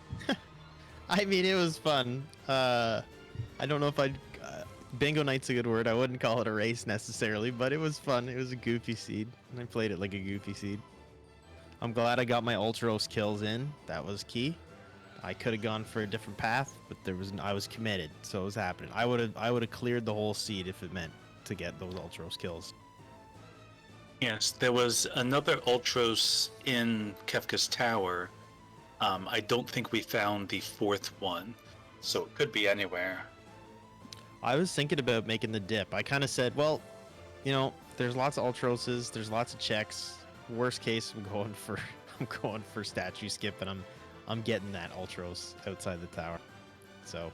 I mean, it was fun. I don't know if bingo night's a good word. I wouldn't call it a race necessarily, but it was fun. It was a goofy seed, and I played it like a goofy seed. I'm glad I got my Ultros kills in. That was key. I could have gone for a different path, but I was committed, so it was happening. I would have cleared the whole seed if it meant to get those Ultros kills. Yes, there was another Ultros in Kefka's Tower. I don't think we found the fourth one, so it could be anywhere. I was thinking about making the dip. I kind of said, well, there's lots of Ultroses, there's lots of checks. Worst case, I'm going for statue skip, and I'm getting that Ultros outside the tower. So,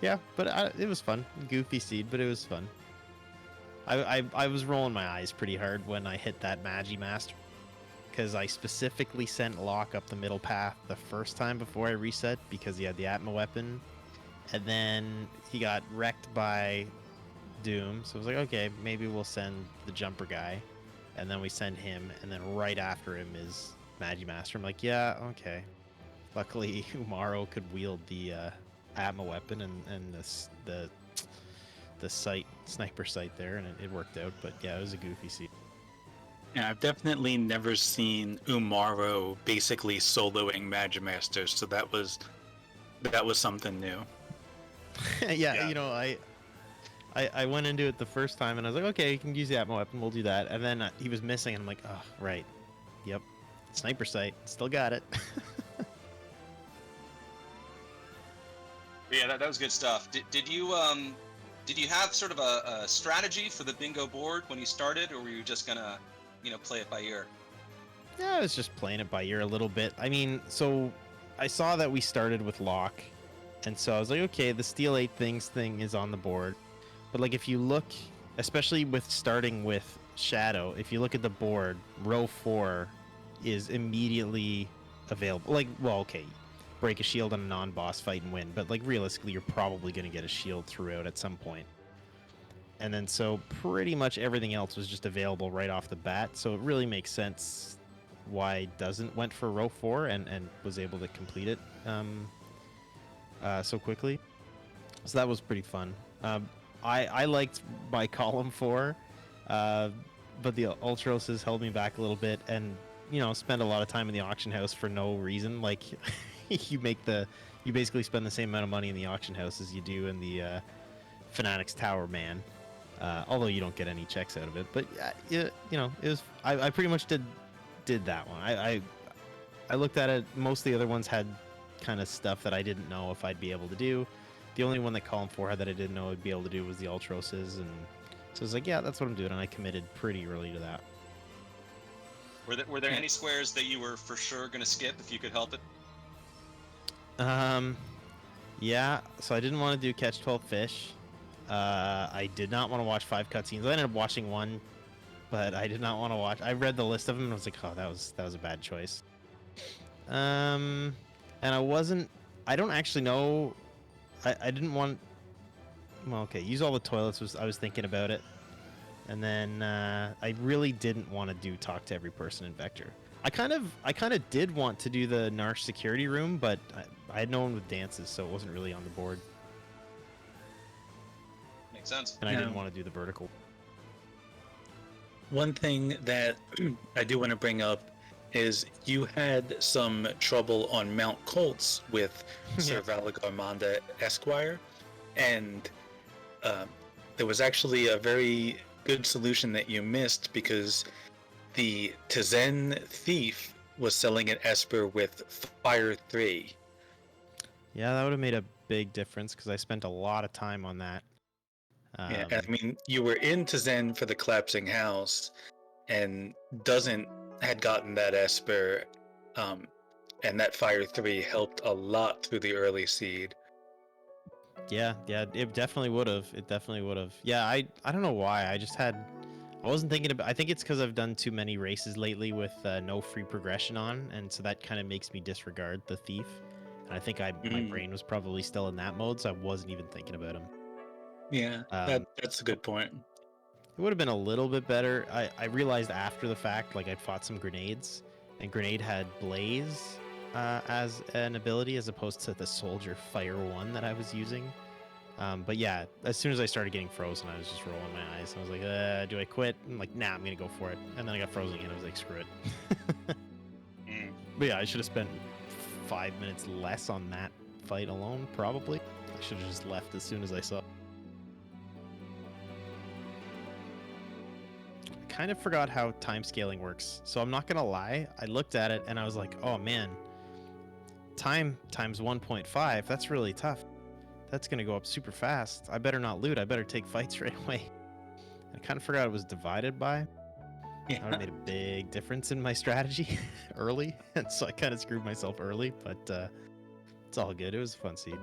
yeah, but it was fun. Goofy seed, but it was fun. I was rolling my eyes pretty hard when I hit that Magimaster, because I specifically sent Locke up the middle path the first time before I reset because he had the Atma weapon, and then he got wrecked by Doom. So I was like, okay, maybe we'll send the jumper guy, and then we send him, and then right after him is Magimaster. I'm like, yeah, okay. Luckily, Umaro could wield the Atma weapon and the sniper sight there, and it worked out. But yeah, it was a goofy scene. Yeah, I've definitely never seen Umaro basically soloing Magimaster, so that was something new. yeah, I went into it the first time, and I was like, okay, you can use the Atma weapon, we'll do that. And then he was missing, and I'm like, oh, right. Yep. Sniper sight. Still got it. Yeah, that was good stuff. Did you have sort of a strategy for the bingo board when you started, or were you just gonna, play it by ear? Yeah, I was just playing it by ear a little bit. I mean, so I saw that we started with Locke, and so I was like, okay, the Steel 8 thing is on the board. But like, if you look, especially with starting with Shadow, if you look at the board, row 4 is immediately available. Like, well, okay, break a shield on a non-boss fight and win, but like realistically, you're probably going to get a shield throughout at some point. And then so pretty much everything else was just available right off the bat, so it really makes sense why Doesn't went for row 4 and was able to complete it so quickly. So that was pretty fun. I liked my column 4, but the Ultroses held me back a little bit, and spend a lot of time in the auction house for no reason. Like you make the you basically spend the same amount of money in the auction house as you do in the Fanatics Tower Man. Although you don't get any checks out of it, but yeah, you know, it was. I pretty much did that one. I looked at it. Most of the other ones had kind of stuff that I didn't know if I'd be able to do. The only one that Column 4 had that I didn't know I'd be able to do was the Ultroses, and so I was like, yeah, that's what I'm doing, and I committed pretty early to that. Were there any squares that you were for sure going to skip if you could help it? Yeah, so I didn't want to do Catch 12 Fish. I did not want to watch 5 cutscenes. I ended up watching one, but I did not want to watch. I read the list of them and I was like, oh, that was a bad choice. And I don't actually know. I didn't want. Well, okay, use all the toilets. I was thinking about it, and then I really didn't want to do talk to every person in Vector. I kind of did want to do the Narsh security room, but I had no one with dances, so it wasn't really on the board. Makes sense. And I didn't want to do the vertical. One thing that I do want to bring up is you had some trouble on Mount Colts with Sir Valagarmanda Esquire, and there was actually a very good solution that you missed because the Tizen thief was selling an Esper with Fire 3. Yeah, that would have made a big difference because I spent a lot of time on that. Yeah, I mean, you were in Tizen for the collapsing house, and had gotten that Esper, and that Fire 3 helped a lot through the early seed. Yeah, it definitely would have. It definitely would have. Yeah, I don't know why. I wasn't thinking about. I think it's because I've done too many races lately with no free progression on, and so that kind of makes me disregard the thief. And I think my brain was probably still in that mode, so I wasn't even thinking about him. Yeah, that's a good point. It would have been a little bit better. I realized after the fact, like I'd fought some grenades, and grenade had blaze as an ability as opposed to the soldier fire 1 that I was using. But yeah, as soon as I started getting frozen, I was just rolling my eyes. I was like, do I quit? I'm like, nah, I'm gonna go for it. And then I got frozen again. I was like, screw it. But yeah, I should have spent 5 minutes less on that fight alone, probably. I should have just left as soon as I saw. I kind of forgot how time scaling works, so I'm not gonna lie. I looked at it and I was like, oh man, time times 1.5, that's really tough. That's gonna go up super fast. I better not loot. I better take fights right away. I kind of forgot it was divided by. Yeah. That would have made a big difference in my strategy early, and so I kind of screwed myself early, but it's all good. It was a fun seed.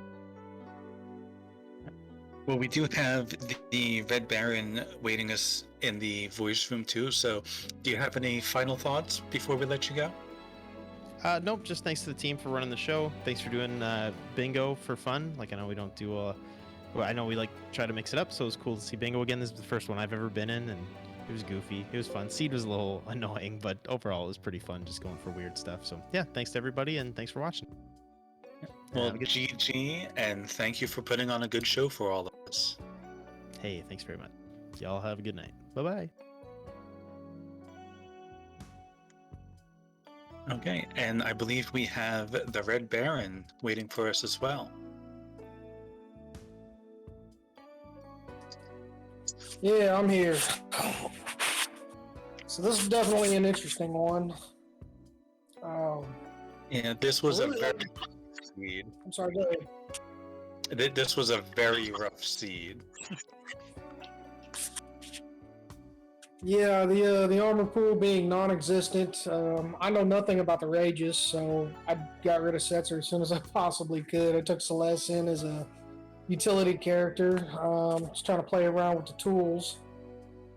Well, we do have the Red Baron waiting us in the voice room too, so do you have any final thoughts before we let you go? Nope, just thanks to the team for running the show. Thanks for doing bingo for fun. Like, I know we don't do well, I know we like try to mix it up, so it was cool to see bingo again. This is the first one I've ever been in, and it was goofy. It was fun. Seed was a little annoying, but overall it was pretty fun just going for weird stuff. So yeah, thanks to everybody, and thanks for watching. Well, GG, and thank you for putting on a good show for all of us. Hey, thanks very much. Y'all have a good night. Bye-bye. Okay, and I believe we have the Red Baron waiting for us as well. Yeah, I'm here. So this is definitely an interesting one. Yeah, this was a very rough seed. I'm sorry, go ahead. This was a very rough seed. Yeah, the armor pool being non-existent. I know nothing about the rages, so I got rid of Setzer as soon as I possibly could. I took Celeste in as a utility character. Just trying to play around with the tools.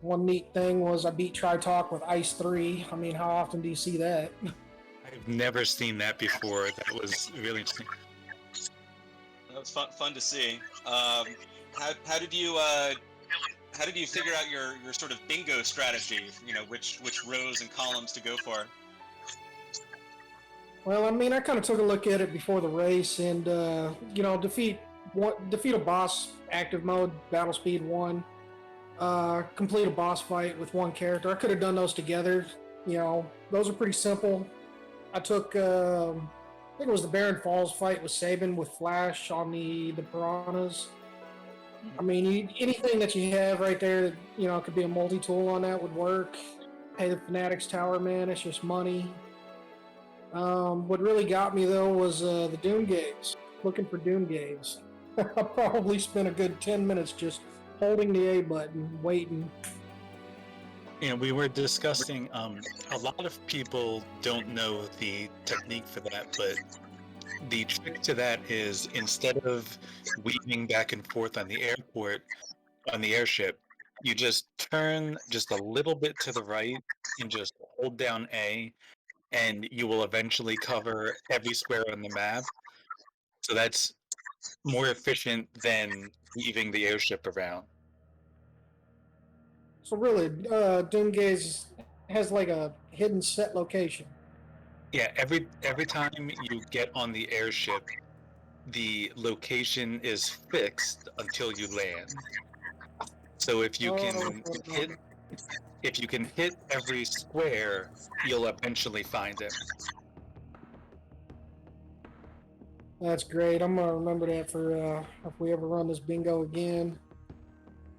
One neat thing was I beat Tritalk with Ice 3. I mean, how often do you see that? I've never seen that before. That was really interesting. That was fun to see. How did you figure out your sort of bingo strategy? You know, which rows and columns to go for? Well, I mean, I kind of took a look at it before the race, and defeat a boss active mode, battle speed 1. Complete a boss fight with one character. I could have done those together. You know, those are pretty simple. I took I think it was the Baron Falls fight with Saban with Flash on the piranhas. I mean, anything that you have right there that, you know, could be a multi-tool on that would work. Pay the Fanatics Tower, man. It's just money. What really got me, though, was the doomgaze. Looking for doomgaze. I probably spent a good 10 minutes just holding the A button, waiting. And we were discussing, a lot of people don't know the technique for that, but the trick to that is instead of weaving back and forth on the airship, you just turn just a little bit to the right and just hold down A, and you will eventually cover every square on the map. So that's more efficient than weaving the airship around. So really, doomgaze has like a hidden set location. Yeah, every time you get on the airship, the location is fixed until you land. So if you can hit every square, you'll eventually find it. That's great. I'm gonna remember that for if we ever run this bingo again.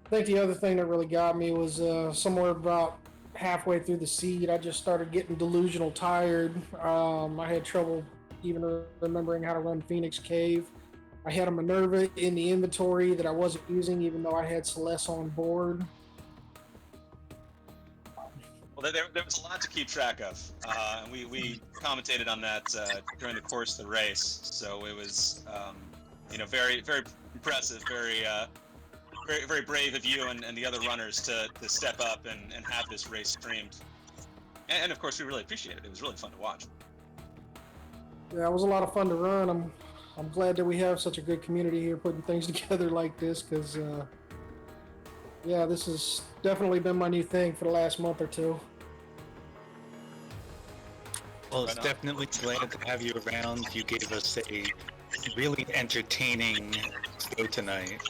I think the other thing that really got me was somewhere about halfway through the seed, I just started getting delusional tired. I had trouble even remembering how to run Phoenix Cave. I had a Minerva in the inventory that I wasn't using, even though I had Celeste on board. Well, there was a lot to keep track of. And we commentated on that during the course of the race. So it was, very, very impressive, very, very brave of you and the other runners to step up and have this race streamed. And of course, we really appreciate it. It was really fun to watch. Yeah, it was a lot of fun to run. I'm glad that we have such a good community here putting things together like this, because this has definitely been my new thing for the last month or two. Well, it's definitely glad to have you around. You gave us a really entertaining show tonight.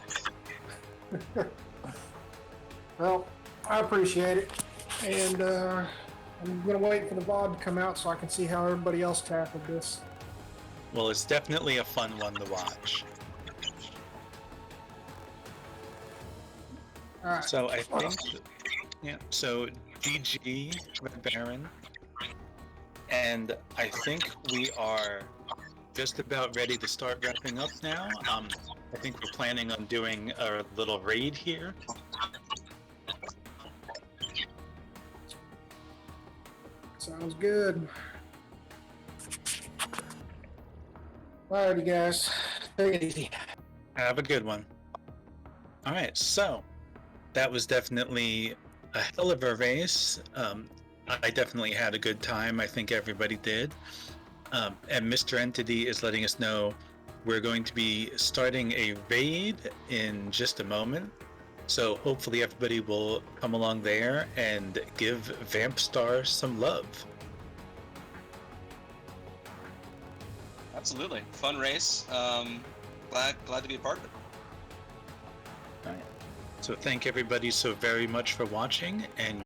Well, I appreciate it, and I'm gonna wait for the VOD to come out so I can see how everybody else tackled this. Well, it's definitely a fun one to watch. All right. So I think, so GG, Red Baron, and I think we are just about ready to start wrapping up now. I think we're planning on doing a little raid here. Sounds good. Alrighty, guys. Take it easy. Have a good one. All right, so that was definitely a hell of a race. I definitely had a good time. I think everybody did. And Mr. Entity is letting us know we're going to be starting a raid in just a moment. So hopefully everybody will come along there and give Vampstar some love. Absolutely. Fun race. Glad to be a part of it. All right. So thank everybody so very much for watching, and